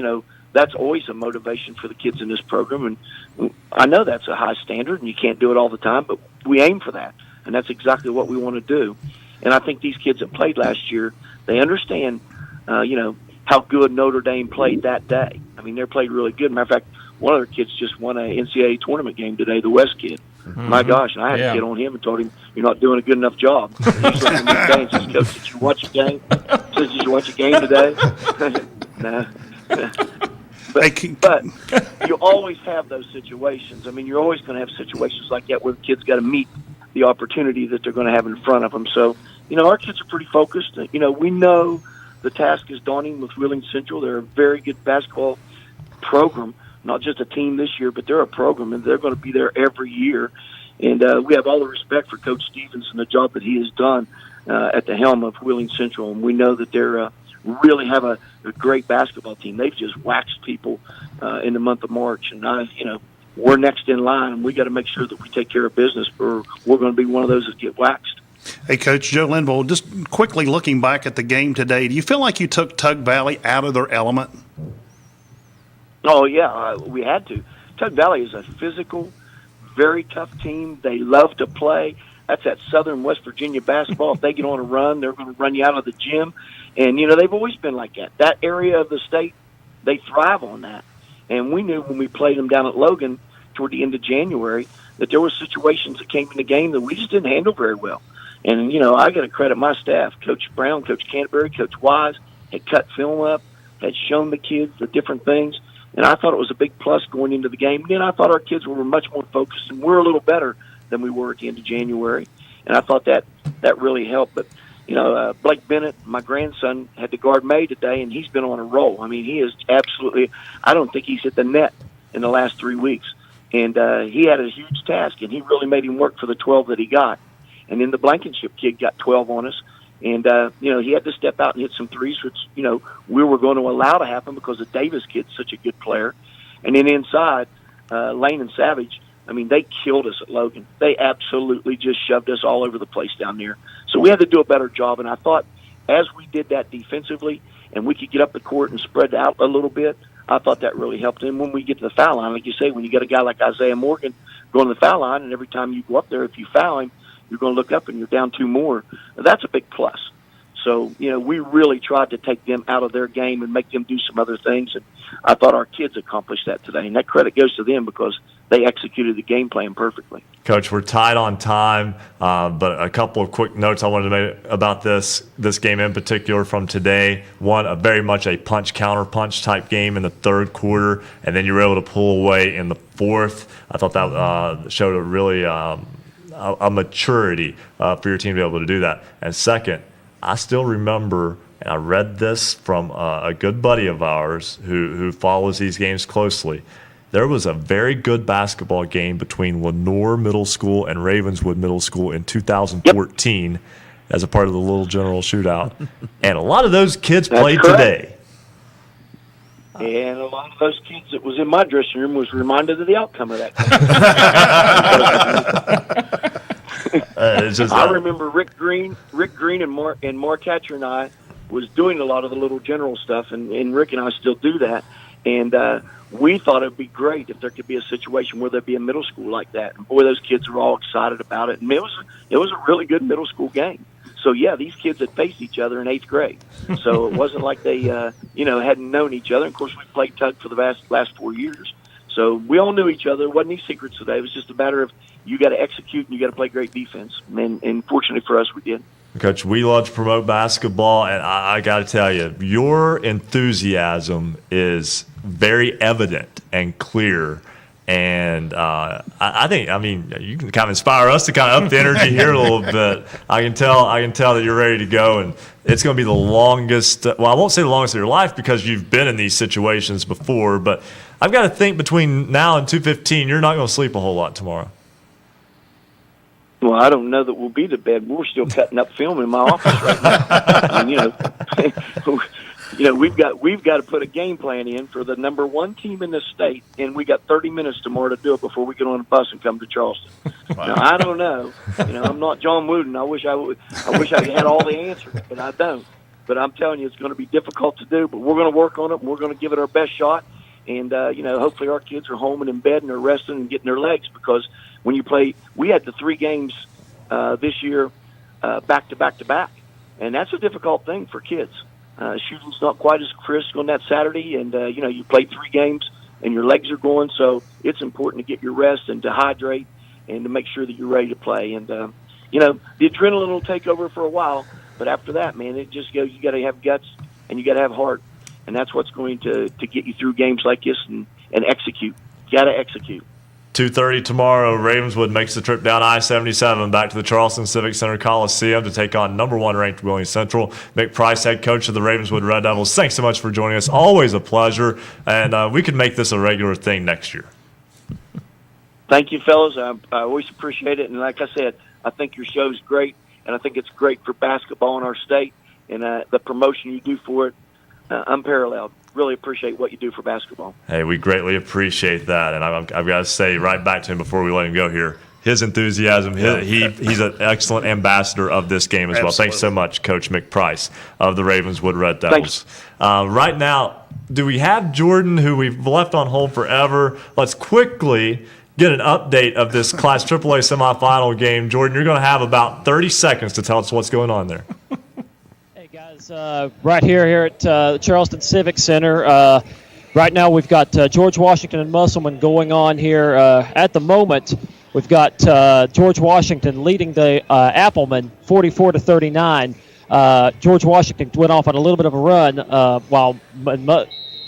that's always a motivation for the kids in this program. And I know that's a high standard and you can't do it all the time, but we aim for that. And that's exactly what we want to do. And I think these kids that played last year, they understand, how good Notre Dame played that day. I mean, they played really good. Matter of fact, one of their kids just won an NCAA tournament game today, the West kid. My gosh, and I had to get on him and told him, you're not doing a good enough job. He's looking at me today and says, Coach, did you watch a game? Did you watch a game today? Nah. But you always have those situations. I mean, you're always going to have situations like that where the kids got to meet the opportunity that they're going to have in front of them. So, our kids are pretty focused. We know the task is daunting with Wheeling Central. They're a very good basketball program, not just a team this year, but they're a program, and they're going to be there every year. And we have all the respect for Coach Stevens and the job that he has done at the helm of Wheeling Central. And we know that they're really have a great basketball team. They've just waxed people in the month of March. And, we're next in line, and we got to make sure that we take care of business, or we're going to be one of those that get waxed. Hey, Coach Joe Linville, just quickly looking back at the game today, do you feel like you took Tug Valley out of their element? Oh, yeah, we had to. Tug Valley is a physical, very tough team. They love to play. That's that Southern West Virginia basketball. If they get on a run, they're going to run you out of the gym. And, they've always been like that. That area of the state, they thrive on that. And we knew when we played them down at Logan toward the end of January that there were situations that came in the game that we just didn't handle very well. And, I got to credit my staff. Coach Brown, Coach Canterbury, Coach Wise had cut film up, had shown the kids the different things. And I thought it was a big plus going into the game. And then I thought our kids were much more focused, and we're a little better than we were at the end of January. And I thought that really helped. But, Blake Bennett, my grandson, had to guard May today, and he's been on a roll. I mean, he is absolutely – I don't think he's hit the net in the last 3 weeks. And he had a huge task, and he really made him work for the 12 that he got. And then the Blankenship kid got 12 on us. And, he had to step out and hit some threes, which, we were going to allow to happen because the Davis kid's such a good player. And then inside, Lane and Savage, I mean, they killed us at Logan. They absolutely just shoved us all over the place down there. So we had to do a better job. And I thought as we did that defensively and we could get up the court and spread out a little bit, I thought that really helped. And when we get to the foul line, like you say, when you got a guy like Isaiah Morgan going to the foul line, and every time you go up there, if you foul him, you're going to look up and you're down 2 more. That's a big plus. So, we really tried to take them out of their game and make them do some other things. And I thought our kids accomplished that today. And that credit goes to them because they executed the game plan perfectly. Coach, we're tied on time, but a couple of quick notes I wanted to make about this game in particular from today. One, very much a punch-counter-punch type game in the third quarter, and then you were able to pull away in the fourth. I thought that showed a really a maturity for your team to be able to do that. And second, I still remember, and I read this from a good buddy of ours who follows these games closely. There was a very good basketball game between Lenoir Middle School and Ravenswood Middle School in 2014 as a part of the Little General Shootout. And a lot of those kids played today. And a lot of those kids that was in my dressing room was reminded of the outcome of that. I remember Rick Green and Mark Hatcher and I was doing a lot of the Little General stuff, and Rick and I still do that. And we thought it would be great if there could be a situation where there'd be a middle school like that. And boy, those kids were all excited about it. And it was a really good middle school game. So yeah, these kids had faced each other in 8th grade. So it wasn't like they hadn't known each other. And of course, we played tug for the last 4 years. So we all knew each other. There wasn't any secrets today. It was just a matter of you got to execute and you got to play great defense. And fortunately for us, we did. Coach, we love to promote basketball, and I got to tell you, your enthusiasm is very evident and clear. And I think, you can kind of inspire us to kind of up the energy here a little bit. I can tell that you're ready to go, and it's going to be the longest. Well, I won't say the longest of your life because you've been in these situations before. But I've got to think between now and 2:15, you're not going to sleep a whole lot tomorrow. Well, I don't know that we'll be to bed. We're still cutting up film in my office right now. We've got to put a game plan in for the number one team in the state, and we got 30 minutes tomorrow to do it before we get on a bus and come to Charleston. Wow. Now, I don't know. I'm not John Wooden. I wish I had all the answers, but I don't. But I'm telling you, it's going to be difficult to do. But we're going to work on it, and we're going to give it our best shot. And hopefully our kids are home and in bed and they're resting and getting their legs, because when you play, we had the 3 games this year back to back to back, and that's a difficult thing for kids. Shooting's not quite as crisp on that Saturday, and you play 3 games and your legs are going, so it's important to get your rest and to hydrate and to make sure that you're ready to play. And the adrenaline will take over for a while, but after that, man, it just goes. You got to have guts and you got to have heart, and that's what's going to get you through games like this and execute. You got to execute. 2:30 tomorrow, Ravenswood makes the trip down I-77 back to the Charleston Civic Center Coliseum to take on number 1 ranked Williams Central. Mick Price, head coach of the Ravenswood Red Devils, thanks so much for joining us. Always a pleasure, and we could make this a regular thing next year. Thank you, fellas. I always appreciate it, and like I said, I think your show's great, and I think it's great for basketball in our state, and the promotion you do for it, unparalleled. Really appreciate what you do for basketball. Hey, we greatly appreciate that, and I've got to say right back to him before we let him go here, his enthusiasm, he's an excellent ambassador of this game as well. Thanks so much, Coach Mick Price of the Ravenswood Red Devils. Right now, do we have Jordan, who we've left on hold forever? Let's quickly get an update of this Class AAA semifinal game. Jordan, you're going to have about 30 seconds to tell us what's going on there. Right here at the Charleston Civic Center. Right now we've got George Washington and Musselman going on here. At the moment, we've got George Washington leading the Appleman 44-39. George Washington went off on a little bit of a run while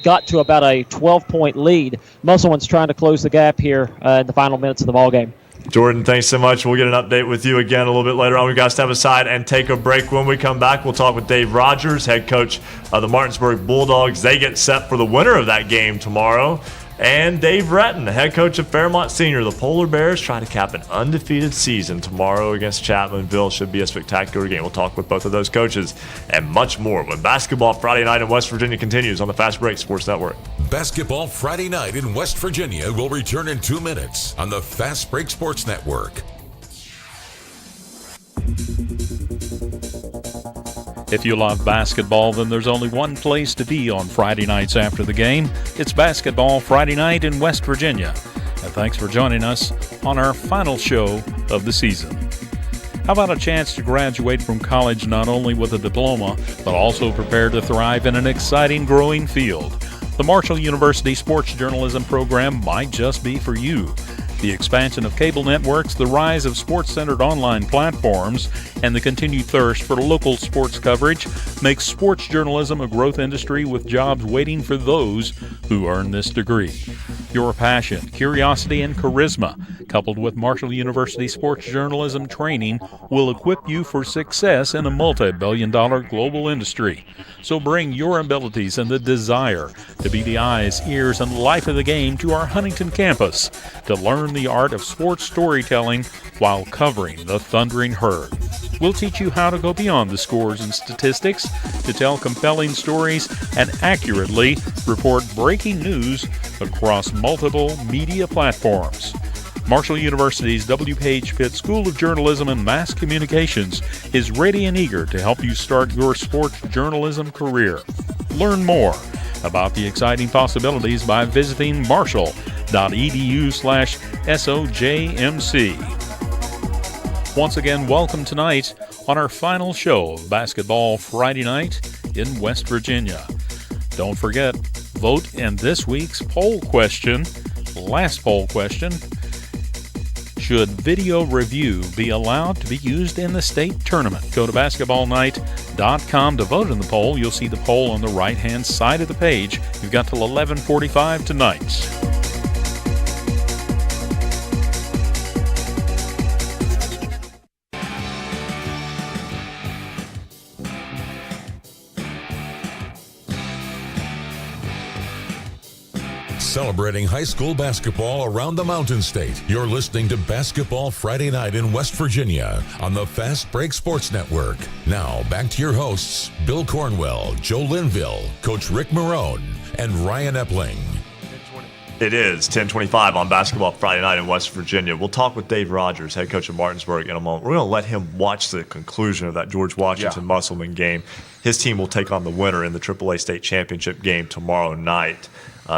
got to about a 12-point lead. Musselman's trying to close the gap here in the final minutes of the ballgame. Jordan, thanks so much. We'll get an update with you again a little bit later on. We've got to step aside and take a break. When we come back, we'll talk with Dave Rogers, head coach of the Martinsburg Bulldogs. They get set for the winner of that game tomorrow. And Dave Retton, the head coach of Fairmont Senior. The Polar Bears try to cap an undefeated season tomorrow against Chapmanville. Should be a spectacular game. We'll talk with both of those coaches and much more when Basketball Friday Night in West Virginia continues on the Fast Break Sports Network. Basketball Friday Night in West Virginia will return in 2 minutes on the Fast Break Sports Network. If you love basketball, then there's only one place to be on Friday nights after the game. It's Basketball Friday Night in West Virginia. And thanks for joining us on our final show of the season. How about a chance to graduate from college not only with a diploma, but also prepared to thrive in an exciting, growing field? The Marshall University Sports Journalism program might just be for you. The expansion of cable networks, the rise of sports-centered online platforms, and the continued thirst for local sports coverage makes sports journalism a growth industry with jobs waiting for those who earn this degree. Your passion, curiosity, and charisma, coupled with Marshall University sports journalism training, will equip you for success in a multi-billion-dollar global industry. So bring your abilities and the desire to be the eyes, ears, and life of the game to our Huntington campus to learn the art of sports storytelling while covering the Thundering Herd. We'll teach you how to go beyond the scores and statistics to tell compelling stories and accurately report breaking news across multiple media platforms. Marshall University's W. Page Pitt School of Journalism and Mass Communications is ready and eager to help you start your sports journalism career. Learn more about the exciting possibilities by visiting marshall.edu/SOJMC. Once again, welcome tonight on our final show of Basketball Friday Night in West Virginia. Don't forget, vote in this week's poll question, last poll question. Should video review be allowed to be used in the state tournament? Go to basketballnight.com Finalist.com to vote in the poll. You'll see the poll on the right-hand side of the page. You've got till 11:45 tonight. Celebrating high school basketball around the Mountain State. You're listening to Basketball Friday Night in West Virginia on the Fast Break Sports Network. Now, back to your hosts, Bill Cornwell, Joe Linville, Coach Ric Morrone, and Ryan Epling. It is 10:25 on Basketball Friday Night in West Virginia. We'll talk with Dave Rogers, head coach of Martinsburg, in a moment. We're going to let him watch the conclusion of that George Washington Musselman game. His team will take on the winner in the AAA State Championship game tomorrow night.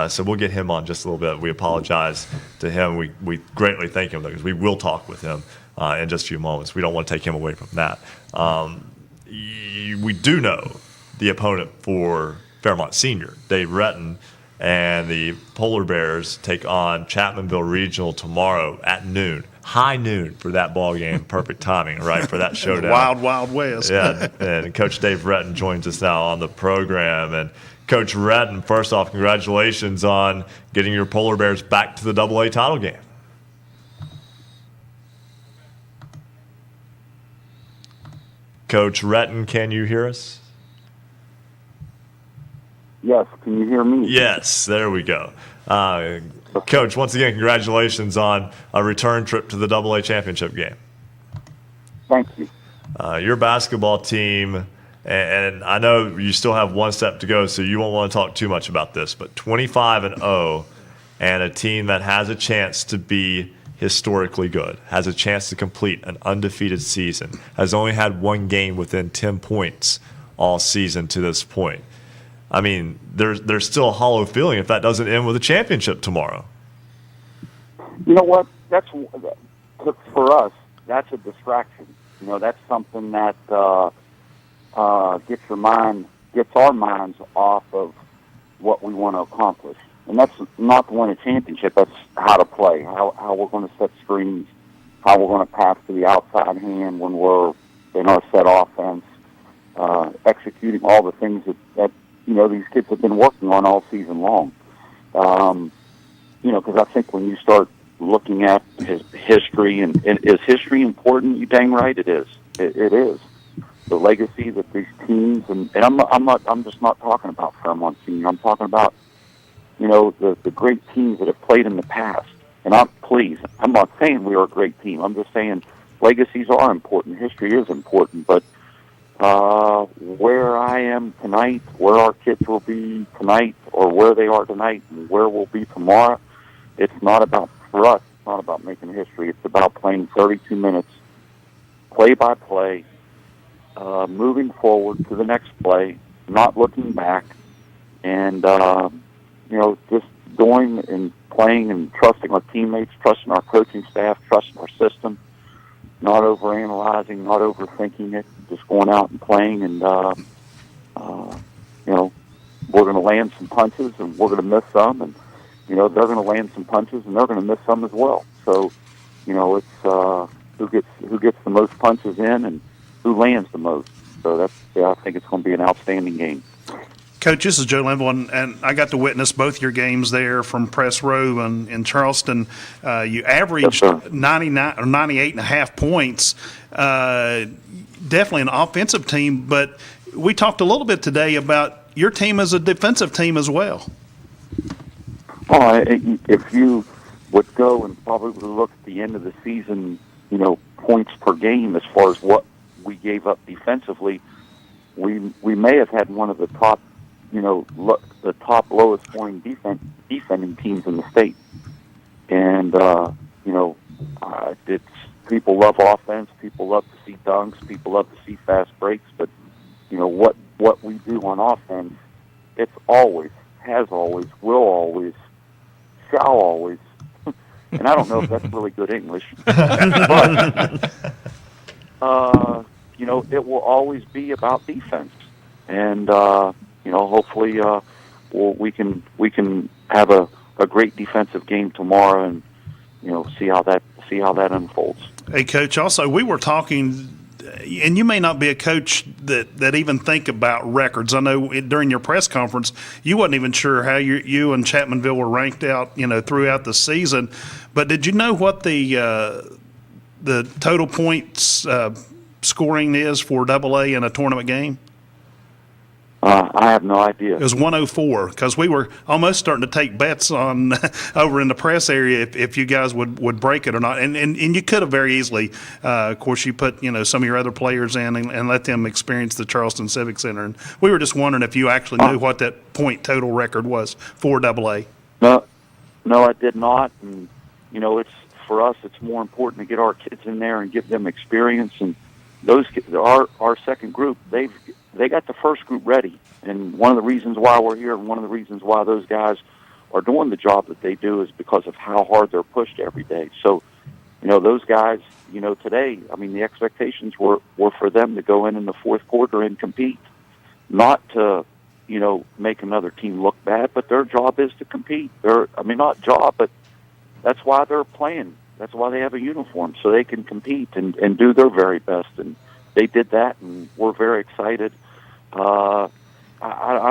So we'll get him on just a little bit. We apologize to him. We greatly thank him, though, because we will talk with him in just a few moments. We don't want to take him away from that. We do know the opponent for Fairmont Senior, Dave Retton, and the Polar Bears take on Chapmanville Regional tomorrow at noon. High noon for that ball game. Perfect timing, right, for that showdown. Wild, wild west. Yeah, and Coach Dave Retton joins us now on the program. And Coach Retton, first off, congratulations on getting your Polar Bears back to the AA title game. Coach Retton, can you hear us? Yes, can you hear me? Yes, there we go. Coach, once again, congratulations on a return trip to the AA championship game. Thank you. Your basketball team, and I know you still have one step to go, so you won't want to talk too much about this, but 25-0 and a team that has a chance to be historically good, has a chance to complete an undefeated season, has only had one game within 10 points all season to this point. I mean, there's still a hollow feeling if that doesn't end with a championship tomorrow. You know what? That's for us. That's a distraction. You know, that's something that gets our minds off of what we want to accomplish. And that's not to win a championship. That's how to play, how we're going to set screens, how we're going to pass to the outside hand when we're in our set offense, executing all the things that these kids have been working on all season long. Because I think when you start looking at his history, and is history important? You dang right it is. It is. The legacy that these teams, and I'm just not talking about Fairmont Senior. I'm talking about, the great teams that have played in the past. And I'm not saying we are a great team. I'm just saying legacies are important. History is important, but where I am tonight, where our kids will be tonight, or where they are tonight, and where we'll be tomorrow, it's not about, for us, it's not about making history. It's about playing 32 minutes, play by play, moving forward to the next play, not looking back, and, just going and playing and trusting our teammates, trusting our coaching staff, trusting our system, not overanalyzing, not overthinking it, just going out and playing, and we're going to land some punches and we're going to miss some, and they're going to land some punches and they're going to miss some as well. So it's who gets the most punches in and who lands the most. So I think it's going to be an outstanding game. Coach, this is Joe Linville, and I got to witness both your games there from Press Row and in Charleston. You averaged 99 or 98.5 points. Definitely an offensive team, but we talked a little bit today about your team as a defensive team as well. If you would go and probably look at the end of the season, points per game as far as what we gave up defensively, we may have had one of the top, the top lowest scoring defending teams in the state. And, it's people love offense, people love to see dunks, people love to see fast breaks, but, what we do on offense, it's always, has always, will always, shall always, and I don't know if that's really good English, but, it will always be about defense. And, hopefully we can have a great defensive game tomorrow and, see how that unfolds. Hey, Coach, also, we were talking and you may not be a coach that even think about records. I know during your press conference, you wasn't even sure how you and Chapmanville were ranked out, throughout the season. But did you know what the total points scoring is for AA in a tournament game? I have no idea. It was 104 because we were almost starting to take bets on over in the press area if you guys would break it or not. And you could have very easily. Of course, you put some of your other players in and let them experience the Charleston Civic Center. And we were just wondering if you actually knew what that point total record was for AA. No, I did not. And it's for us. It's more important to get our kids in there and give them experience. And those kids, our second group, they got the first group ready. And one of the reasons why we're here and one of the reasons why those guys are doing the job that they do is because of how hard they're pushed every day. So, those guys, today, the expectations were for them to go in the fourth quarter and compete, not to, make another team look bad, but their job is to compete. Not job, but that's why they're playing. That's why they have a uniform, so they can compete and do their very best. And they did that, and we're very excited. I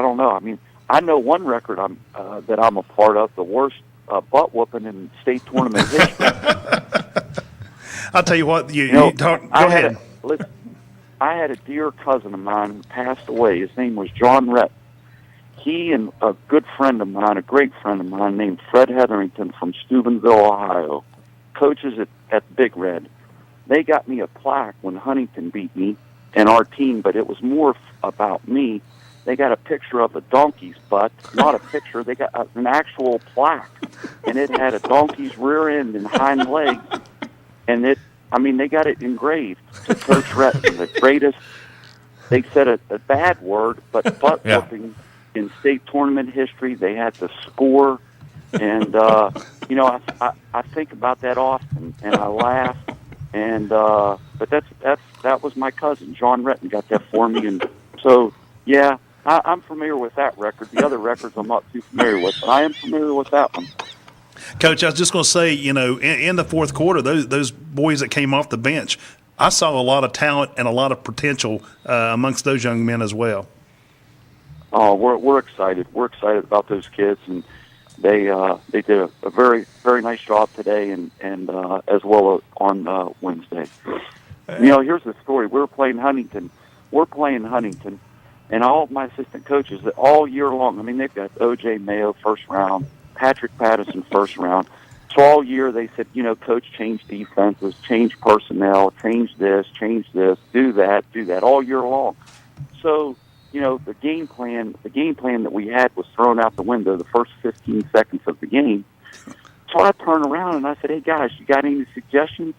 don't know. I know one record that I'm a part of, the worst butt whooping in state tournament history. I'll tell you what. Go ahead. I had a dear cousin of mine who passed away. His name was John Rett. He and a good friend of mine, a great friend of mine named Fred Hetherington from Steubenville, Ohio, coaches at Big Red. They got me a plaque when Huntington beat me and our team, but it was more about me. They got a picture of a donkey's butt, not a picture. They got an actual plaque, and it had a donkey's rear end and hind legs, and they got it engraved to Coach Retton, the greatest. They said a bad word, but butt whooping in state tournament history. They had the score, and I think about that often, and I laugh. And but that was my cousin John Retton got that for me, and so I'm familiar with that record. The other records I'm not too familiar with, but I am familiar with that one. Coach, I was just going to say, in the fourth quarter, those boys that came off the bench, I saw a lot of talent and a lot of potential amongst those young men as well. Oh, we're excited. We're excited about those kids, and they did a very, very nice job today, and as well on Wednesday. Here's the story. We're playing Huntington, and all of my assistant coaches all year long. They've got O.J. Mayo first round, Patrick Patterson first round. So all year they said, coach, change defenses, change personnel, change this, do that all year long. So the game plan that we had was thrown out the window the first 15 seconds of the game. So I turned around and I said, "Hey guys, you got any suggestions?"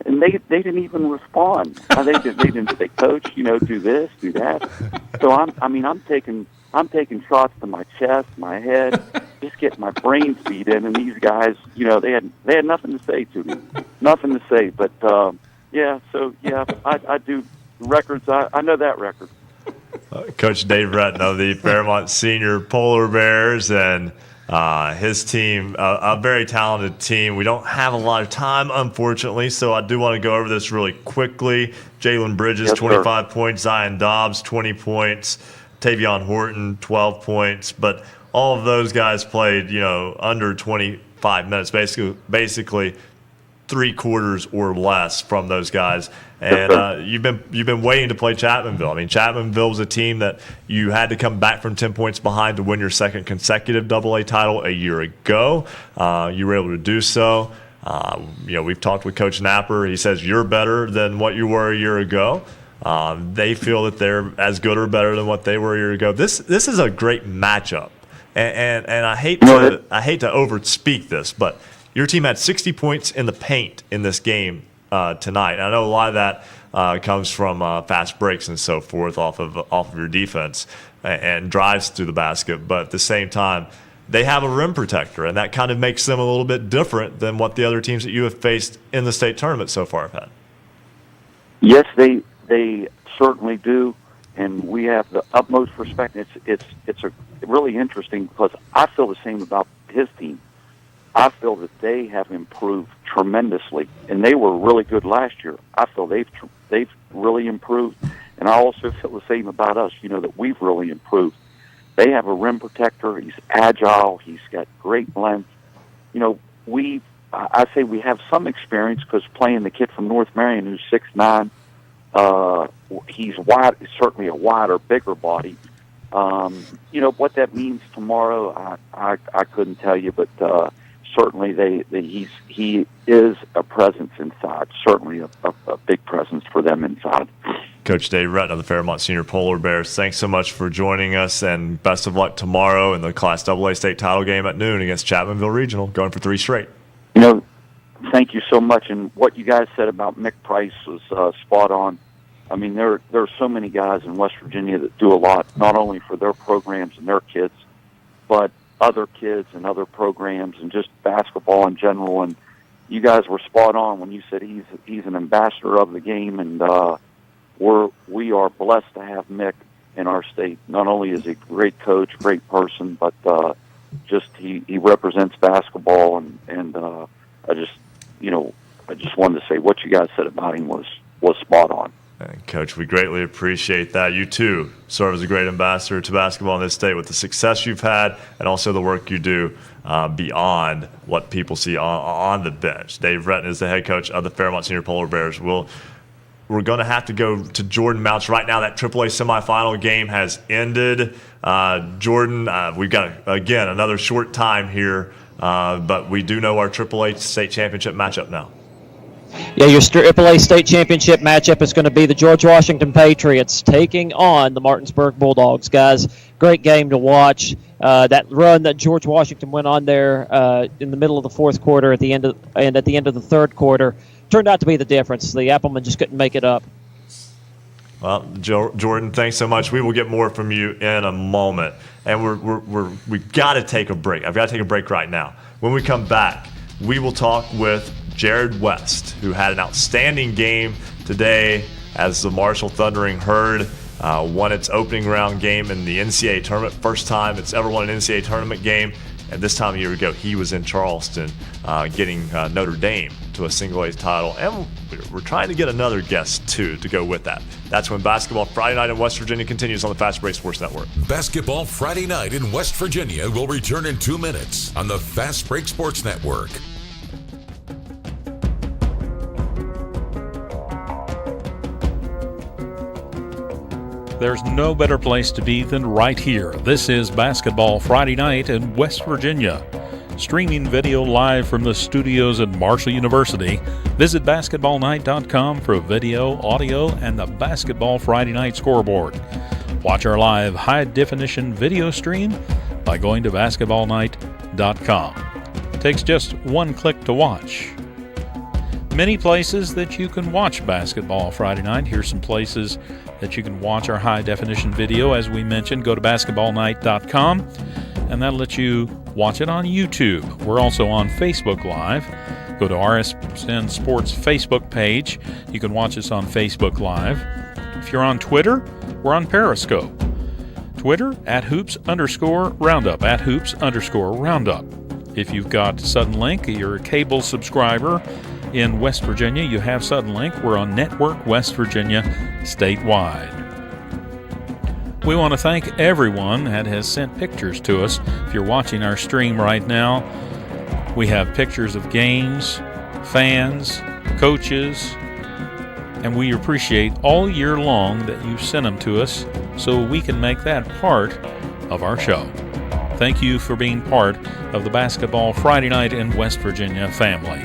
And they didn't even respond. They didn't say, "Coach, do this, do that." So I'm taking shots to my chest, my head, just getting my brain feed in. And these guys, they had nothing to say to me, nothing to say. But I do records. I know that record. Coach Dave Retton of the Fairmont Senior Polar Bears and his team, a very talented team. We don't have a lot of time, unfortunately, so I do want to go over this really quickly. Jalen Bridges, 25 points. Zion Dobbs, 20 points. Tavion Horton, 12 points. But all of those guys played, under 25 minutes, basically 3 quarters or less from those guys. And you've been waiting to play Chapmanville. Chapmanville was a team that you had to come back from 10 points behind to win your second consecutive AA title a year ago. You were able to do so. We've talked with Coach Napper. He says you're better than what you were a year ago. They feel that they're as good or better than what they were a year ago. This is a great matchup, and I hate to overspeak this, but your team had 60 points in the paint in this game tonight. I know a lot of that comes from fast breaks and so forth off of your defense and drives through the basket. But at the same time, they have a rim protector, and that kind of makes them a little bit different than what the other teams that you have faced in the state tournament so far have had. Yes, they certainly do, and we have the utmost respect. It's really interesting because I feel the same about his team. I feel that they have improved tremendously, and they were really good last year. I feel they've really improved. And I also feel the same about us, that we've really improved. They have a rim protector. He's agile. He's got great length. I say we have some experience because playing the kid from North Marion who's 6'9", he's wide, certainly a wider, bigger body. What that means tomorrow, I couldn't tell you, but certainly he is a presence inside. Certainly a big presence for them inside. Coach Dave Retton of the Fairmont Senior Polar Bears, thanks so much for joining us, and best of luck tomorrow in the Class AA state title game at noon against Chapmanville Regional, going for 3 straight. Thank you so much. And what you guys said about Mick Price was spot on. I mean, there are so many guys in West Virginia that do a lot, not only for their programs and their kids, but other kids and other programs and just basketball in general. And you guys were spot on when you said he's an ambassador of the game, and we are blessed to have Mick in our state. Not only is he a great coach, great person, but just he represents basketball, and I just wanted to say what you guys said about him was spot on. And Coach, we greatly appreciate that. You too serve as a great ambassador to basketball in this state with the success you've had and also the work you do beyond what people see on the bench. Dave Retton is the head coach of the Fairmont Senior Polar Bears. We're going to have to go to Jordan Mounts right now. That AAA semifinal game has ended. Jordan, we've got, again, another short time here, but we do know our AAA state championship matchup now. Yeah, your AAA state championship matchup is going to be the George Washington Patriots taking on the Martinsburg Bulldogs. Guys, great game to watch. That run that George Washington went on there in the middle of the fourth quarter at the end of the third quarter turned out to be the difference. The Applemen just couldn't make it up. Well, Jordan, thanks so much. We will get more from you in a moment, and we've got to take a break. I've got to take a break right now. When we come back, we will talk with Jared West, who had an outstanding game today as the Marshall Thundering Herd won its opening round game in the NCAA tournament. First time it's ever won an NCAA tournament game. And this time a year ago, he was in Charleston getting Notre Dame to a single-A title. And we're trying to get another guest, too, to go with that. That's when Basketball Friday Night in West Virginia continues on the Fast Break Sports Network. Basketball Friday Night in West Virginia will return in 2 minutes on the Fast Break Sports Network. There's no better place to be than right here. This is Basketball Friday Night in West Virginia. Streaming video live from the studios at Marshall University. Visit basketballnight.com for video, audio, and the Basketball Friday Night scoreboard. Watch our live high-definition video stream by going to basketballnight.com. Takes just one click to watch. Many places that you can watch Basketball Friday Night. Here's some places that you can watch our high-definition video. As we mentioned, go to basketballnight.com, and that'll let you watch it on YouTube. We're also on Facebook Live. Go to RSN Sports Facebook page. You can watch us on Facebook Live. If you're on Twitter, we're on Periscope. Twitter, @hoops_roundup, @hoops_roundup. If you've got Suddenlink, you're a cable subscriber in West Virginia, you have Suddenlink. We're on Network West Virginia statewide. We want to thank everyone that has sent pictures to us. If you're watching our stream right now, we have pictures of games, fans, coaches, and we appreciate all year long that you send them to us so we can make that part of our show. Thank you for being part of the Basketball Friday Night in West Virginia family.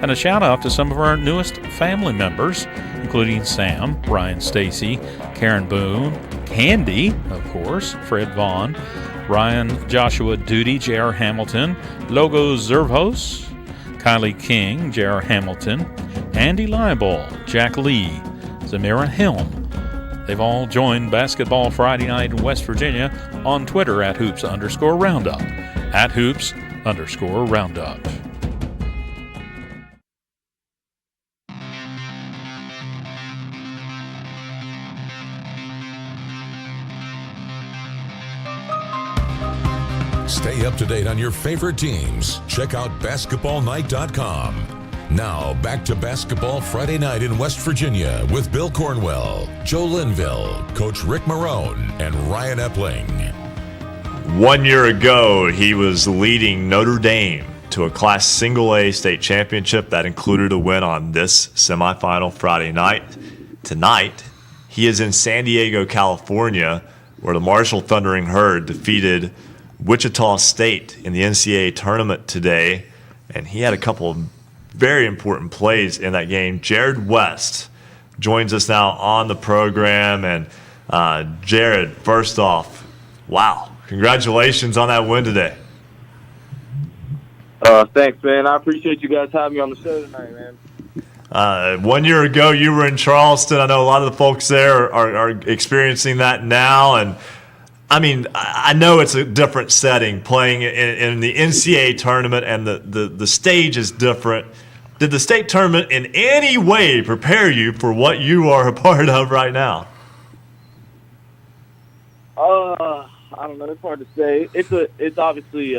And a shout out to some of our newest family members, including Sam, Ryan Stacy, Karen Boone, Candy, of course, Fred Vaughn, Ryan Joshua Duty, J.R. Hamilton, Logo Zervos, Kylie King, J.R. Hamilton, Andy Leibel, Jack Lee, Zamira Helm. They've all joined Basketball Friday Night in West Virginia on Twitter @hoops_roundup, @hoops_roundup. Stay up to date on your favorite teams. Check out basketballnight.com. Now, back to Basketball Friday Night in West Virginia with Bill Cornwell, Joe Linville, Coach Ric Morrone, and Ryan Epling. 1 year ago, he was leading Notre Dame to a Class Single-A state championship that included a win on this semifinal Friday night. Tonight, he is in San Diego, California, where the Marshall Thundering Herd defeated Wichita State in the NCAA tournament today, and he had a couple of very important plays in that game. Jared West joins us now on the program, and Jared, first off, wow, congratulations on that win today. Thanks, man. I appreciate you guys having me on the show tonight, man. 1 year ago, you were in Charleston. I know a lot of the folks there are experiencing that now. And, I mean, I know it's a different setting playing in the NCAA tournament, and the stage is different. Did the state tournament in any way prepare you for what you are a part of right now? I don't know. It's hard to say. It's obviously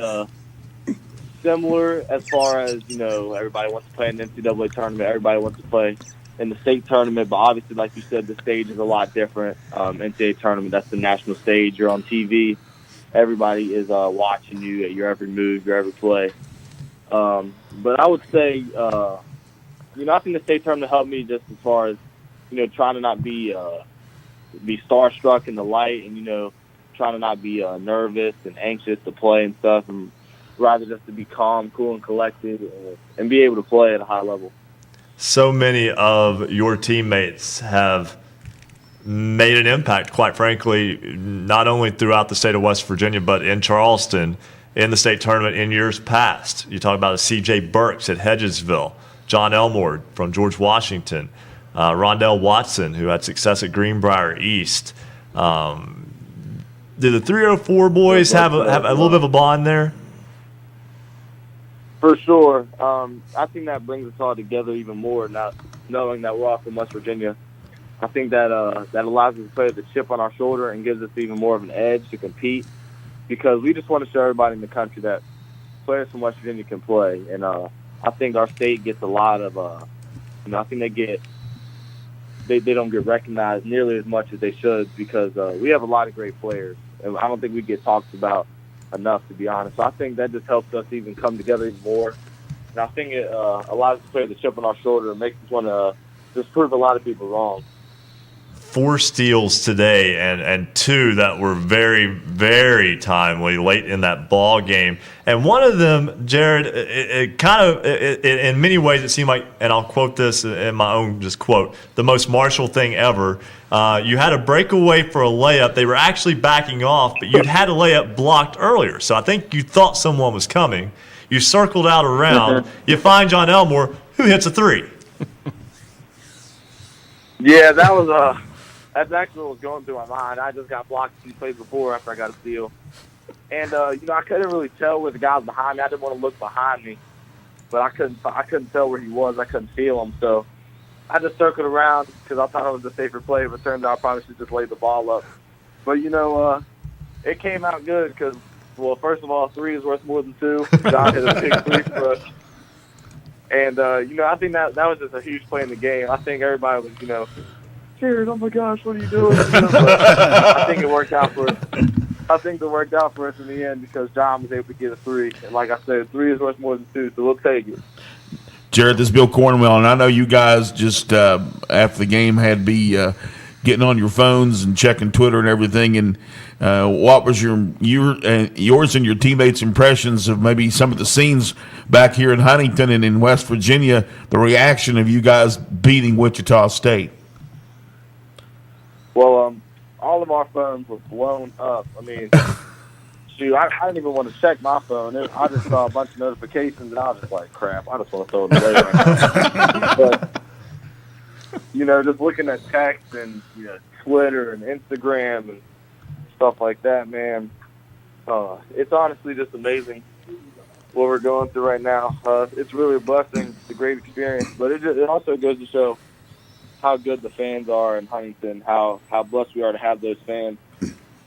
similar as far as, you know, everybody wants to play in the NCAA tournament. Everybody wants to play in the state tournament. But obviously, like you said, the stage is a lot different. NCAA tournament, that's the national stage. You're on TV. Everybody is watching you at your every move, your every play. But I would say, you know, I think the state tournament helped me just as far as, you know, trying to not be starstruck in the light, and, you know, trying to not be nervous and anxious to play and stuff, and rather just to be calm, cool, and collected, and be able to play at a high level. So many of your teammates have made an impact, quite frankly, not only throughout the state of West Virginia, but in Charleston, in the state tournament in years past. You talk about a C.J. Burks at Hedgesville, John Elmore from George Washington, Rondell Watson, who had success at Greenbrier East. Did the 304 boys have a little bit of a bond there? For sure. I think that brings us all together even more, now knowing that we're all from West Virginia. I think that that allows us to play with the chip on our shoulder and gives us even more of an edge to compete, because we just want to show everybody in the country that players from West Virginia can play. And I think our state gets a lot of, you know, I think they don't get recognized nearly as much as they should, because we have a lot of great players, and I don't think we get talked about enough, to be honest. So I think that just helps us even come together even more. And I think it allows us to play with the chip on our shoulder and makes us want to just prove a lot of people wrong. 4 steals today, and 2 that were very, very timely late in that ball game. And one of them, Jared, it kind of, in many ways, it seemed like, and I'll quote this in my own just quote, the most Marshall thing ever. You had a breakaway for a layup. They were actually backing off, but you'd had a layup blocked earlier. So I think you thought someone was coming. You circled out around. You find John Elmore, who hits a 3. Yeah, that was that's actually what was going through my mind. I just got blocked 2 plays before after I got a steal. And, you know, I couldn't really tell where the guy was behind me. I didn't want to look behind me, but I couldn't tell where he was. I couldn't feel him. So I just circled around because I thought it was a safer play, but it turned out I probably should just laid the ball up. But, you know, it came out good because, well, first of all, 3 is worth more than 2. John hit a big 3 for us. And, you know, I think that was just a huge play in the game. I think everybody was, you know, Jared, oh my gosh, what are you doing? You know, I think it worked out for us. I think it worked out for us in the end because John was able to get a 3. And like I said, 3 is worth more than 2, so we'll take it. Jared, this is Bill Cornwell, and I know you guys just after the game had to be getting on your phones and checking Twitter and everything. And what was yours and your teammates' impressions of maybe some of the scenes back here in Huntington and in West Virginia, the reaction of you guys beating Wichita State? Well, all of our phones were blown up. I mean, shoot, I didn't even want to check my phone. I just saw a bunch of notifications, and I was just like, crap, I just want to throw it away right now. But, you know, just looking at text and, you know, Twitter and Instagram and stuff like that, man, it's honestly just amazing what we're going through right now. It's really a blessing. It's a great experience. But it also goes to show how good the fans are in Huntington, how blessed we are to have those fans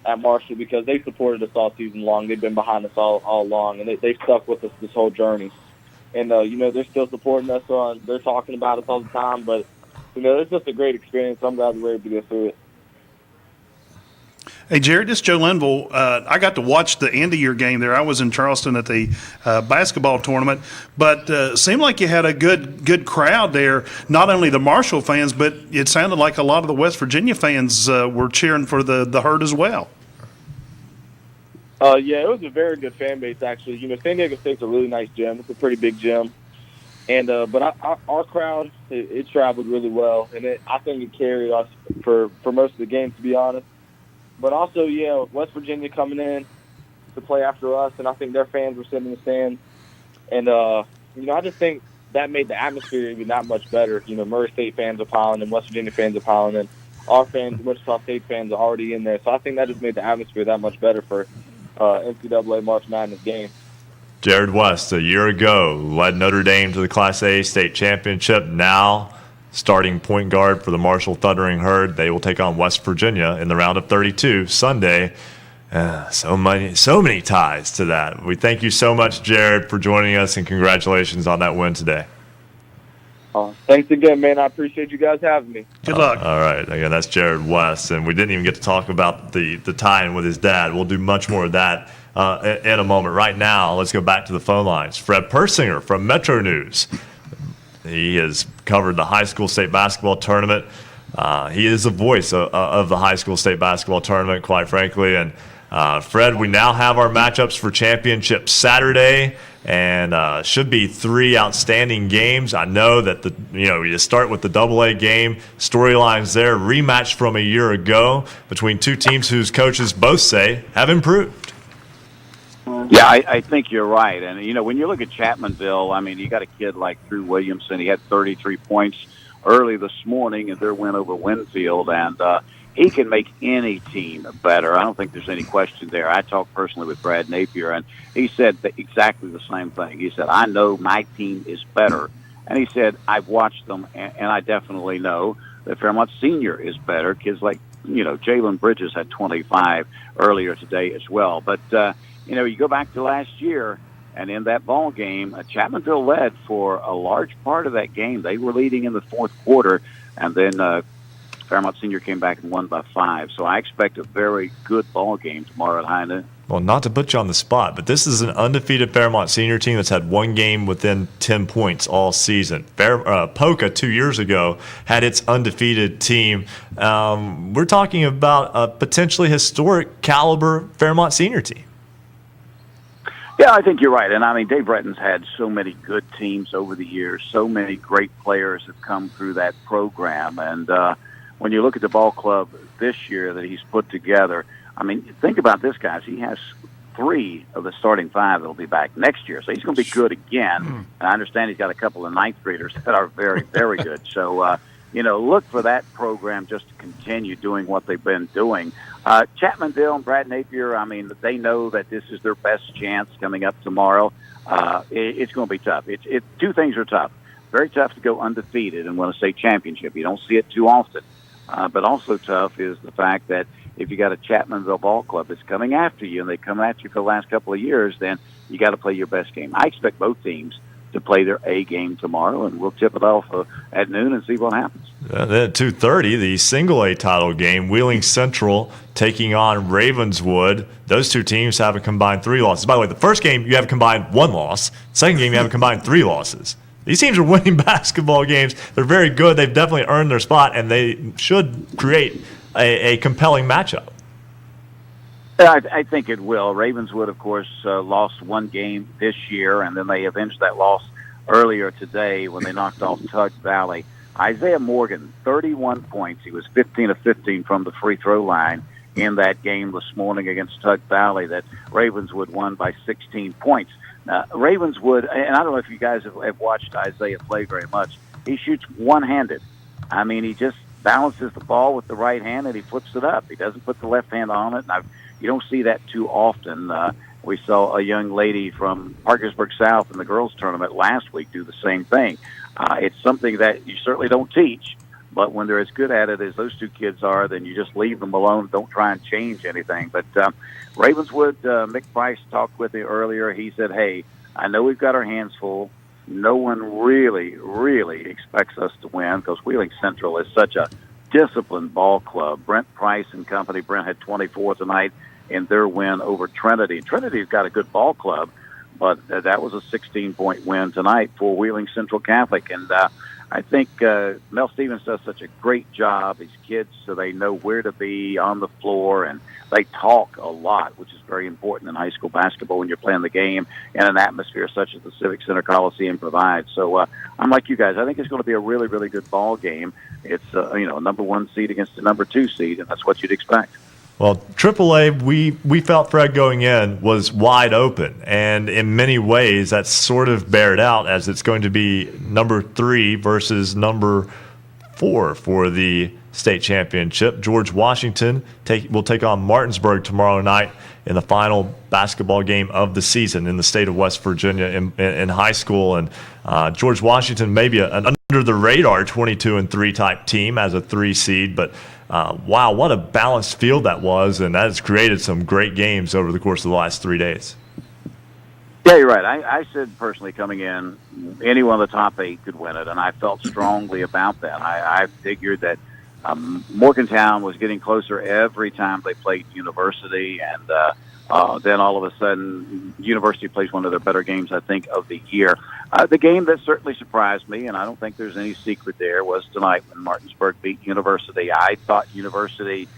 at Marshall, because they supported us all season long. They've been behind us all along, and they've stuck with us this whole journey. And, they're still supporting us they're talking about us all the time. But, it's just a great experience. I'm glad we were able to get through it. Hey, Jared, this is Joe Linville. I got to watch the end of your game there. I was in Charleston at the basketball tournament, but it seemed like you had a good crowd there, not only the Marshall fans, but it sounded like a lot of the West Virginia fans were cheering for the Herd as well. Yeah, it was a very good fan base, actually. San Diego State's a really nice gym. It's a pretty big gym. And but our crowd, it traveled really well, and I think it carried us for most of the game, to be honest. But also, West Virginia coming in to play after us, and I think their fans were sitting in the stands. And, I just think that made the atmosphere even that much better. Murray State fans are piling in, West Virginia fans are piling in. Our fans, Wichita State fans are already in there. So I think that just made the atmosphere that much better for NCAA March Madness game. Jared West, a year ago, led Notre Dame to the Class A state championship. Now starting point guard for the Marshall Thundering Herd. They will take on West Virginia in the round of 32 Sunday. So many ties to that. We thank you so much, Jared, for joining us, and congratulations on that win today. Thanks again, man. I appreciate you guys having me. Good luck. All right. Again, that's Jared West, and we didn't even get to talk about the tie-in with his dad. We'll do much more of that in a moment. Right now, let's go back to the phone lines. Fred Persinger from Metro News. He has covered the high school state basketball tournament. He is the voice of the high school state basketball tournament, quite frankly. And Fred, we now have our matchups for championship Saturday, and should be 3 outstanding games. I know that you start with the AA game, storylines there, rematch from a year ago between two teams whose coaches both say have improved. Yeah, I think you're right. And, when you look at Chapmanville, you got a kid like Drew Williamson. He had 33 points early this morning in their win over Winfield, and he can make any team better. I don't think there's any question there. I talked personally with Brad Napier, and he said exactly the same thing. He said, I know my team is better. And he said, I've watched them, and I definitely know that Fairmont Senior is better. Kids like, Jalen Bridges had 25 earlier today as well. But, you go back to last year, and in that ball game, Chapmanville led for a large part of that game. They were leading in the fourth quarter, and then Fairmont Senior came back and won by 5. So I expect a very good ball game tomorrow at high noon. Well, not to put you on the spot, but this is an undefeated Fairmont Senior team that's had one game within 10 points all season. Polka 2 years ago had its undefeated team. We're talking about a potentially historic caliber Fairmont Senior team. Yeah, I think you're right. And, Dave Bretton's had so many good teams over the years. So many great players have come through that program. And when you look at the ball club this year that he's put together, think about this, guys. He has 3 of the starting 5 that will be back next year. So he's going to be good again. And I understand he's got a couple of ninth graders that are very, very good. So, look for that program just to continue doing what they've been doing. Chapmanville and Brad Napier, they know that this is their best chance coming up tomorrow. It's going to be tough. 2 things are tough. Very tough to go undefeated and win a state championship. You don't see it too often. But also tough is the fact that if you got a Chapmanville ball club that's coming after you, and they come at you for the last couple of years, then you got to play your best game. I expect both teams to play their A game tomorrow, and we'll tip it off at noon and see what happens. Then at 2:30, the single A title game, Wheeling Central taking on Ravenswood. Those two teams have a combined 3 losses. By the way, the first game you have a combined 1 loss. Second game you have a combined 3 losses. These teams are winning basketball games. They're very good. They've definitely earned their spot, and they should create a compelling matchup. I think it will. Ravenswood, of course, lost 1 game this year, and then they avenged that loss earlier today when they knocked off Tug Valley. Isaiah Morgan, 31 points. He was 15 of 15 from the free throw line in that game this morning against Tug Valley that Ravenswood won by 16 points. Ravenswood, and I don't know if you guys have watched Isaiah play very much, he shoots one-handed. He just balances the ball with the right hand and he flips it up. He doesn't put the left hand on it, and you don't see that too often. We saw a young lady from Parkersburg South in the girls' tournament last week do the same thing. It's something that you certainly don't teach, but when they're as good at it as those 2 kids are, then you just leave them alone. Don't try and change anything. But Ravenswood, Mick Price talked with me earlier. He said, hey, I know we've got our hands full. no one really, really expects us to win because Wheeling Central is such a disciplined ball club. Brent Price and company, Brent had 24 tonight in their win over Trinity. Trinity's got a good ball club, but that was a 16-point win tonight for Wheeling Central Catholic. And I think Mel Stevens does such a great job. These kids, so they know where to be on the floor, and they talk a lot, which is very important in high school basketball when you're playing the game in an atmosphere such as the Civic Center Coliseum provides. So I'm like you guys. I think it's going to be a really, really good ball game. It's a number 1 seed against a number 2 seed, and that's what you'd expect. Well, AAA, we felt, Fred, going in was wide open, and in many ways that's sort of bared out as it's going to be number 3 versus number 4 for the state championship. George Washington will take on Martinsburg tomorrow night in the final basketball game of the season in the state of West Virginia in high school. And George Washington may be an under-the-radar 22-3 type team as a 3 seed, but wow, what a balanced field that was, and that has created some great games over the course of the last 3 days. Yeah, you're right. I said personally coming in, any one of the top 8 could win it, and I felt strongly about that. I figured that Morgantown was getting closer every time they played University, and then all of a sudden, University plays one of their better games, I think, of the year. The game that certainly surprised me, and I don't think there's any secret there, was tonight when Martinsburg beat University. I thought University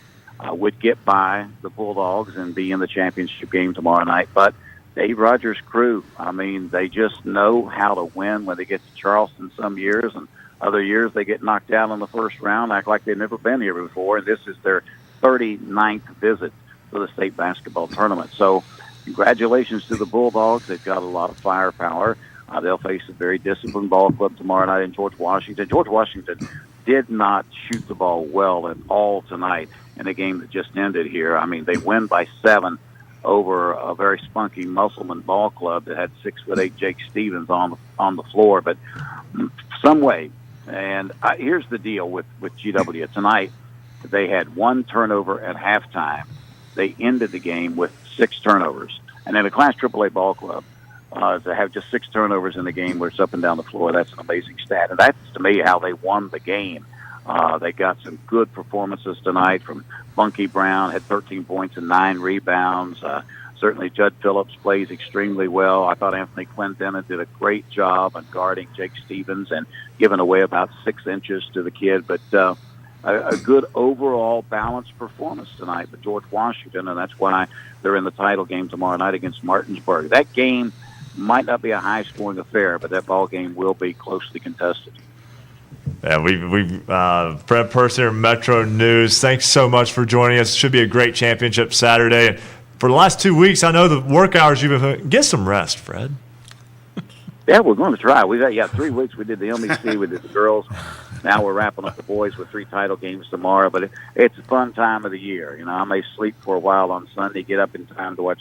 would get by the Bulldogs and be in the championship game tomorrow night, but Dave Rogers' crew, I mean, they just know how to win when they get to Charleston some years, and other years they get knocked out in the first round, act like they've never been here before, and this is their 39th visit to the state basketball tournament. So congratulations to the Bulldogs. They've got a lot of firepower. They'll face a very disciplined ball club tomorrow night in George Washington. George Washington did not shoot the ball well at all tonight in a game that just ended here. I mean, they win by 7 over a very spunky Musselman ball club that had 6'8" Jake Stevens on the floor. But some way, and here's the deal with GW tonight. They had 1 turnover at halftime. They ended the game with 6 turnovers. And in a Class AAA ball club, to have just 6 turnovers in the game where it's up and down the floor, that's an amazing stat. And that's, to me, how they won the game. They got some good performances tonight from Bunky Brown, had 13 points and 9 rebounds. Certainly Judd Phillips plays extremely well. I thought Anthony Clendenin did a great job on guarding Jake Stevens and giving away about 6 inches to the kid. But a good overall balanced performance tonight with George Washington, and that's why they're in the title game tomorrow night against Martinsburg. That game might not be a high-scoring affair, but that ball game will be closely contested. Yeah, Fred Purser, Metro News, thanks so much for joining us. It should be a great championship Saturday. For the last 2 weeks, I know the work hours you've been – get some rest, Fred. Yeah, we're going to try. We've got 3 weeks. We did the LMC, we did the girls. Now we're wrapping up the boys with 3 title games tomorrow. But it's a fun time of the year. You know, I may sleep for a while on Sunday, get up in time to watch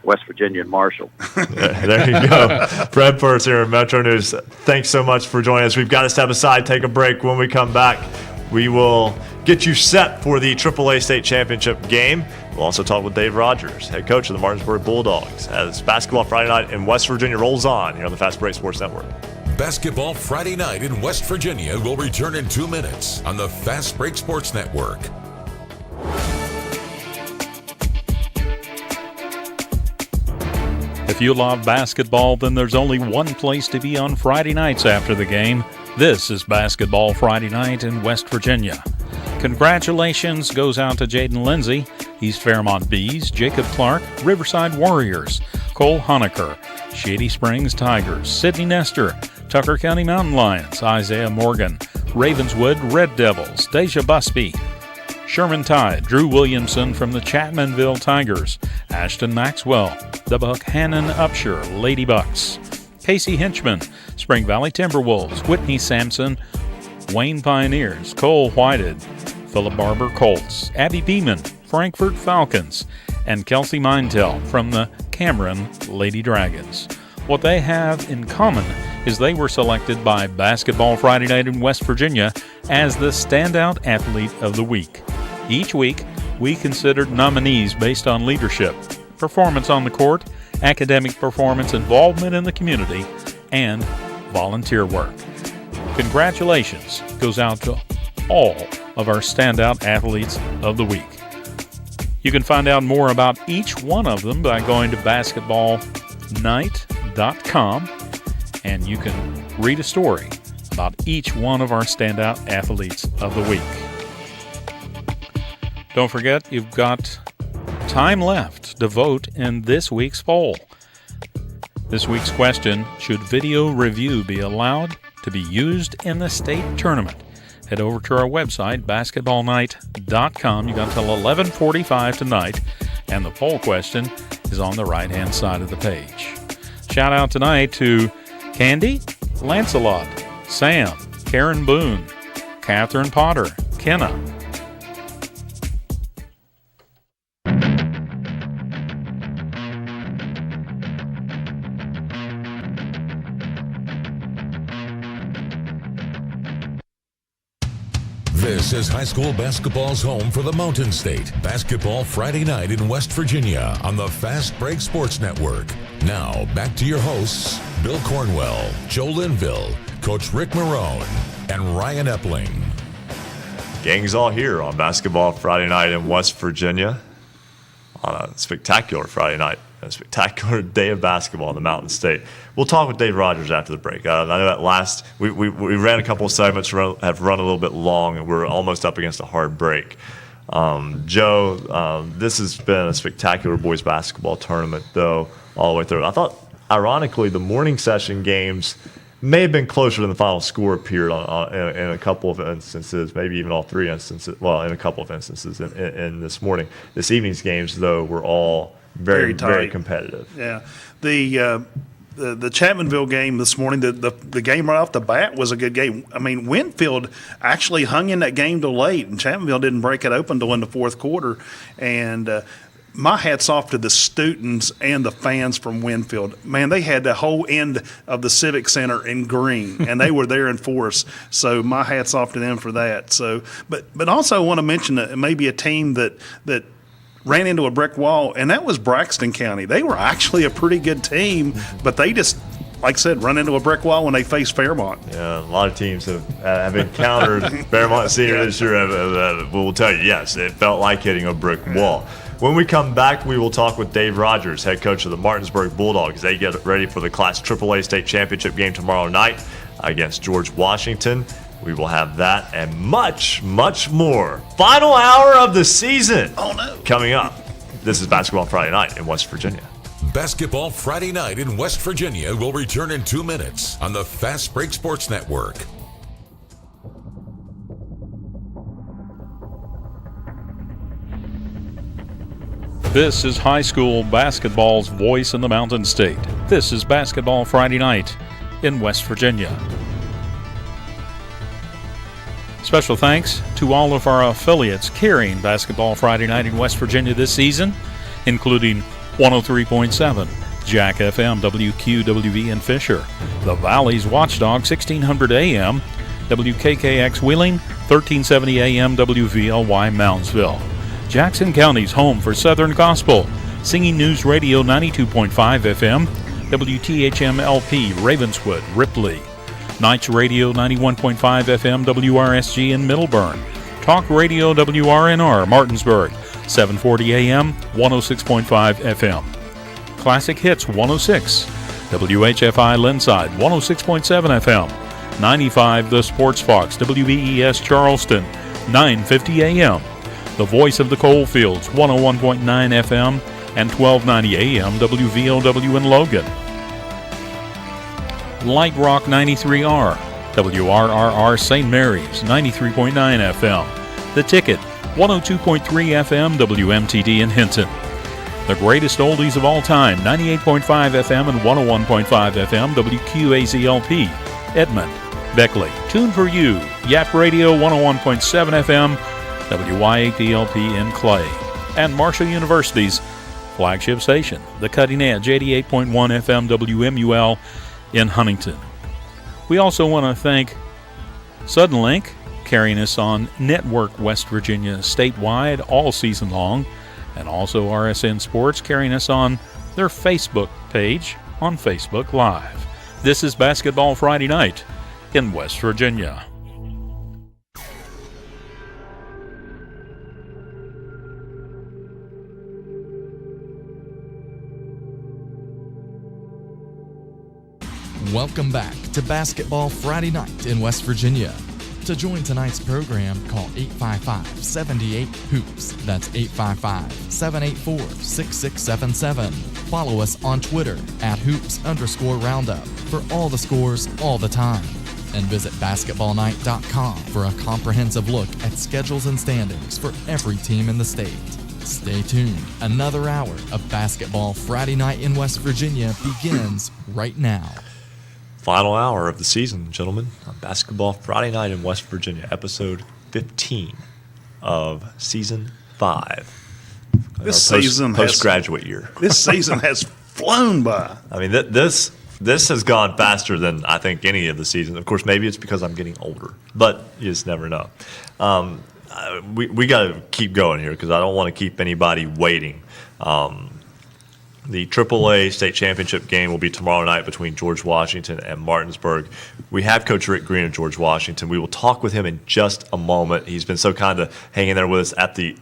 West Virginia and Marshall. There you go. Fred Purser, Metro News, thanks so much for joining us. We've got to step aside, take a break. When we come back, we will get you set for the AAA State Championship game. We'll also talk with Dave Rogers, head coach of the Martinsburg Bulldogs, as Basketball Friday Night in West Virginia rolls on here on the Fast Break Sports Network. Basketball Friday Night in West Virginia will return in 2 minutes on the Fast Break Sports Network. If you love basketball, then there's only one place to be on Friday nights after the game. This is Basketball Friday Night in West Virginia. Congratulations goes out to Jaden Lindsay, East Fairmont Bees, Jacob Clark, Riverside Warriors, Cole Honecker, Shady Springs Tigers, Sydney Nestor, Tucker County Mountain Lions, Isaiah Morgan, Ravenswood Red Devils, Deja Busby, Sherman Tide, Drew Williamson from the Chapmanville Tigers, Ashton Maxwell, the Buckhannon Upshur Lady Bucks, Casey Hinchman, Spring Valley Timberwolves, Whitney Sampson, Wayne Pioneers, Cole Whited, Philip Barber Colts, Abby Beeman, Frankfurt Falcons, and Kelsey Mintel from the Cameron Lady Dragons. What they have in common is they were selected by Basketball Friday Night in West Virginia as the Standout Athlete of the Week. Each week, we considered nominees based on leadership, performance on the court, academic performance, involvement in the community, and volunteer work. Congratulations goes out to all of our standout athletes of the week. You can find out more about each one of them by going to basketballnight.com, and you can read a story about each one of our standout athletes of the week. Don't forget, you've got time left to vote in this week's poll. This week's question: should video review be allowed to be used in the state tournament? Head over to our website, basketballnight.com. You got until 11:45 tonight, and the poll question is on the right-hand side of the page. Shout out tonight to Candy, Lancelot, Sam, Karen Boone, Catherine Potter, Kenna. This is high school basketball's home for the Mountain State. Basketball Friday night in West Virginia on the Fast Break Sports Network. Now, back to your hosts, Bill Cornwell, Joe Linville, Coach Ric Morrone, and Ryan Epling. Gang's all here on Basketball Friday night in West Virginia on a spectacular Friday night, a spectacular day of basketball in the Mountain State. We'll talk with Dave Rogers after the break. I know that we ran a couple of segments, have run a little bit long, and we're almost up against a hard break. Joe, this has been a spectacular boys basketball tournament, though, all the way through. I thought, ironically, the morning session games may have been closer than the final score appeared in a couple of instances, maybe even all three instances. Well, in a couple of instances in this morning. This evening's games, though, were all very competitive. Yeah. The Chapmanville game this morning, the game right off the bat was a good game. I mean, Winfield actually hung in that game till late, and Chapmanville didn't break it open till in the fourth quarter. And my hat's off to the students and the fans from Winfield. Man, they had the whole end of the Civic Center in green, and they were there in force. So my hat's off to them for that. So, but also I want to mention maybe a team that ran into a brick wall, and that was Braxton County. They were actually a pretty good team, but they just, like I said, run into a brick wall when they face Fairmont. Yeah, a lot of teams have encountered Fairmont Senior this year. We'll tell you, yes, it felt like hitting a brick wall. When we come back, we will talk with Dave Rogers, head coach of the Martinsburg Bulldogs. They get ready for the Class AAA State Championship game tomorrow night against George Washington. We will have that and much, much more. Final hour of the season. Oh, no. Coming up. This is Basketball Friday night in West Virginia. Basketball Friday night in West Virginia will return in 2 minutes on the Fast Break Sports Network. This is high school basketball's voice in the Mountain State. This is Basketball Friday night in West Virginia. Special thanks to all of our affiliates carrying Basketball Friday night in West Virginia this season, including 103.7, Jack FM, WQWV in Fisher, the Valley's Watchdog, 1600 AM, WKKX Wheeling, 1370 AM, WVLY Moundsville, Jackson County's home for Southern Gospel, Singing News Radio 92.5 FM, WTHM LP, Ravenswood, Ripley, Knights Radio 91.5 FM WRSG in Middleburn, Talk Radio WRNR Martinsburg, 740 AM, 106.5 FM, Classic Hits 106, WHFI Linside 106.7 FM, 95 The Sports Fox, WBES Charleston, 950 AM, The Voice of the Coalfields 101.9 FM and 1290 AM WVOW in Logan, Light Rock 93R, WRRR St. Mary's 93.9 FM, The Ticket 102.3 FM WMTD in Hinton, the greatest oldies of all time 98.5 FM and 101.5 FM WQAZLP, Edmond, Beckley, Tune for You, Yap Radio 101.7 FM WYADLP in Clay, and Marshall University's flagship station, the Cutting Edge 88.1 FM WMUL in Huntington. We also want to thank Suddenlink, carrying us on Network West Virginia statewide all season long, and also RSN Sports, carrying us on their Facebook page on Facebook Live. This is Basketball Friday Night in West Virginia. Welcome back to Basketball Friday Night in West Virginia. To join tonight's program, call 855-78-HOOPS. That's 855-784-6677. Follow us on Twitter @hoops_roundup for all the scores all the time. And visit basketballnight.com for a comprehensive look at schedules and standings for every team in the state. Stay tuned. Another hour of Basketball Friday Night in West Virginia begins right now. Final hour of the season, gentlemen, on Basketball Friday Night in West Virginia, episode 15 of season 5. This season postgraduate year. This season has flown by. I mean, this has gone faster than I think any of the seasons. Of course, maybe it's because I'm getting older, but you just never know. We got to keep going here because I don't want to keep anybody waiting. The AAA state championship game will be tomorrow night between George Washington and Martinsburg. We have Coach Ric Green of George Washington. We will talk with him in just a moment. He's been so kind of hanging there with us at the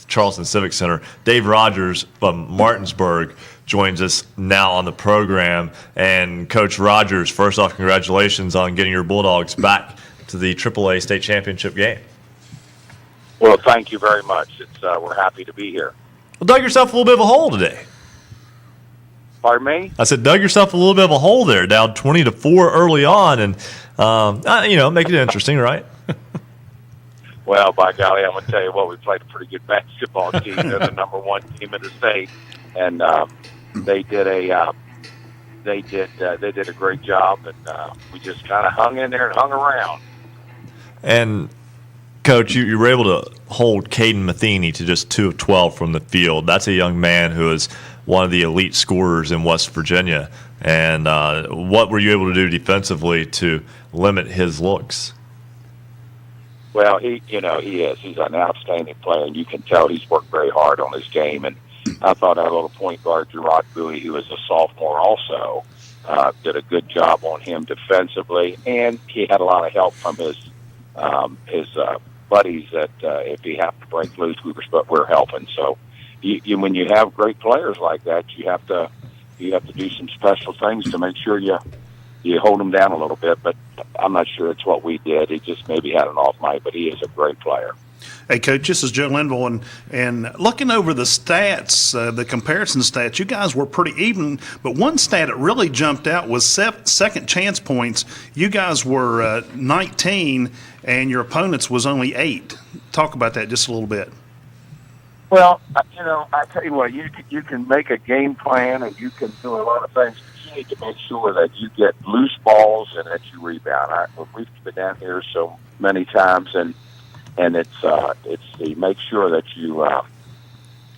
Charleston Civic Center. Dave Rogers from Martinsburg joins us now on the program. And Coach Rogers, first off, congratulations on getting your Bulldogs back to the AAA state championship game. Well, thank you very much. We're happy to be here. Well, dug yourself a little bit of a hole today. Pardon me? I said, dug yourself a little bit of a hole there, down 20-4 early on, and make it interesting, right? Well, by golly, I'm going to tell you what, we played a pretty good basketball team. They're the number one team in the state, and they did a great job, and we just kind of hung in there and hung around. And Coach, you were able to hold Caden Matheny to just 2 of 12 from the field. That's a young man who is one of the elite scorers in West Virginia. And what were you able to do defensively to limit his looks? Well, he is. He's an outstanding player, and you can tell he's worked very hard on his game. And I thought our little point guard, Gerard Bowie, who is a sophomore also, did a good job on him defensively. And he had a lot of help from his buddies that if he happened to break loose, we're helping. So when you have great players like that, you have to do some special things to make sure you hold him down a little bit. But I'm not sure it's what we did. He just maybe had an off night, but he is a great player. Hey, Coach, this is Joe Linville, and looking over the stats, the comparison stats, you guys were pretty even, but one stat that really jumped out was second chance points. You guys were 19, and your opponents was only 8. Talk about that just a little bit. Well, I tell you what, you can make a game plan, and you can do a lot of things. You need to make sure that you get loose balls and that you rebound. We've been down here so many times, and it's to make sure that you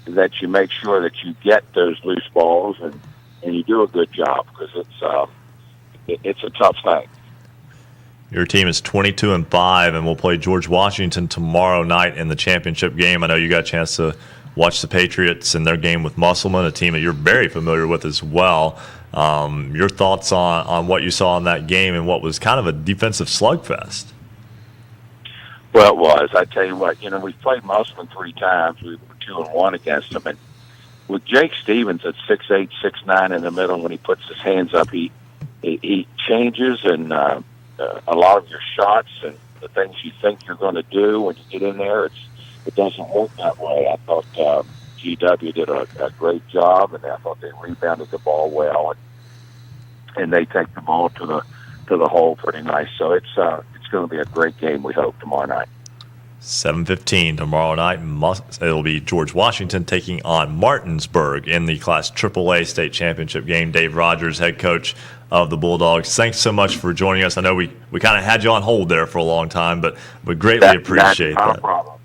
make sure that you get those loose balls and you do a good job, because it's a tough thing. Your team is 22-5, and we'll play George Washington tomorrow night in the championship game. I know you got a chance to watch the Patriots in their game with Musselman, a team that you're very familiar with as well. Your thoughts on what you saw in that game and what was kind of a defensive slugfest? Well, it was. I tell you what, we played Musselman 3 times. We were 2-1 against them. And with Jake Stevens at 6'8", 6'9" in the middle, when he puts his hands up, he changes, and a lot of your shots and the things you think you're going to do when you get in there, it doesn't work that way. I thought GW did a great job, and I thought they rebounded the ball well, and they take the ball to the hole pretty nice. So it's going to be a great game, we hope, tomorrow night. 7:15 tomorrow night. It'll be George Washington taking on Martinsburg in the Class AAA state championship game. Dave Rogers, head coach of the Bulldogs, thanks so much for joining us. I know we kind of had you on hold there for a long time, but we greatly appreciate that. Not a problem.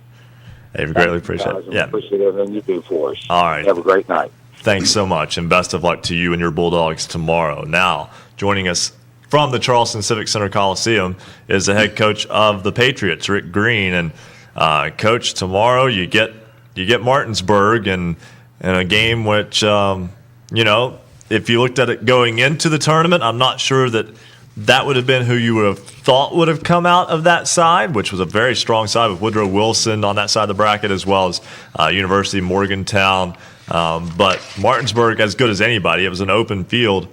Hey, we greatly appreciate it. Yeah. Appreciate everything you do for us. All right. Have a great night. Thanks so much, and best of luck to you and your Bulldogs tomorrow. Now, joining us from the Charleston Civic Center Coliseum is the head coach of the Patriots, Ric Green. And Coach, tomorrow you get Martinsburg in a game which if you looked at it going into the tournament, I'm not sure that would have been who you would have thought would have come out of that side, which was a very strong side with Woodrow Wilson on that side of the bracket, as well as University of Morgantown. But Martinsburg, as good as anybody, it was an open field.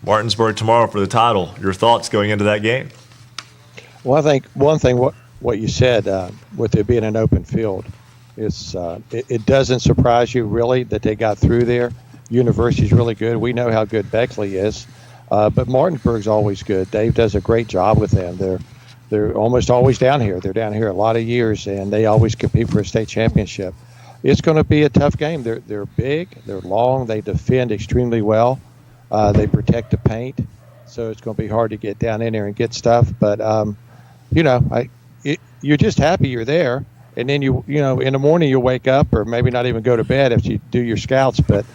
Martinsburg tomorrow for the title. Your thoughts going into that game? Well, I think one thing what you said with it being an open field is it doesn't surprise you really that they got through there. University's really good. We know how good Beckley is, but Martinsburg's always good. Dave does a great job with them. They're almost always down here. They're down here a lot of years, and they always compete for a state championship. It's going to be a tough game. They're big. They're long. They defend extremely well. They protect the paint, so it's going to be hard to get down in there and get stuff. But you're just happy you're there, and then you in the morning you wake up, or maybe not even go to bed if you do your scouts. But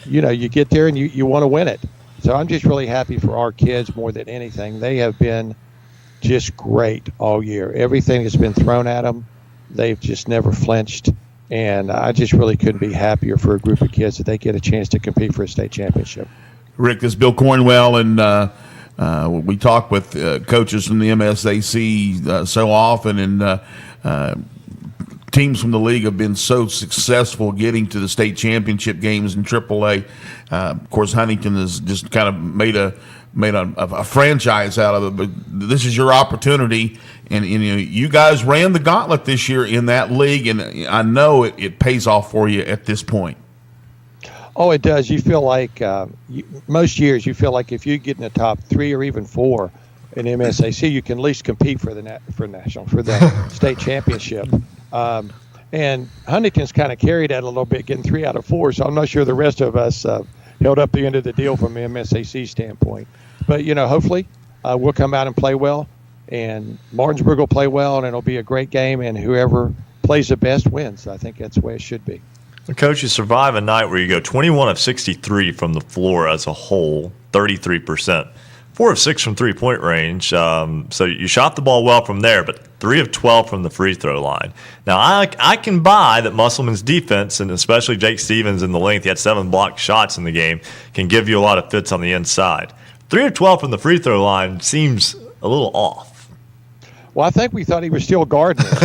you get there and you want to win it. So I'm just really happy for our kids more than anything. They have been just great all year. Everything has been thrown at them. They've just never flinched. And I just really couldn't be happier for a group of kids that they get a chance to compete for a state championship. Rick, this is Bill Cornwell, and we talk with coaches from the MSAC so often, and teams from the league have been so successful getting to the state championship games in AAA. Of course, Huntington has just kind of made a franchise out of it, but this is your opportunity. And you guys ran the gauntlet this year in that league, and I know it pays off for you at this point. Oh, it does. You feel like most years you feel like if you get in the top 3 or even 4 in MSAC, you can at least compete for the state championship. And Huntington's kind of carried that a little bit, getting 3 out of 4. So I'm not sure the rest of us held up the end of the deal from an MSAC standpoint. But hopefully we'll come out and play well. And Martinsburg will play well, and it'll be a great game, and whoever plays the best wins. I think that's the way it should be. Coach, you survive a night where you go 21 of 63 from the floor as a whole, 33%. 4 of 6 from three-point range. So you shot the ball well from there, but 3 of 12 from the free throw line. Now, I can buy that Musselman's defense, and especially Jake Stevens in the length, he had 7 blocked shots in the game, can give you a lot of fits on the inside. 3 of 12 from the free throw line seems a little off. Well, I think we thought he was still guarding us.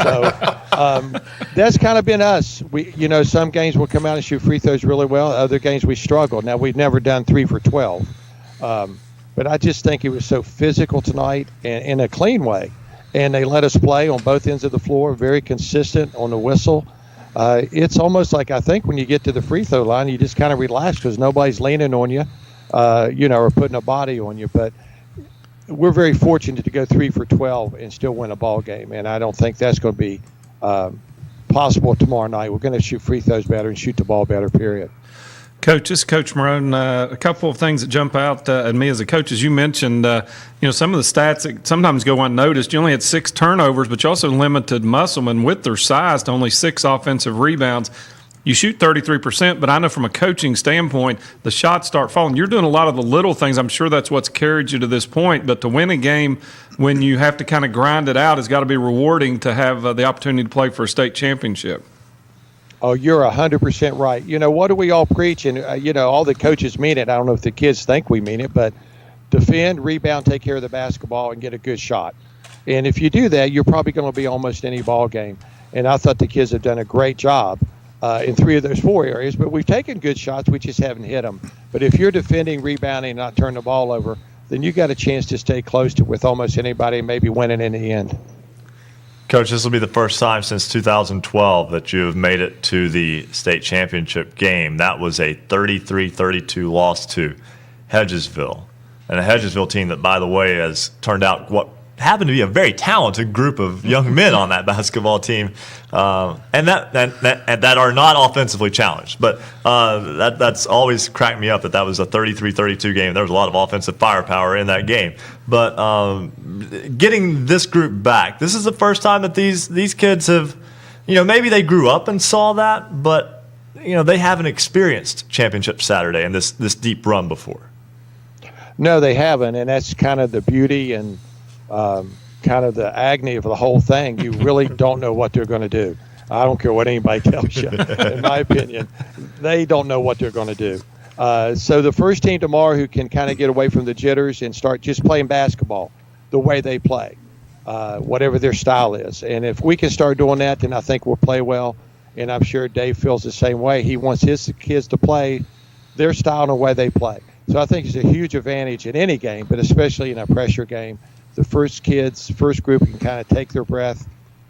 So that's kind of been us. We, some games we'll come out and shoot free throws really well. Other games we struggle. Now, we've never done 3 for 12. But I just think it was so physical tonight and in a clean way. And they let us play on both ends of the floor, very consistent on the whistle. It's almost like I think when you get to the free throw line, you just kind of relax because nobody's leaning on you, or putting a body on you. But we're very fortunate to go 3 for 12 and still win a ball game, and I don't think that's going to be possible tomorrow night. We're going to shoot free throws better and shoot the ball better, period. Coach, this is Coach Morrone. A couple of things that jump out at me as a coach. As you mentioned, some of the stats that sometimes go unnoticed. You only had 6 turnovers, but you also limited Musselman with their size to only 6 offensive rebounds. You shoot 33%, but I know from a coaching standpoint, the shots start falling. You're doing a lot of the little things. I'm sure that's what's carried you to this point. But to win a game when you have to kind of grind it out has got to be rewarding to have the opportunity to play for a state championship. Oh, you're 100% right. What do we all preach? And, all the coaches mean it. I don't know if the kids think we mean it, but defend, rebound, take care of the basketball, and get a good shot. And if you do that, you're probably going to be almost any ball game. And I thought the kids have done a great job in 3 of those 4 areas. But we've taken good shots. We just haven't hit them. But if you're defending, rebounding, and not turning the ball over, then you got a chance to stay close to with almost anybody, maybe winning in the end. Coach, this will be the first time since 2012 that you have made it to the state championship game. That was a 33-32 loss to Hedgesville. And a Hedgesville team that, by the way, has turned out what happened to be a very talented group of young men on that basketball team, and that are not offensively challenged. But that's always cracked me up that was a 33-32 game. There was a lot of offensive firepower in that game. But getting this group back, this is the first time that these kids have, maybe they grew up and saw that, but they haven't experienced Championship Saturday and this deep run before. No, they haven't, and that's kind of the beauty and kind of the agony of the whole thing. You really don't know what they're going to do. I don't care what anybody tells you. In my opinion, they don't know what they're going to do. So the first team tomorrow who can kind of get away from the jitters and start just playing basketball the way they play, whatever their style is. And if we can start doing that, then I think we'll play well. And I'm sure Dave feels the same way. He wants his kids to play their style and the way they play. So I think it's a huge advantage in any game, but especially in a pressure game. The first group can kind of take their breath,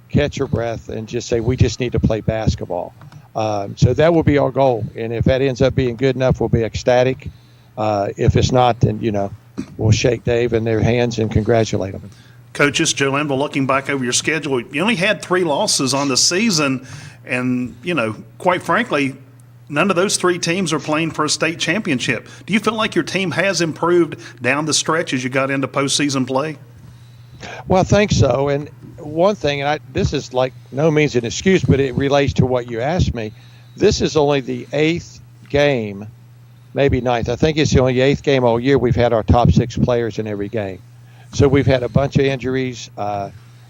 catch their breath, and just say, we just need to play basketball. So that will be our goal. And if that ends up being good enough, we'll be ecstatic. If it's not, then, we'll shake Dave in their hands and congratulate them. Coaches, Joe Linville, looking back over your schedule, you only had 3 losses on the season. And, quite frankly, none of those 3 teams are playing for a state championship. Do you feel like your team has improved down the stretch as you got into postseason play? Well, I think so. And one thing, and this is like no means an excuse, but it relates to what you asked me. This is only the 8th game, maybe 9th. I think it's the only 8th game all year we've had our top 6 players in every game. So we've had a bunch of injuries.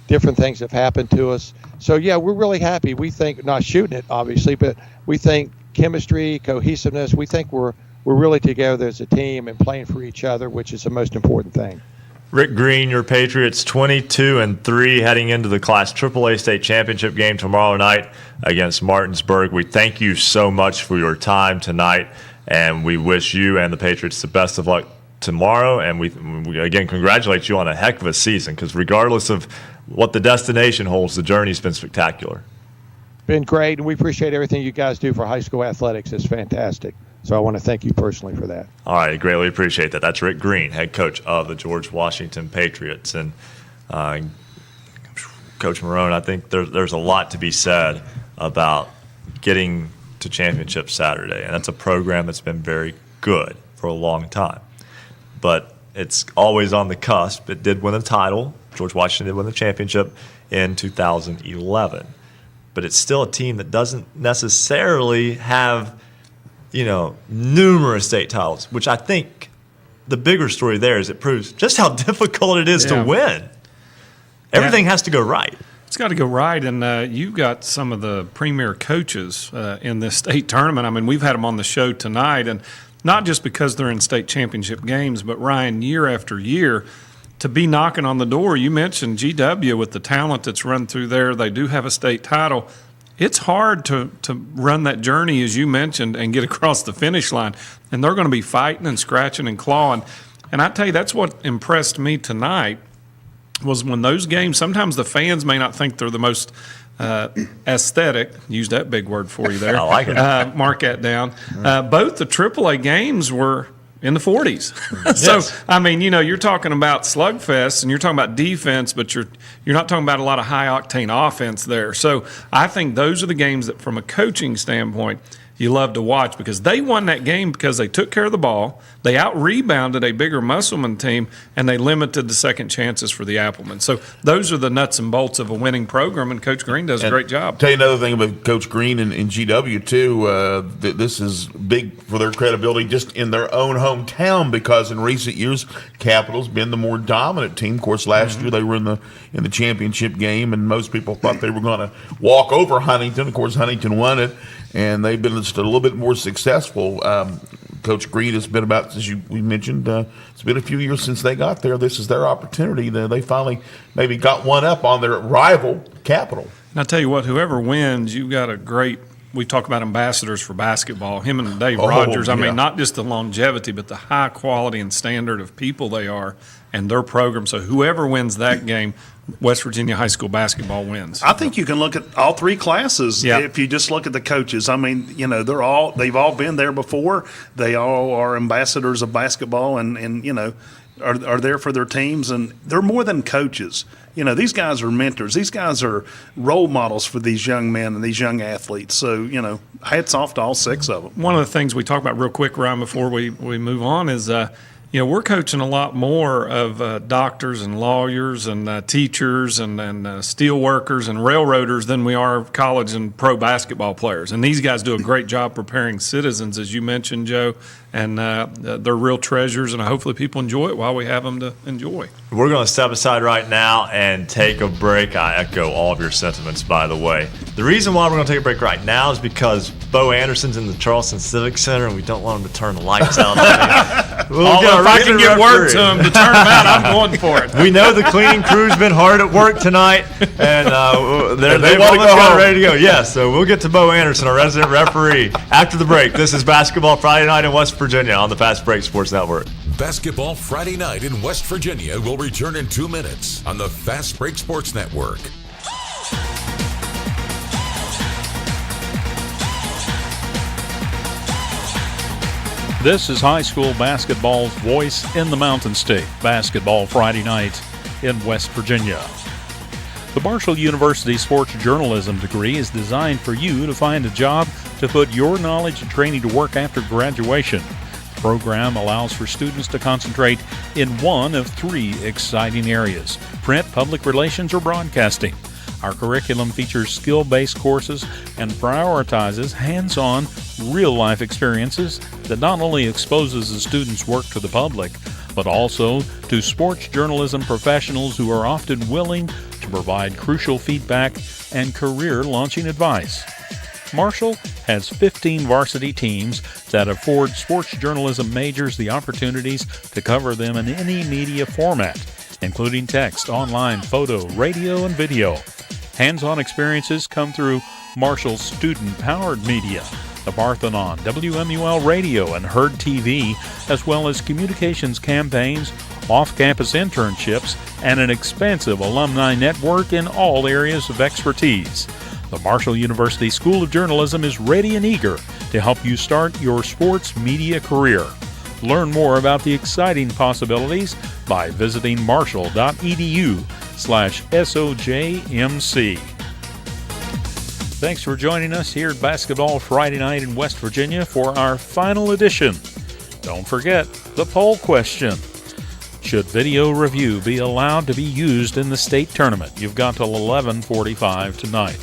Different things have happened to us. So, yeah, we're really happy. We think, not shooting it, obviously, but we think chemistry, cohesiveness, we think we're really together as a team and playing for each other, which is the most important thing. Rick Green, your Patriots 22-3 heading into the Class AAA State Championship game tomorrow night against Martinsburg. We thank you so much for your time tonight, and we wish you and the Patriots the best of luck tomorrow. And we again congratulate you on a heck of a season, because regardless of what the destination holds, the journey's been spectacular. Been great, and we appreciate everything you guys do for high school athletics. It's fantastic. So I want to thank you personally for that. All right, greatly appreciate that. That's Rick Green, head coach of the George Washington Patriots. And Coach Morrone, I think there's a lot to be said about getting to championship Saturday. And that's a program that's been very good for a long time. But it's always on the cusp. It did win a title. George Washington did win the championship in 2011. But it's still a team that doesn't necessarily have numerous state titles, which I think the bigger story there is it proves just how difficult it is to win. Everything has to go right. It's got to go right, and you've got some of the premier coaches in this state tournament. I mean, we've had them on the show tonight, and not just because they're in state championship games, but, Ryan, year after year, to be knocking on the door. You mentioned GW with the talent that's run through there. They do have a state title. It's hard to run that journey, as you mentioned, and get across the finish line. And they're going to be fighting and scratching and clawing. And I tell you, that's what impressed me tonight was when those games, sometimes the fans may not think they're the most aesthetic. Use that big word for you there. I like it. Mark that down. Both the AAA games were in the 40s. So, Yes. I mean, you're talking about slugfests and you're talking about defense, but you're not talking about a lot of high-octane offense there. So I think those are the games that, from a coaching standpoint, you love to watch, because they won that game because they took care of the ball, they out-rebounded a bigger Musselman team, and they limited the second chances for the Applemen. So those are the nuts and bolts of a winning program, and Coach Green does a great job. Tell you another thing about Coach Green and GW, too. This is big for their credibility just in their own hometown, because in recent years, Capital's been the more dominant team. Of course, last year they were in the championship game, and most people thought they were going to walk over Huntington. Of course, Huntington won it, and they've been just a little bit more successful. Coach Green has been about, as we mentioned, it's been a few years since they got there. This is their opportunity. They finally maybe got one up on their rival, Capital. And I tell you what, whoever wins, you've got a great – we talk about ambassadors for basketball. Him and Dave Rogers, I mean, not just the longevity, but the high quality and standard of people they are and their program. So whoever wins that game, West Virginia high school basketball wins. I think you can look at all 3 classes if you just look at the coaches. I mean, they've all been there before. They all are ambassadors of basketball and are there for their teams, and they're more than coaches. These guys are mentors. These guys are role models for these young men and these young athletes. So, hats off to all 6 of them. One of the things we talk about real quick, Ryan, before we move on is we're coaching a lot more of doctors and lawyers and teachers and steel workers and railroaders than we are college and pro basketball players. And these guys do a great job preparing citizens, as you mentioned, Joe, and they're real treasures, and hopefully people enjoy it while we have them to enjoy. We're going to step aside right now and take a break. I echo all of your sentiments, by the way. The reason why we're going to take a break right now is because Bo Anderson's in the Charleston Civic Center, and we don't want him to turn the lights out. Although if I can get word to him to turn them out, I'm going for it. We know the cleaning crew's been hard at work tonight, and they've want to almost go got home. ready to go. Yes, so we'll get to Bo Anderson, our resident referee, after the break. This is Basketball Friday Night in West Virginia on the Fast Break Sports Network. Basketball Friday Night in West Virginia will return in 2 minutes on the Fast Break Sports Network. This is high school basketball's voice in the Mountain State. Basketball Friday Night in West Virginia. The Marshall University Sports Journalism degree is designed for you to find a job to put your knowledge and training to work after graduation. The program allows for students to concentrate in one of 3 exciting areas: print, public relations, or broadcasting. Our curriculum features skill-based courses and prioritizes hands-on, real-life experiences that not only exposes the students' work to the public, but also to sports journalism professionals who are often willing to provide crucial feedback and career-launching advice. Marshall has 15 varsity teams that afford sports journalism majors the opportunities to cover them in any media format, including text, online, photo, radio, and video. Hands-on experiences come through Marshall's student-powered media, the Parthenon, WMUL Radio, and Herd TV, as well as communications campaigns, off-campus internships, and an expansive alumni network in all areas of expertise. The Marshall University School of Journalism is ready and eager to help you start your sports media career. Learn more about the exciting possibilities by visiting marshall.edu/SOJMC. Thanks for joining us here at Basketball Friday Night in West Virginia for our final edition. Don't forget the poll question. Should video review be allowed to be used in the state tournament? You've got till 11:45 tonight.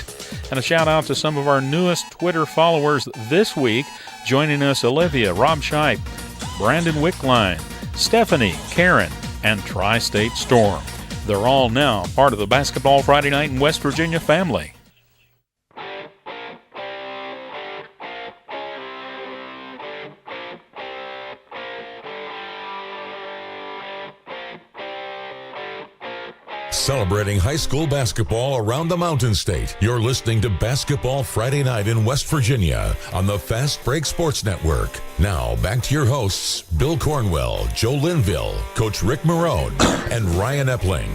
And a shout out to some of our newest Twitter followers this week. Joining us, Olivia, Rob Scheib, Brandon Wickline, Stephanie, Karen, and Tri-State Storm. They're all now part of the Basketball Friday Night in West Virginia family. Celebrating high school basketball around the Mountain State. You're listening to Basketball Friday Night in West Virginia on the Fast Break Sports Network. Now, back to your hosts, Bill Cornwell, Joe Linville, Coach Ric Morrone, and Ryan Epling.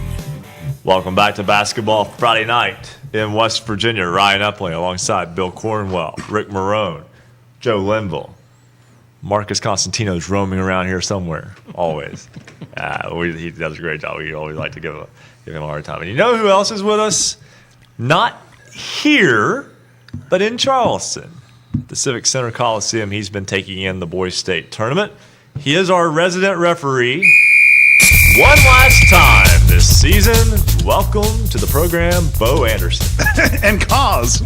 Welcome back to Basketball Friday Night in West Virginia. Ryan Epling alongside Bill Cornwell, Ric Morrone, Joe Linville. Marcus Constantino's roaming around here somewhere, always. He does a great job. We always like to give him a hard time. And you know who else is with us? Not here, but in Charleston. The Civic Center Coliseum, he's been taking in the boys' state tournament. He is our resident referee. One last time this season, welcome to the program, Bo Anderson. And Cause.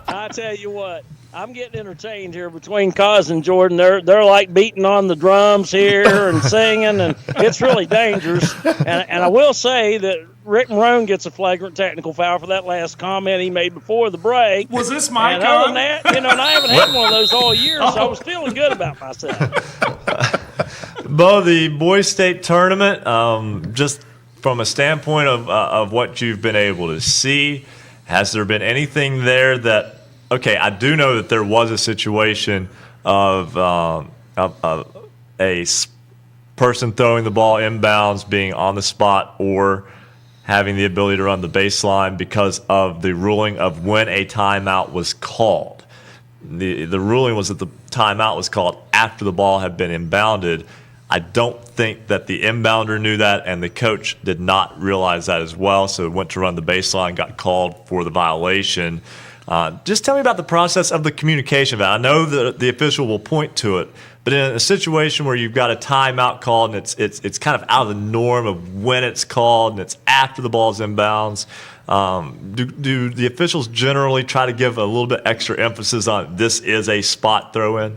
I tell you what, I'm getting entertained here between Cause and Jordan. They're like beating on the drums here and singing, and it's really dangerous. And I will say that Ric Morrone gets a flagrant technical foul for that last comment he made before the break. Was this my And other than that, and I haven't had one of those all year, so I was feeling good about myself. Bo, the boys' state tournament, just from a standpoint of what you've been able to see, has there been anything there that, okay, I do know that there was a situation of a person throwing the ball inbounds being on the spot or having the ability to run the baseline because of the ruling of when a timeout was called. The ruling was that the timeout was called after the ball had been inbounded. I don't think that the inbounder knew that, and the coach did not realize that as well, so went to run the baseline, got called for the violation. Just tell me about the process of the communication. I know that the official will point to it, but in a situation where you've got a timeout called and it's kind of out of the norm of when it's called and it's after the ball's inbounds, do the officials generally try to give a little bit extra emphasis on this is a spot throw-in?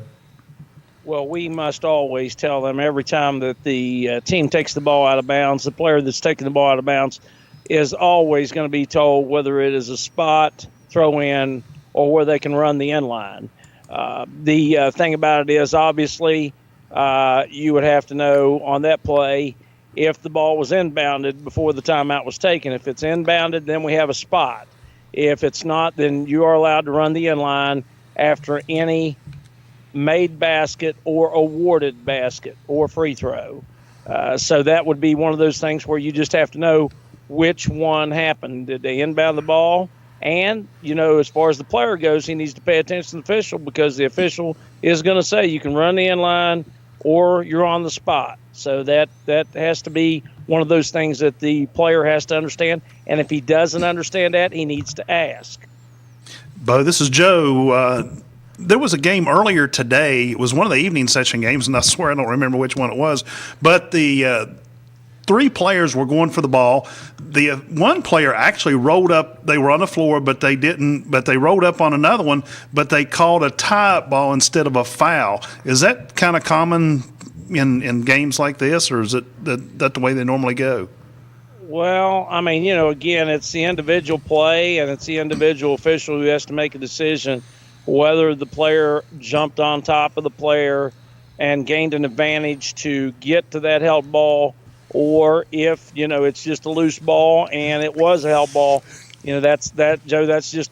Well, we must always tell them every time that the team takes the ball out of bounds, the player that's taking the ball out of bounds is always going to be told whether it is a spot, throw-in, or where they can run the inline. The thing about it is, obviously, you would have to know on that play if the ball was inbounded before the timeout was taken. If it's inbounded, then we have a spot. If it's not, then you are allowed to run the inline after any made basket or awarded basket or free throw. So that would be one of those things where you just have to know which one happened. Did they inbound the ball? And, as far as the player goes, he needs to pay attention to the official, because the official is going to say you can run the inline or you're on the spot. So that has to be one of those things that the player has to understand. And if he doesn't understand that, he needs to ask. Bo, this is Joe. There was a game earlier today. It was one of the evening session games, and I swear I don't remember which one it was. But the three players were going for the ball. The one player actually rolled up. They were on the floor, but they didn't. But they rolled up on another one, but they called a tie-up ball instead of a foul. Is that kind of common in games like this, or is it that the way they normally go? Well, I mean, again, it's the individual play, and it's the individual official who has to make a decision whether the player jumped on top of the player and gained an advantage to get to that held ball, or if, it's just a loose ball and it was a held ball. That's just,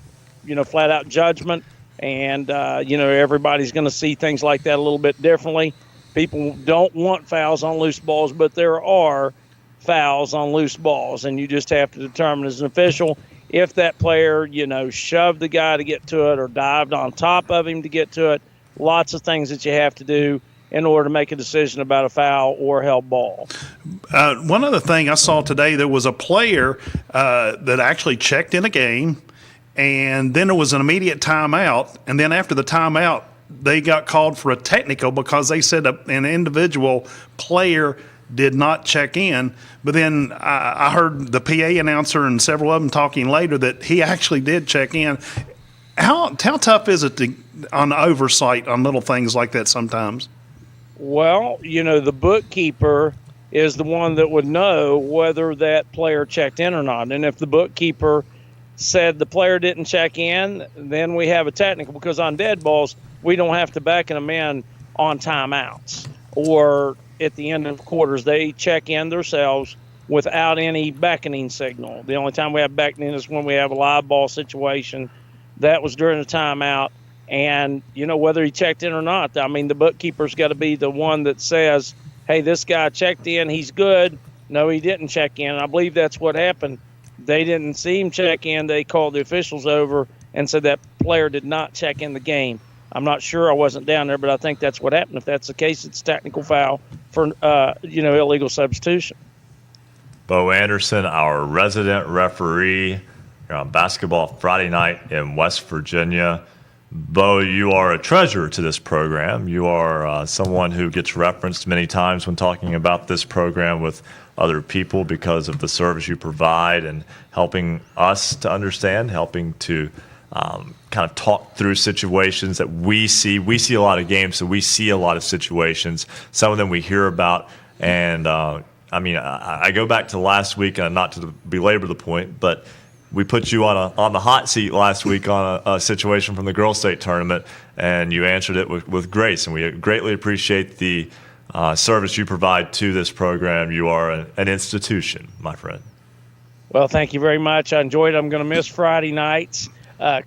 flat out judgment. And, everybody's going to see things like that a little bit differently. People don't want fouls on loose balls, but there are fouls on loose balls, and you just have to determine as an official if that player, shoved the guy to get to it or dived on top of him to get to it. Lots of things that you have to do in order to make a decision about a foul or held ball. One other thing I saw today, there was a player that actually checked in a game, and then there was an immediate timeout, and then after the timeout, they got called for a technical because they said an individual player did not check in. But then I heard the PA announcer and several of them talking later that he actually did check in. How tough is it on oversight on little things like that sometimes? Well, the bookkeeper is the one that would know whether that player checked in or not. And if the bookkeeper said the player didn't check in, then we have a technical, because on dead balls, we don't have to beckon them in on timeouts or at the end of quarters. They check in themselves without any beckoning signal. The only time we have beckoning is when we have a live ball situation. That was during the timeout. And, whether he checked in or not, I mean, the bookkeeper's got to be the one that says, hey, this guy checked in, he's good. No, he didn't check in. I believe that's what happened. They didn't see him check in. They called the officials over and said that player did not check in the game. I'm not sure. I wasn't down there, but I think that's what happened. If that's the case, it's a technical foul for, illegal substitution. Bo Anderson, our resident referee here on Basketball Friday Night in West Virginia. Bo, you are a treasure to this program. You are someone who gets referenced many times when talking about this program with other people because of the service you provide and helping us to understand, helping to kind of talk through situations that we see. We see a lot of games, so we see a lot of situations. Some of them we hear about. And, I go back to last week, and not to belabor the point, but we put you on the hot seat last week on a situation from the girls' state tournament, and you answered it with grace. And we greatly appreciate the service you provide to this program. You are an institution, my friend. Well, thank you very much. I enjoyed it. I'm going to miss Friday nights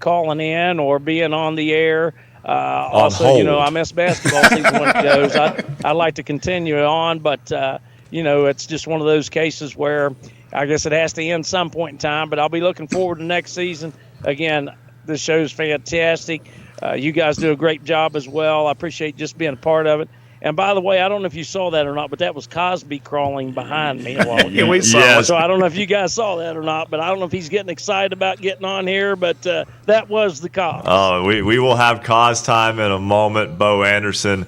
calling in or being on the air. Also, I miss basketball season when it goes. I'd like to continue on, but, it's just one of those cases where I guess it has to end some point in time, but I'll be looking forward to next season. Again, this show's fantastic. You guys do a great job as well. I appreciate just being a part of it. And by the way, I don't know if you saw that or not, but that was Cosby crawling behind me a while ago. Yeah, we saw it. So I don't know if you guys saw that or not, but I don't know if he's getting excited about getting on here, but that was the Cos. Oh, we will have Cos time in a moment. Bo Anderson,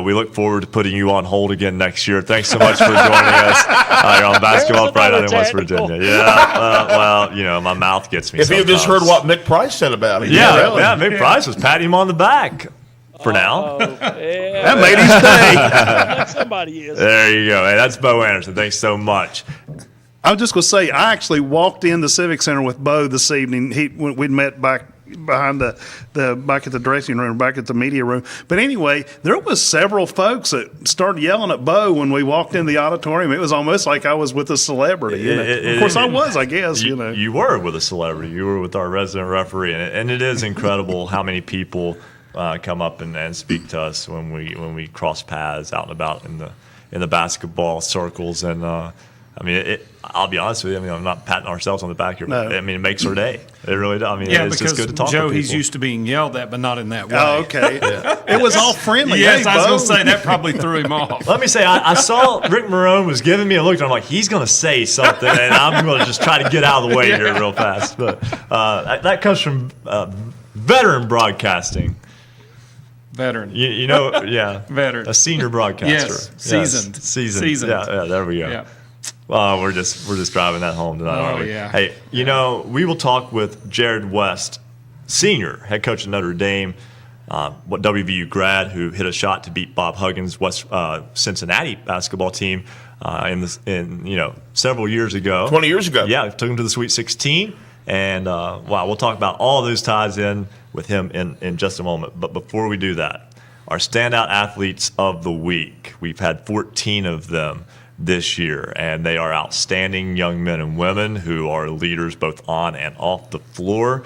we look forward to putting you on hold again next year. Thanks so much for joining us here on Basketball Friday Night in West Virginia. Yeah, well, you know, my mouth gets me If you just heard what Mick Price said about it. Yeah, Mick Price was patting him on the back. For now. Yeah. That made his day. Like somebody is. There you go. Hey, that's Bo Anderson. Thanks so much. I was just going to say, I actually walked in the Civic Center with Bo this evening. We'd met back behind back at the dressing room, back at the media room. But anyway, there was several folks that started yelling at Bo when we walked in the auditorium. It was almost like I was with a celebrity. Of course, I was, I guess. You were with a celebrity. You were with our resident referee, and it is incredible how many people come up and speak to us when we cross paths out and about in the basketball circles. And I mean, I'll be honest with you. I mean, I'm not patting ourselves on the back here, but I mean, it makes our day. It really does. I mean, it's just good to talk to people. Joe, he's used to being yelled at, but not in that way. Oh, okay. It was all friendly. Yes, hey, I was Bo. going to say that probably threw him off. Let me say, I saw Ric Morrone was giving me a look, and I'm like, he's going to say something, and I'm going to just try to get out of the way here real fast. But that comes from veteran broadcasting. Veteran. You know, yeah. Veteran. A senior broadcaster. Yes. Seasoned. Seasoned. Yeah, there we go. Yeah. Well, we're just driving that home tonight, aren't we? Yeah. Hey, you know, we will talk with Jared West, senior head coach of Notre Dame, WVU grad who hit a shot to beat Bob Huggins' Cincinnati basketball team in several years ago. 20 years ago. Yeah, took him to the Sweet 16. And, we'll talk about all those ties in with him in just a moment. But before we do that, our standout athletes of the week. We've had 14 of them this year, and they are outstanding young men and women who are leaders both on and off the floor.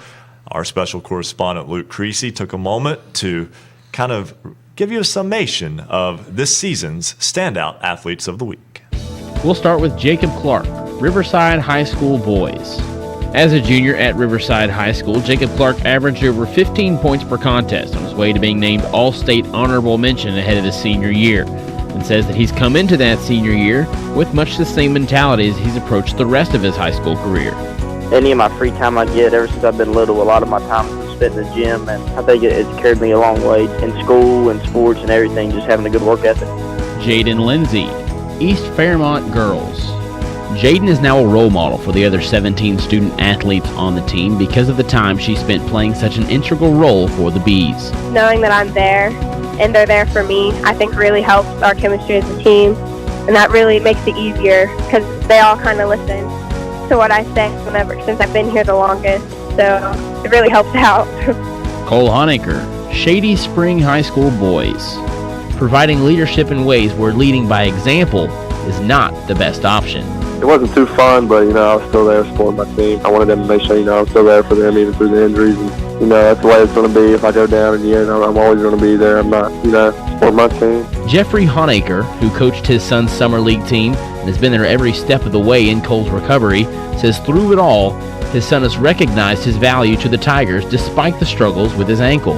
Our special correspondent, Luke Creasy, took a moment to kind of give you a summation of this season's standout athletes of the week. We'll start with Jacob Clark, Riverside High School boys. As a junior at Riverside High School, Jacob Clark averaged over 15 points per contest on his way to being named All-State Honorable Mention ahead of his senior year, and says that he's come into that senior year with much the same mentality as he's approached the rest of his high school career. Any of my free time I get, ever since I've been little, a lot of my time has been spent in the gym, and I think it's carried me a long way in school and sports and everything, just having a good work ethic. Jaden Lindsay, East Fairmont Girls. Jaden is now a role model for the other 17 student athletes on the team because of the time she spent playing such an integral role for the Bees. Knowing that I'm there and they're there for me, I think really helps our chemistry as a team, and that really makes it easier because they all kind of listen to what I say since I've been here the longest, so it really helps out. Cole Honecker, Shady Spring High School boys. Providing leadership in ways where leading by example is not the best option. It wasn't too fun, but, I was still there supporting my team. I wanted them to make sure, I was still there for them even through the injuries. And, that's the way it's going to be. If I go down in the end, I'm always going to be there. I'm not, supporting my team. Jeffrey Honecker, who coached his son's summer league team and has been there every step of the way in Cole's recovery, says through it all, his son has recognized his value to the Tigers despite the struggles with his ankle.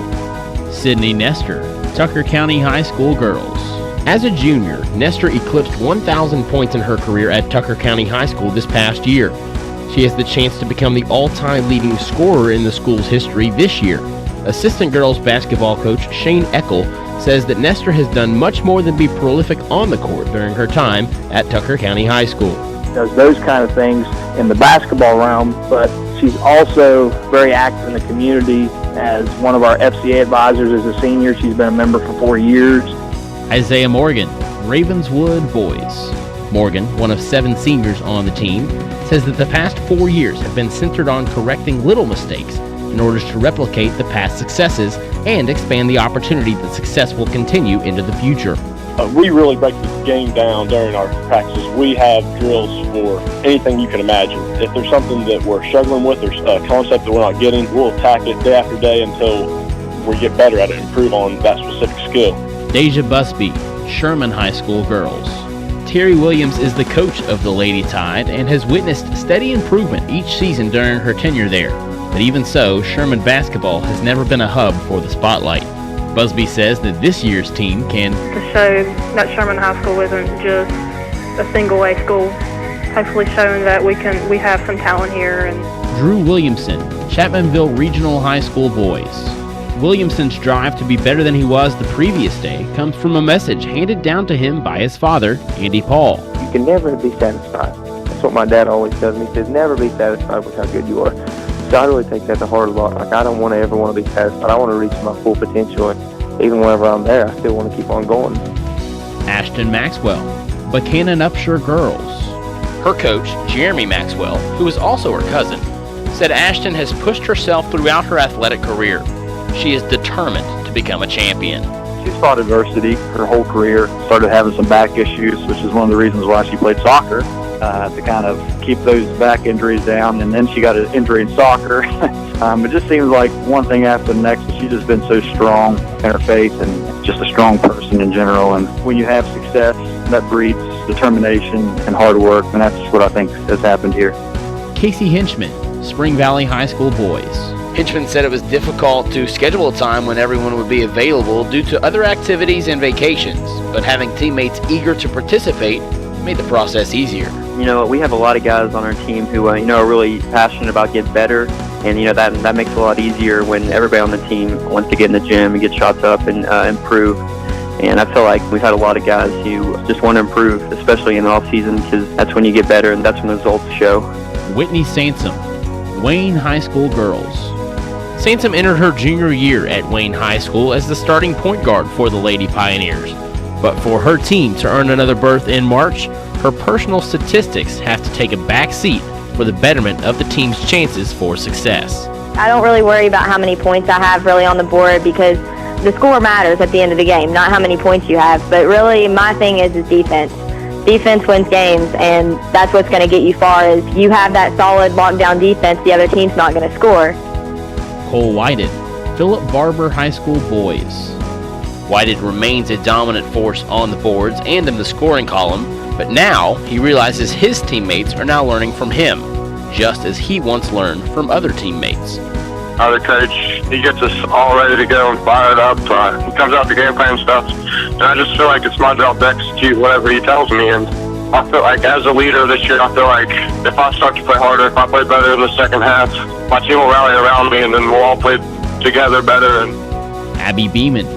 Sydney Nestor, Tucker County High School girls. As a junior, Nestor eclipsed 1,000 points in her career at Tucker County High School this past year. She has the chance to become the all-time leading scorer in the school's history this year. Assistant girls basketball coach Shane Eckel says that Nestor has done much more than be prolific on the court during her time at Tucker County High School. Does those kind of things in the basketball realm, but she's also very active in the community as one of our FCA advisors as a senior. She's been a member for 4 years. Isaiah Morgan, Ravenswood boys. Morgan, one of 7 seniors on the team, says that the past 4 years have been centered on correcting little mistakes in order to replicate the past successes and expand the opportunity that success will continue into the future. We really break the game down during our practices. We have drills for anything you can imagine. If there's something that we're struggling with, there's a concept that we're not getting, we'll attack it day after day until we get better at it and improve on that specific skill. Deja Busby, Sherman High School girls. Terry Williams is the coach of the Lady Tide and has witnessed steady improvement each season during her tenure there. But even so, Sherman basketball has never been a hub for the spotlight. Busby says that this year's team can to show that Sherman High School isn't just a single-A school. Hopefully showing that we have some talent here. And Drew Williamson, Chapmanville Regional High School boys. Williamson's drive to be better than he was the previous day comes from a message handed down to him by his father, Andy Paul. You can never be satisfied. That's what my dad always tells me. He says, never be satisfied with how good you are. So I really take that to heart a lot. Like, I don't ever want to be satisfied. I want to reach my full potential, and even whenever I'm there, I still want to keep on going. Ashton Maxwell, Buchanan Upshur girls. Her coach, Jeremy Maxwell, who is also her cousin, said Ashton has pushed herself throughout her athletic career. She is determined to become a champion. She's fought adversity her whole career, started having some back issues, which is one of the reasons why she played soccer, to kind of keep those back injuries down, and then she got an injury in soccer. It just seems like one thing after the next. She's just been so strong in her faith and just a strong person in general, and when you have success, that breeds determination and hard work, and that's what I think has happened here. Casey Hinchman, Spring Valley High School boys. Hinchman said it was difficult to schedule a time when everyone would be available due to other activities and vacations, but having teammates eager to participate made the process easier. You know, we have a lot of guys on our team who, are really passionate about getting better, and, that makes it a lot easier when everybody on the team wants to get in the gym and get shots up and improve. And I feel like we've had a lot of guys who just want to improve, especially in the off-season, because that's when you get better and that's when the results show. Whitney Sansom, Wayne High School girls. Sansom entered her junior year at Wayne High School as the starting point guard for the Lady Pioneers. But for her team to earn another berth in March, her personal statistics have to take a back seat for the betterment of the team's chances for success. I don't really worry about how many points I have really on the board because the score matters at the end of the game, not how many points you have. But really, my thing is defense. Defense wins games, and that's what's going to get you far. Is you have that solid lockdown defense, the other team's not going to score. Cole Whited, Philip Barber High School boys. Whited remains a dominant force on the boards and in the scoring column, but now he realizes his teammates are now learning from him, just as he once learned from other teammates. Our coach, he gets us all ready to go and fired up. He comes out the game plan stuff, and I just feel like it's my job to execute whatever he tells me. And I feel like as a leader this year, I feel like if I start to play harder, if I play better in the second half, my team will rally around me, and then we'll all play together better. And Abby Beeman,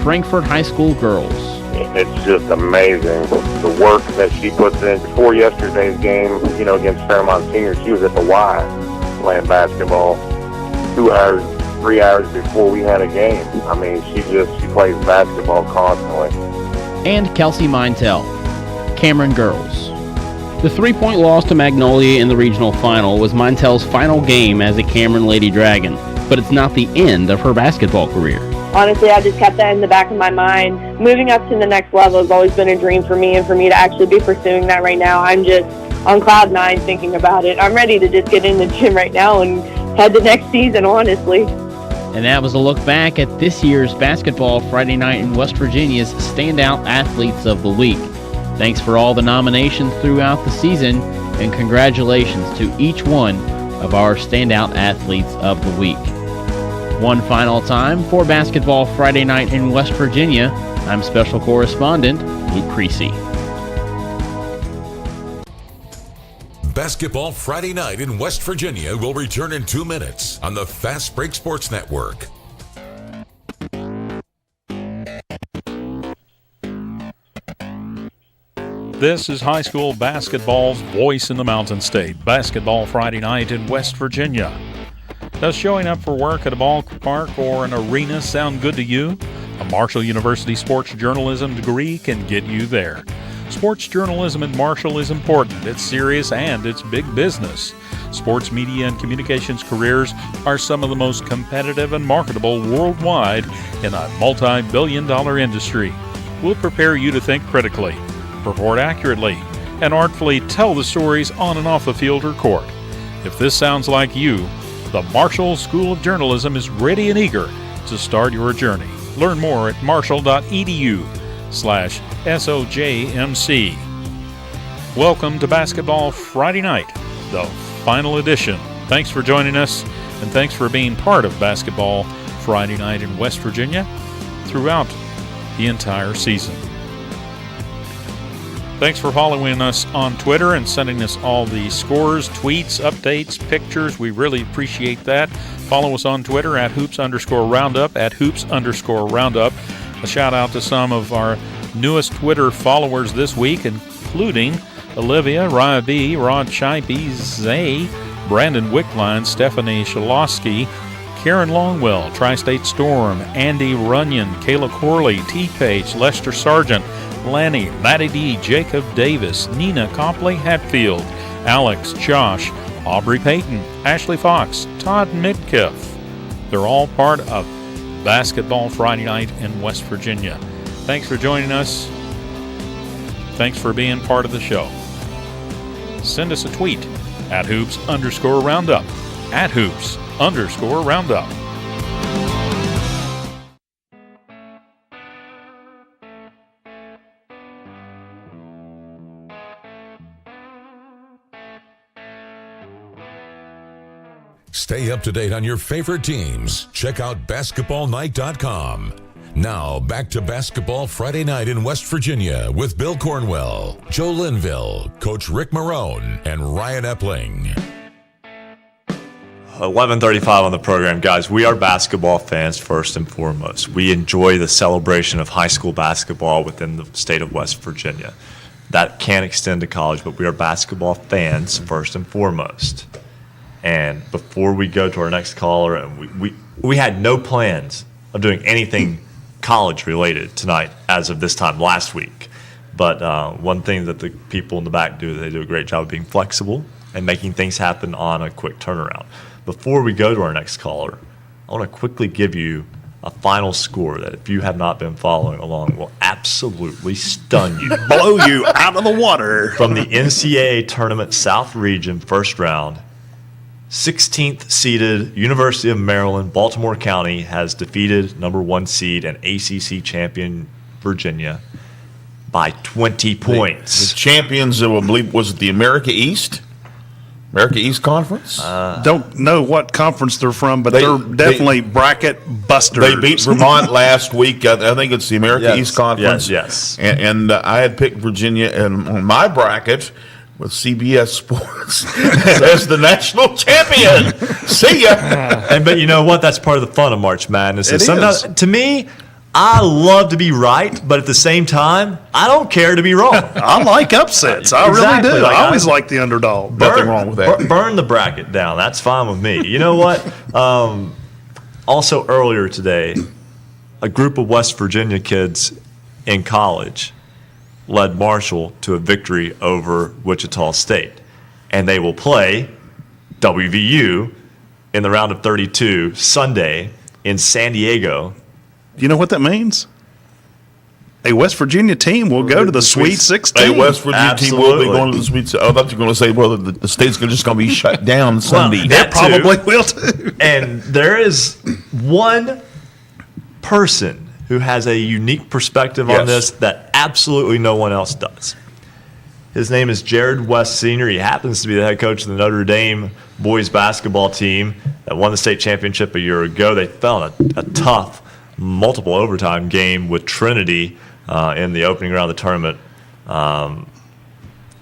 Frankfort High School girls. It's just amazing the work that she puts in. Before yesterday's game, against Fairmont Senior, she was at the Y playing basketball 2 hours, 3 hours before we had a game. I mean, she plays basketball constantly. And Kelsey Mintel, Cameron girls. The 3-point loss to Magnolia in the regional final was Mintel's final game as a Cameron Lady Dragon, but it's not the end of her basketball career. honestly, I just kept that in the back of my mind. Moving up to the next level has always been a dream for me, and for me to actually be pursuing that right now, I'm just on cloud nine thinking about it. I'm ready to just get in the gym right now and head to next season, honestly. And that was a look back at this year's Basketball Friday Night in West Virginia's Standout Athletes of the Week. Thanks for all the nominations throughout the season, and congratulations to each one of our Standout Athletes of the Week. One final time for Basketball Friday Night in West Virginia, I'm Special Correspondent Luke Creasy. Basketball Friday Night in West Virginia will return in 2 minutes on the Fast Break Sports Network. This is high school basketball's voice in the Mountain State. Basketball Friday Night in West Virginia. Does showing up for work at a ballpark or an arena sound good to you? A Marshall University sports journalism degree can get you there. Sports journalism at Marshall is important, it's serious, and it's big business. Sports media and communications careers are some of the most competitive and marketable worldwide in a multi-billion-dollar industry. We'll prepare you to think critically, report accurately, and artfully tell the stories on and off the field or court. If this sounds like you, the Marshall School of Journalism is ready and eager to start your journey. Learn more at marshall.edu/SOJMC. Welcome to Basketball Friday Night, the final edition. Thanks for joining us, and thanks for being part of Basketball Friday Night in West Virginia. throughout the entire season. Thanks for following us on Twitter and sending us all the scores, tweets, updates, pictures. We really appreciate that. Follow us on Twitter at @hoops_roundup, at @hoops_roundup. A shout out to some of our newest Twitter followers this week, including Olivia, Raya B, Rod Chipe, Zay, Brandon Wickline, Stephanie Shalosky, Karen Longwell, Tri-State Storm, Andy Runyon, Kayla Corley, T-Page, Lester Sargent, Lanny, Matty D, Jacob Davis, Nina Copley Hatfield, Alex, Josh, Aubrey Payton, Ashley Fox, Todd Midkiff. They're all part of Basketball Friday Night in West Virginia. Thanks for joining us. Thanks for being part of the show. Send us a tweet at @hoops_roundup, at @hoops_roundup. Stay up to date on your favorite teams. Check out basketballnight.com. Now, back to Basketball Friday Night in West Virginia with Bill Cornwell, Joe Linville, Coach Ric Morrone, and Ryan Epling. 11:35 on the program, guys. We are basketball fans first and foremost. We enjoy the celebration of high school basketball within the state of West Virginia. That can extend to college, but we are basketball fans first and foremost. And before we go to our next caller, and we had no plans of doing anything college related tonight as of this time last week. But one thing that the people in the back do, they do a great job of being flexible and making things happen on a quick turnaround. Before we go to our next caller, I want to quickly give you a final score that, if you have not been following along, will absolutely stun you. Blow you out of the water. From the NCAA Tournament South Region first round, 16th seeded University of Maryland, Baltimore County has defeated number 1 seed and ACC champion Virginia by 20 points. The champions, I believe, was it the America East Conference? Don't know what conference they're from, but they're definitely bracket busters. They beat Vermont last week. I think it's the America East Conference. Yes. And I had picked Virginia on my bracket with CBS Sports as the national champion. See ya. But you know what? That's part of the fun of March Madness. It sometimes, is. to me, I love to be right, but at the same time, I don't care to be wrong. I like upsets. I Exactly. really do. Like, I always like the underdog. Nothing wrong with that. Burn the bracket down. That's fine with me. You know what? Also, earlier today, a group of West Virginia kids in college led Marshall to a victory over Wichita State. And they will play WVU in the round of 32 Sunday in San Diego. Do you know what that means? A West Virginia team will go to the Sweet 16. A West Virginia team will be going to the Sweet 16. I thought you were going to say, well, the state's just going to be shut down Sunday. Well, That probably will too. And there is one person who has a unique perspective on this that absolutely no one else does. His name is Jared West Sr. He happens to be the head coach of the Notre Dame boys basketball team that won the state championship a year ago. They fell in a tough multiple overtime game with Trinity in the opening round of the tournament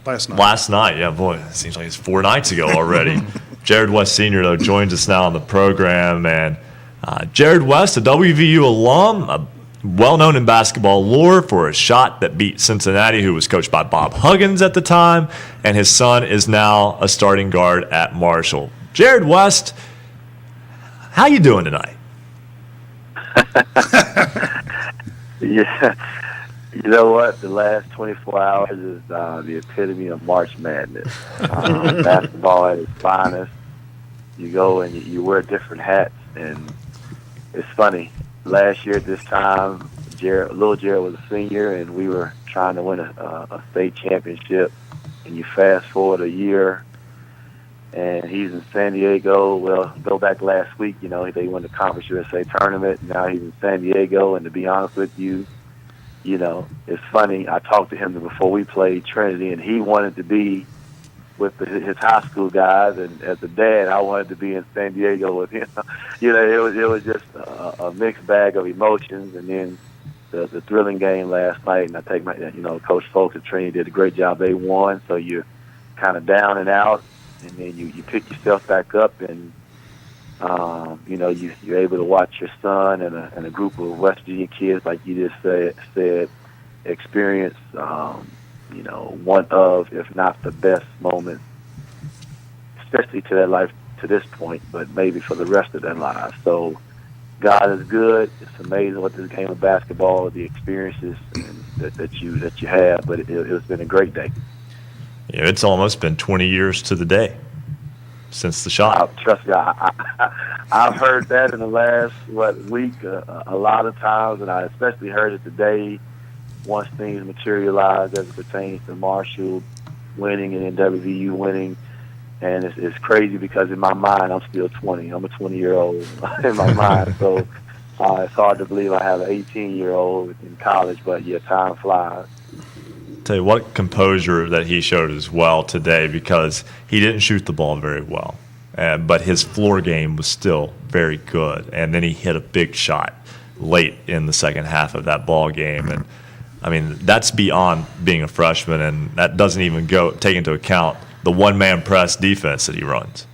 last night. Yeah, boy, it seems like it's 4 nights ago already. Jared West Sr., though, joins us now on the program. And Jared West, a WVU alum, well-known in basketball lore for a shot that beat Cincinnati, who was coached by Bob Huggins at the time, and his son is now a starting guard at Marshall. Jared West, how you doing tonight? Yeah, you know what? The last 24 hours is the epitome of March Madness. Basketball at its finest. You go and you wear different hats, and it's funny. Last year at this time, little Jared was a senior, and we were trying to win a state championship. And you fast forward a year, and he's in San Diego. Well, go back last week, they won the Conference USA tournament. Now he's in San Diego, and to be honest with you, it's funny. I talked to him before we played Trinity, and he wanted to be with his high school guys, and as a dad, I wanted to be in San Diego with him. It was just a mixed bag of emotions, and then the thrilling game last night. And I take my, Coach Folks at Trinity did a great job. They won, so you're kind of down and out, and then you pick yourself back up, and you're able to watch your son and a group of West Virginia kids, like you just said, experience. One of, if not the best moment, especially to their life to this point, but maybe for the rest of their lives. So God is good. It's amazing what this game of basketball, the experiences that you have, but it's been a great day. Yeah, it's almost been 20 years to the day since the shot. Trust me, I've heard that in the last week a lot of times, and I especially heard it today. Once things materialize as it pertains to Marshall winning and then WVU winning, and it's crazy because in my mind I'm still 20. I'm a 20-year-old in my mind, so it's hard to believe I have an 18-year-old in college. But yeah, time flies. Tell you what composure that he showed as well today, because he didn't shoot the ball very well, but his floor game was still very good, and then he hit a big shot late in the second half of that ball game. And I mean, that's beyond being a freshman, and that doesn't even take into account the one-man press defense that he runs.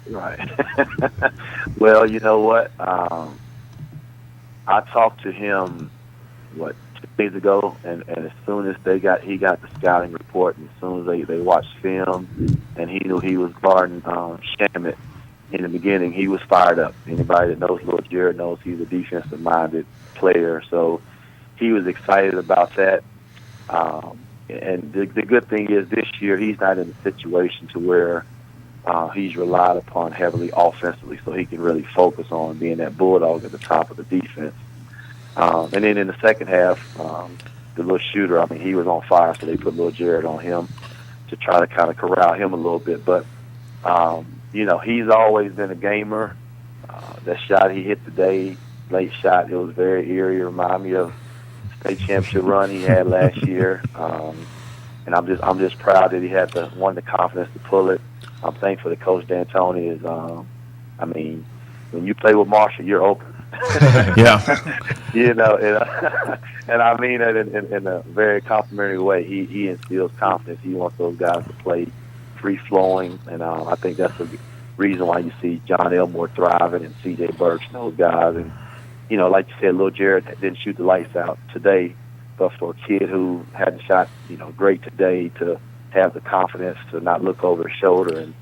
Right. Well, you know what? I talked to him, 2 days ago, and as soon as he got the scouting report, and as soon as they watched film, and he knew he was guarding Shamit in the beginning, he was fired up. Anybody that knows Lord Jared knows he's a defensive-minded player, so he was excited about that. And the good thing is this year he's not in a situation to where he's relied upon heavily offensively, so he can really focus on being that bulldog at the top of the defense. And then in the second half, the little shooter, I mean, he was on fire, so they put little Jared on him to try to kind of corral him a little bit. But, he's always been a gamer. That shot he hit today, late shot, it was very eerie. It reminded me of state championship run he had last year, and I'm just proud that he had the confidence to pull it. I'm thankful that Coach D'Antoni is. When you play with Marshall, you're open. Yeah. And I mean that in a very complimentary way. He instills confidence. He wants those guys to play free flowing, and I think that's the reason why you see John Elmore thriving and C.J. Burks and those guys. And like you said, Lil Jarrett didn't shoot the lights out today, but for a kid who hadn't shot, great today, to have the confidence to not look over his shoulder and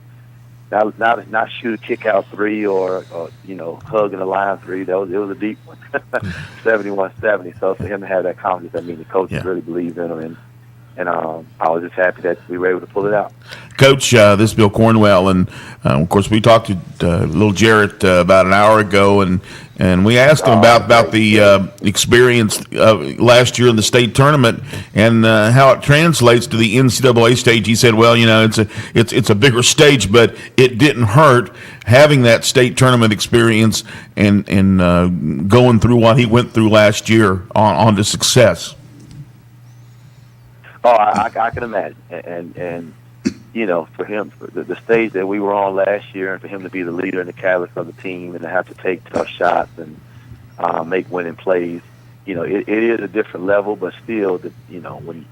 not shoot a kick out three or hug in the line three. It was a deep one, 71-70. So for him to have that confidence, I mean, the coaches really believe in him, and I was just happy that we were able to pull it out. Coach, this is Bill Cornwell, and of course we talked to Little Jarrett about an hour ago, and we asked him about the experience last year in the state tournament and how it translates to the NCAA stage. He said, "Well, it's a bigger stage, but it didn't hurt having that state tournament experience and going through what he went through last year on to success." Oh, I can imagine, and for him, for the stage that we were on last year, and for him to be the leader and the catalyst of the team, and to have to take tough shots and make winning plays, it is a different level. But still, when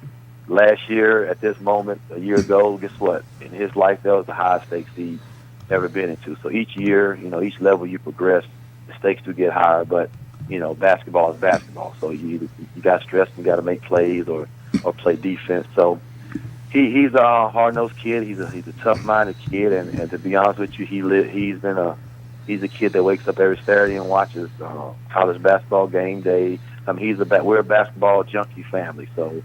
last year at this moment, a year ago, guess what? In his life, that was the highest stakes he's ever been into. So each year, each level you progress, the stakes do get higher. But basketball is basketball. So you got stressed and you got to make plays or play defense. So he's a hard-nosed kid. He's a tough-minded kid, and to be honest with you, he's a kid that wakes up every Saturday and watches college basketball game day. I mean, we're a basketball junkie family. So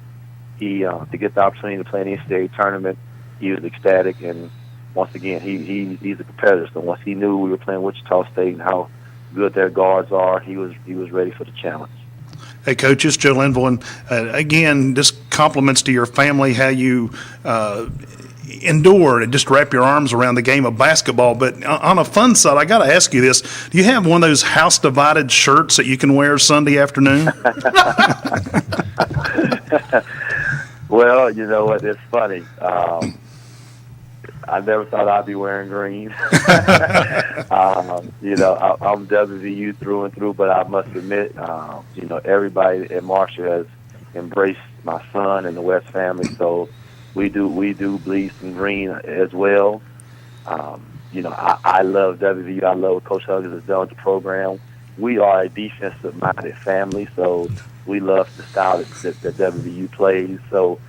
to get the opportunity to play in the NCAA tournament, he was ecstatic. And once again, he's a competitor. So once he knew we were playing Wichita State and how good their guards are, he was ready for the challenge. Hey, Coach, it's Joe Linville, and again, just compliments to your family, how you endure and just wrap your arms around the game of basketball. But on a fun side, I got to ask you this. Do you have one of those house-divided shirts that you can wear Sunday afternoon? Well, you know what? It's funny. I never thought I'd be wearing green. I'm WVU through and through, but I must admit, everybody at Marshall has embraced my son and the West family, so we do bleed some green as well. I love WVU. I love what Coach Huggins has done with the program. We are a defensive-minded family, so we love the style that WVU plays. So,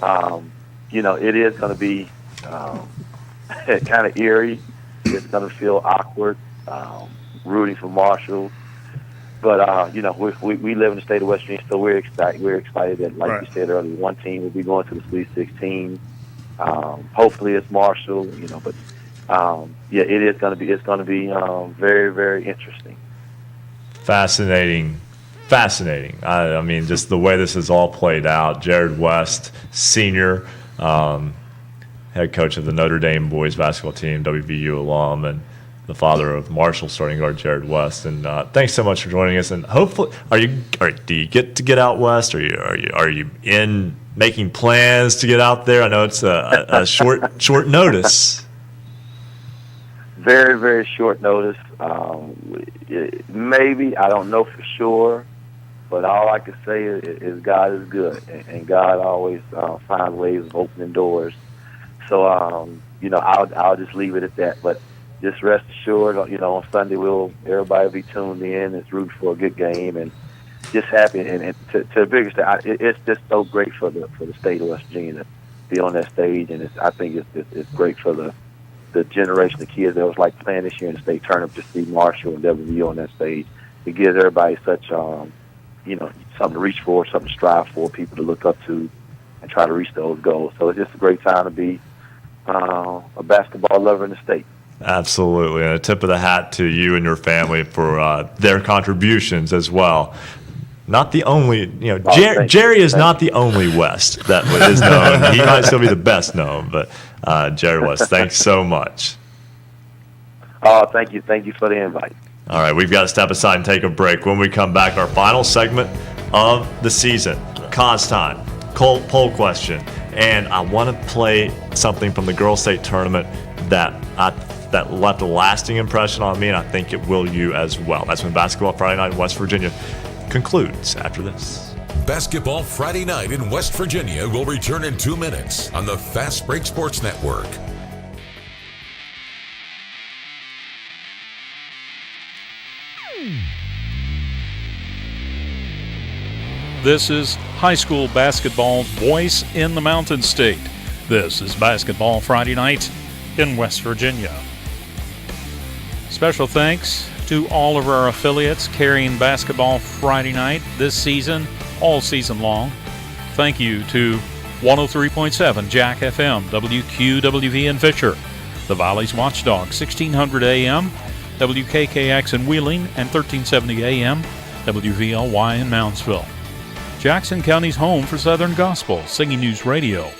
it is going to be kind of eerie. It's going to feel awkward, rooting for Marshall. But, we live in the state of West Virginia, so we're excited. We're excited that, like you said earlier, one team will be going to the Sweet 16. Hopefully it's Marshall, but it is going to be. It's going to be very, very interesting. Fascinating. I mean, just the way this has all played out. Jared West, senior, head coach of the Notre Dame boys basketball team, WVU alum, and the father of Marshall starting guard Jared West. And thanks so much for joining us. And hopefully, do you get to get out west? Are you in making plans to get out there? I know it's a short notice. Very, very short notice. Maybe, I don't know for sure, but all I can say is God is good, and God always finds ways of opening doors. So, I'll just leave it at that. But just rest assured, on Sunday everybody will be tuned in and rooting for a good game, and just happy. And to the biggest thing, it's just so great for the state of West Virginia to be on that stage, and I think it's great for the generation of kids that was like playing this year in the state tournament to see Marshall and WVU on that stage. It gives everybody such, something to reach for, something to strive for, people to look up to and try to reach those goals. So it's just a great time to be a basketball lover in the state. Absolutely. And a tip of the hat to you and your family for their contributions as well. Not the only, Jerry is not the only West that is known. He might still be the best known, but Jerry West, thanks so much. Oh, thank you. Thank you for the invite. All right, we've got to step aside and take a break. When we come back, our final segment of the season, cause time, poll question, and I want to play something from the girls' state tournament that left a lasting impression on me, and I think it will you as well. That's when Basketball Friday Night in West Virginia concludes after this. Basketball Friday Night in West Virginia will return in 2 minutes on the Fast Break Sports Network. This is high school basketball's voice in the Mountain State. This is Basketball Friday Night in West Virginia. Special thanks to all of our affiliates carrying Basketball Friday Night this season, all season long. Thank you to 103.7 Jack FM, WQWV in Fisher, the Valley's Watchdog, 1600 AM, WKKX in Wheeling, and 1370 AM, WVLY in Moundsville. Jackson County's home for Southern Gospel, Singing News Radio,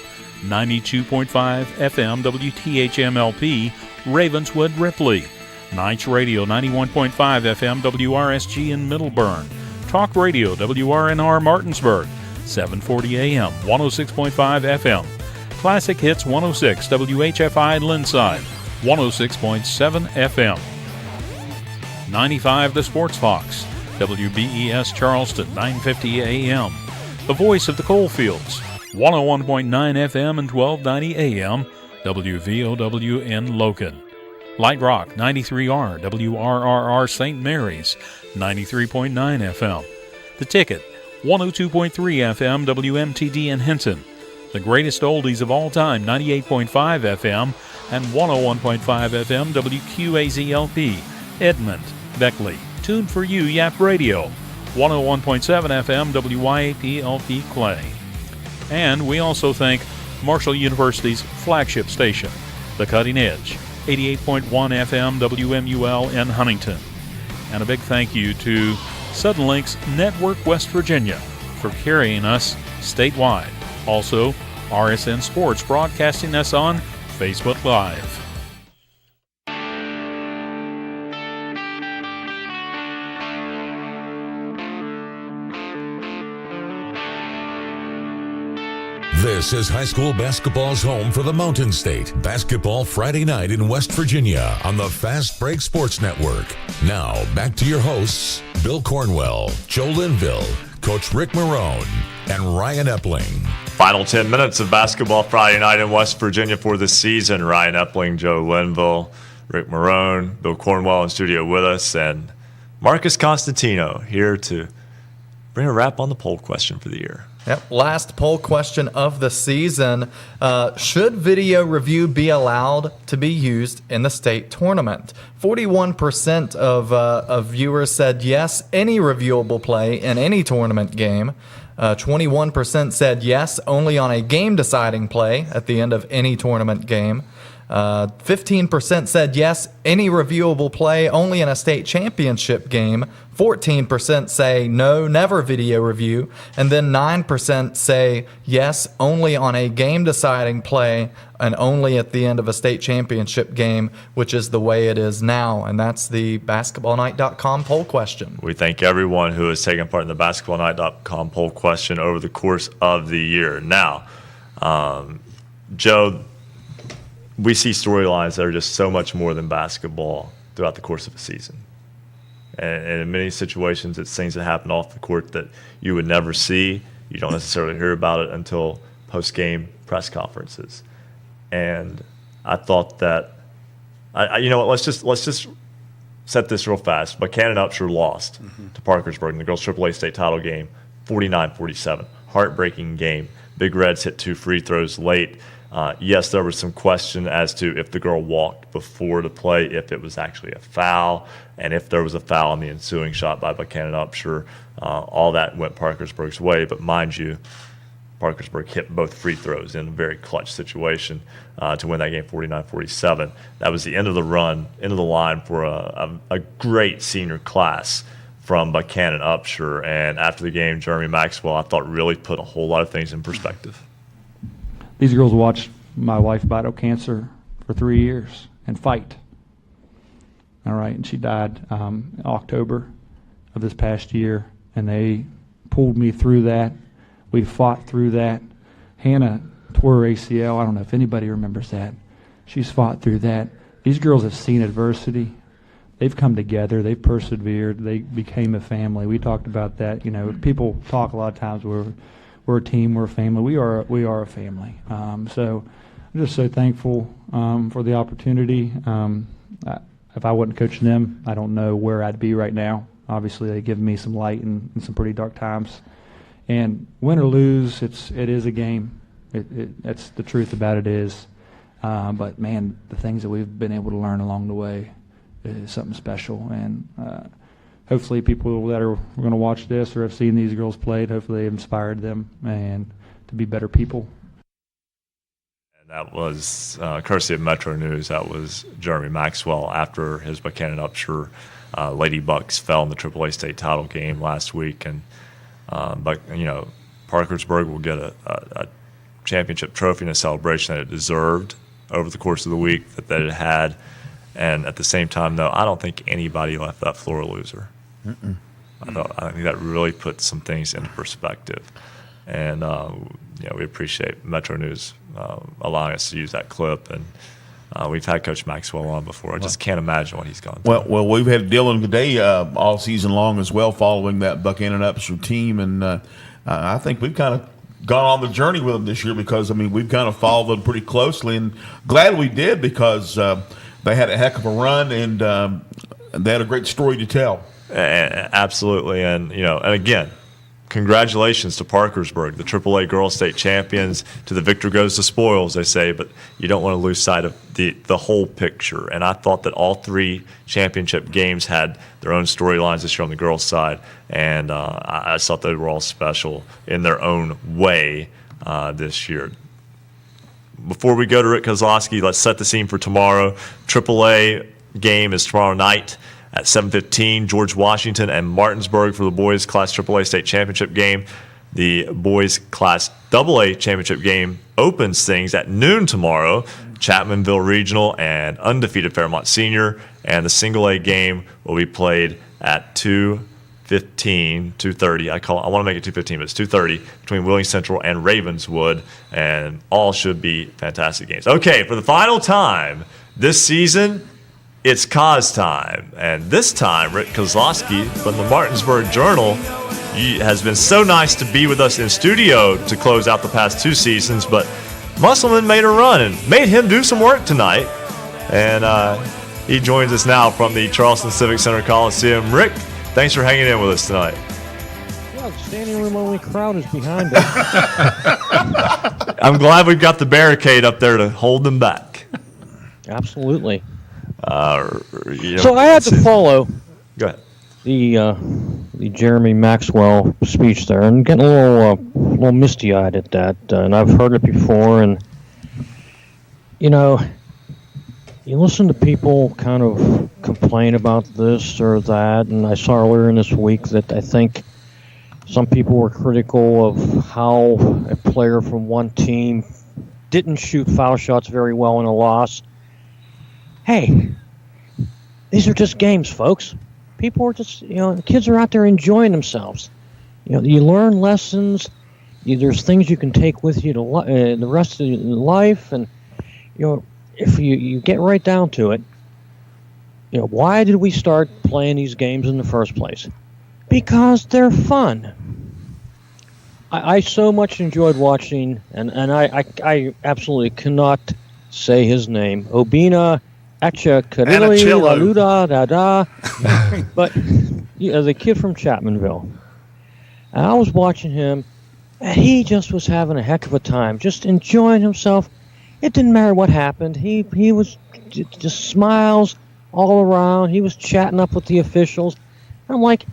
92.5 FM, WTHMLP, Ravenswood, Ripley. Knights Radio, 91.5 FM, WRSG in Middleburn. Talk Radio, WRNR Martinsburg, 740 AM, 106.5 FM. Classic Hits 106, WHFI Linside, 106.7 FM. 95 The Sports Fox, WBES Charleston, 950 AM. The Voice of the Coalfields, 101.9 FM and 1290 AM, WVOW in Logan. Light Rock, 93R, WRRR St. Mary's, 93.9 FM. The Ticket, 102.3 FM, WMTD in Hinton. The Greatest Oldies of All Time, 98.5 FM and 101.5 FM, WQAZLP, Edmond, Beckley. Tuned for You, Yap Radio, 101.7 FM, WYAPLP Clay. And we also thank Marshall University's flagship station, The Cutting Edge, 88.1 FM WMUL in Huntington. And a big thank you to Suddenlink's Network West Virginia for carrying us statewide. Also, RSN Sports broadcasting us on Facebook Live. This is high school basketball's home for the Mountain State. Basketball Friday night in West Virginia on the Fast Break Sports Network. Now, back to your hosts, Bill Cornwell, Joe Linville, Coach Ric Morrone, and Ryan Epling. Final 10 minutes of Basketball Friday night in West Virginia for the season. Ryan Epling, Joe Linville, Ric Morrone, Bill Cornwell in studio with us, and Marcus Constantino here to bring a wrap on the poll question for the year. Yep. Last poll question of the season. Should video review be allowed to be used in the state tournament? 41% of viewers said yes, any reviewable play in any tournament game. 21% said yes, only on a game-deciding play at the end of any tournament game. 15% said yes, any reviewable play only in a state championship game. 14% say no, never video review. And then 9% say yes, only on a game-deciding play and only at the end of a state championship game, which is the way it is now. And that's the basketballnight.com poll question. We thank everyone who has taken part in the basketballnight.com poll question over the course of the year. Now, Joe, we see storylines that are just so much more than basketball throughout the course of a season. And in many situations, it's things that happen off the court that you would never see. You don't necessarily hear about it until post-game press conferences. And I thought that, you know what, let's just set this real fast. Buchanan Upshur lost to Parkersburg in the girls' AAA state title game, 49-47. Heartbreaking game. Big Reds hit 2 free throws late. Yes, there was some question as to if the girl walked before the play, if it was actually a foul, and if there was a foul on the ensuing shot by Buchanan Upshur. All that went Parkersburg's way, but mind you, Parkersburg hit both free throws in a very clutch situation to win that game 49-47. That was the end of the run, end of the line for a great senior class from Buchanan Upshur. And after the game, Jeremy Maxwell, I thought, really put a whole lot of things in perspective. These girls watched my wife battle cancer for 3 years and fight. All right, and she died in October of this past year, and they pulled me through that. We fought through that. Hannah tore her ACL. I don't know if anybody remembers that. She's fought through that. These girls have seen adversity. They've come together. They've persevered. They became a family. We talked about that. You know, people talk a lot of times we're a team, we're a family. We are a family. So I'm just so thankful for the opportunity. If I wasn't coaching them, I don't know where I'd be right now. Obviously, they give me some light in some pretty dark times. And win or lose, it is a game. That's the truth about it is. But man, the things that we've been able to learn along the way is something special. And hopefully people that are going to watch this or have seen these girls played, hopefully they've inspired them and to be better people. And that was courtesy of Metro News. That was Jeremy Maxwell after his Buchanan Upshur Lady Bucks fell in the AAA state title game last week. And but you know, Parkersburg will get a championship trophy and a celebration that it deserved over the course of the week that it had. And at the same time, though, I don't think anybody left that floor a loser. I think that really put some things into perspective. And we appreciate Metro News allowing us to use that clip. And we've had Coach Maxwell on before. I just can't imagine what he's gone through. Well, we've had Dylan today all season long as well, following that Buchanan Upshur team, and I think we've kind of gone on the journey with them this year because we've kind of followed them pretty closely, and glad we did because they had a heck of a run and they had a great story to tell. Absolutely, and again, congratulations to Parkersburg, the AAA Girls State champions. To the victor goes the spoils, they say, but you don't want to lose sight of the whole picture. And I thought that all 3 championship games had their own storylines this year on the girls' side, and I thought they were all special in their own way this year. Before we go to Rick Kozlowski, let's set the scene for tomorrow. AAA game is tomorrow night at 7:15, George Washington and Martinsburg for the boys class AAA state championship game. The boys class AA championship game opens things at noon tomorrow. Chapmanville Regional and undefeated Fairmont Senior, and the single A game will be played at 2:15 2:30. I want to make it 2:15, but it's 2:30 between Wheeling Central and Ravenswood, and all should be fantastic games. Okay, for the final time this season, it's Cause time, and this time Rick Kozlowski from the Martinsburg Journal has been so nice to be with us in studio to close out the past 2 seasons, but Musselman made a run and made him do some work tonight, and he joins us now from the Charleston Civic Center Coliseum. Rick, thanks for hanging in with us tonight. Yeah, the standing room only crowd is behind us. I'm glad we've got the barricade up there to hold them back. Absolutely. You know, So I had to follow Go ahead. the Jeremy Maxwell speech there, and getting a little misty-eyed at that. And I've heard it before, and you know, you listen to people kind of complain about this or that, and I saw earlier in this week that I think some people were critical of how a player from one team didn't shoot foul shots very well in a loss. Hey, these are just games, folks. People are just, kids are out there enjoying themselves. You learn lessons. There's things you can take with you to the rest of your life, and if you get right down to it, why did we start playing these games in the first place? Because they're fun. I so much enjoyed watching, and I absolutely cannot say his name. Obina Acha Karili Laluda Da. But the kid from Chapmanville. And I was watching him, and he just was having a heck of a time, just enjoying himself. It didn't matter what happened. He was just smiles all around. He was chatting up with the officials. I'm like,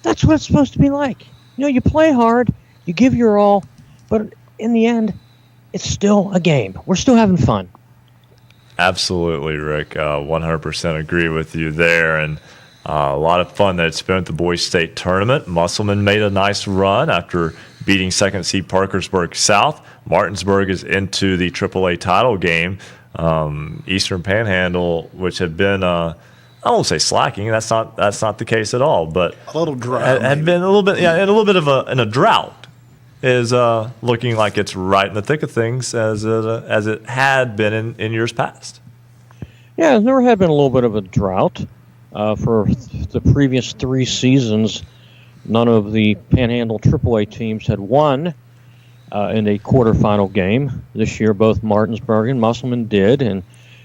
that's what it's supposed to be like. You play hard, you give your all, but in the end, it's still a game. We're still having fun. Absolutely, Rick. 100% agree with you there. And a lot of fun that it's been at the Boys State Tournament. Musselman made a nice run after beating second seed Parkersburg South. Martinsburg is into the AAA title game. Eastern Panhandle, which had been, I won't say slacking. That's not the case at all. But a little dry. Had been a little bit of a drought. Is looking like it's right in the thick of things as it had been in years past. Yeah, there had been a little bit of a drought for the previous 3 seasons. None of the Panhandle AAA teams had won in a quarterfinal game. This year, both Martinsburg and Musselman did. And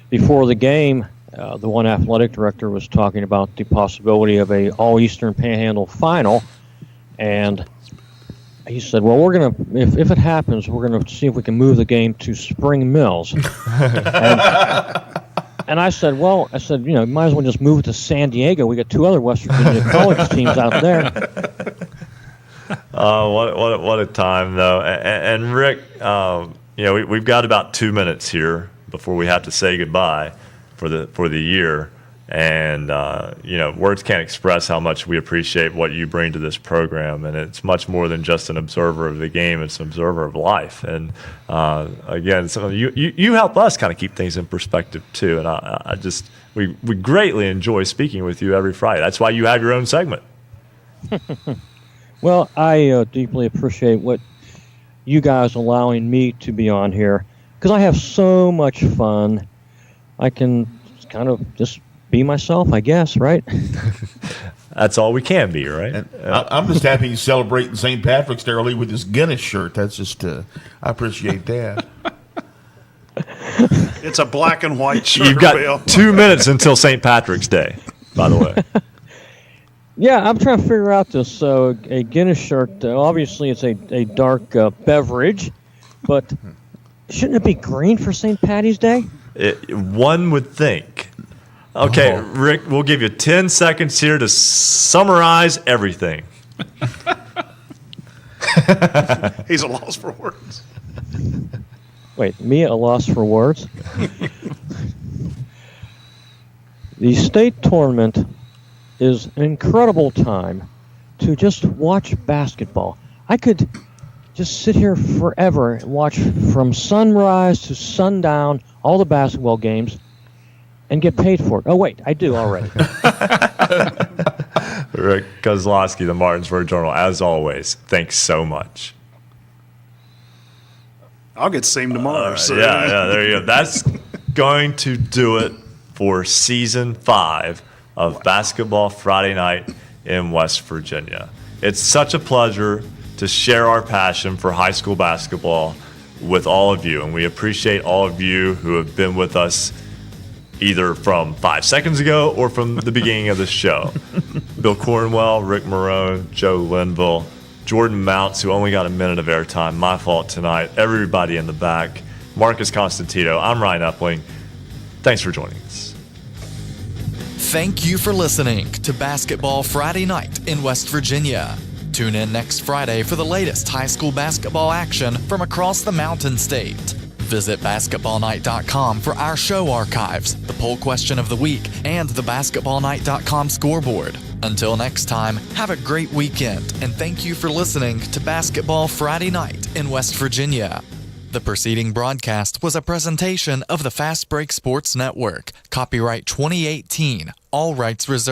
before the game, the one athletic director was talking about the possibility of a All-Eastern Panhandle final, and he said, well, we're going to, if it happens, we're going to see if we can move the game to Spring Mills. and I said, might as well just move it to San Diego. We got 2 other West Virginia college teams out there. What a time, though. And Rick, we've got about 2 minutes here before we have to say goodbye for the year. And, words can't express how much we appreciate what you bring to this program. And it's much more than just an observer of the game. It's an observer of life. And, again, you help us kind of keep things in perspective, too. And we greatly enjoy speaking with you every Friday. That's why you have your own segment. Well, I deeply appreciate what you guys allowing me to be on here, because I have so much fun. I can kind of just be myself, I guess, right? That's all we can be, right? And I'm just happy he's celebrating St. Patrick's Day early with his Guinness shirt. That's just, I appreciate that. It's a black and white shirt. You've got 2 minutes until St. Patrick's Day, by the way. Yeah, I'm trying to figure out this. A Guinness shirt, obviously it's a dark beverage, but shouldn't it be green for St. Patty's Day? One would think. Okay, Rick, we'll give you 10 seconds here to summarize everything. He's a loss for words. Wait, me a loss for words? The state tournament is an incredible time to just watch basketball. I could just sit here forever and watch from sunrise to sundown all the basketball games and get paid for it. Oh, wait, I do already. Rick Kozlowski, the Martinsburg Journal, as always, thanks so much. I'll get to see him tomorrow. So. Yeah, there you go. That's going to do it for Season 5 of Basketball Friday Night in West Virginia. It's such a pleasure to share our passion for high school basketball with all of you, and we appreciate all of you who have been with us either from 5 seconds ago or from the beginning of the show. Bill Cornwell, Ric Morrone, Joe Linville, Jordan Mounts, who only got a minute of airtime, my fault tonight, everybody in the back, Marcus Constantino, I'm Ryan Epling. Thanks for joining us. Thank you for listening to Basketball Friday Night in West Virginia. Tune in next Friday for the latest high school basketball action from across the Mountain State. Visit basketballnight.com for our show archives, the poll question of the week, and the basketballnight.com scoreboard. Until next time, have a great weekend, and thank you for listening to Basketball Friday Night in West Virginia. The preceding broadcast was a presentation of the Fast Break Sports Network. Copyright 2018. All rights reserved.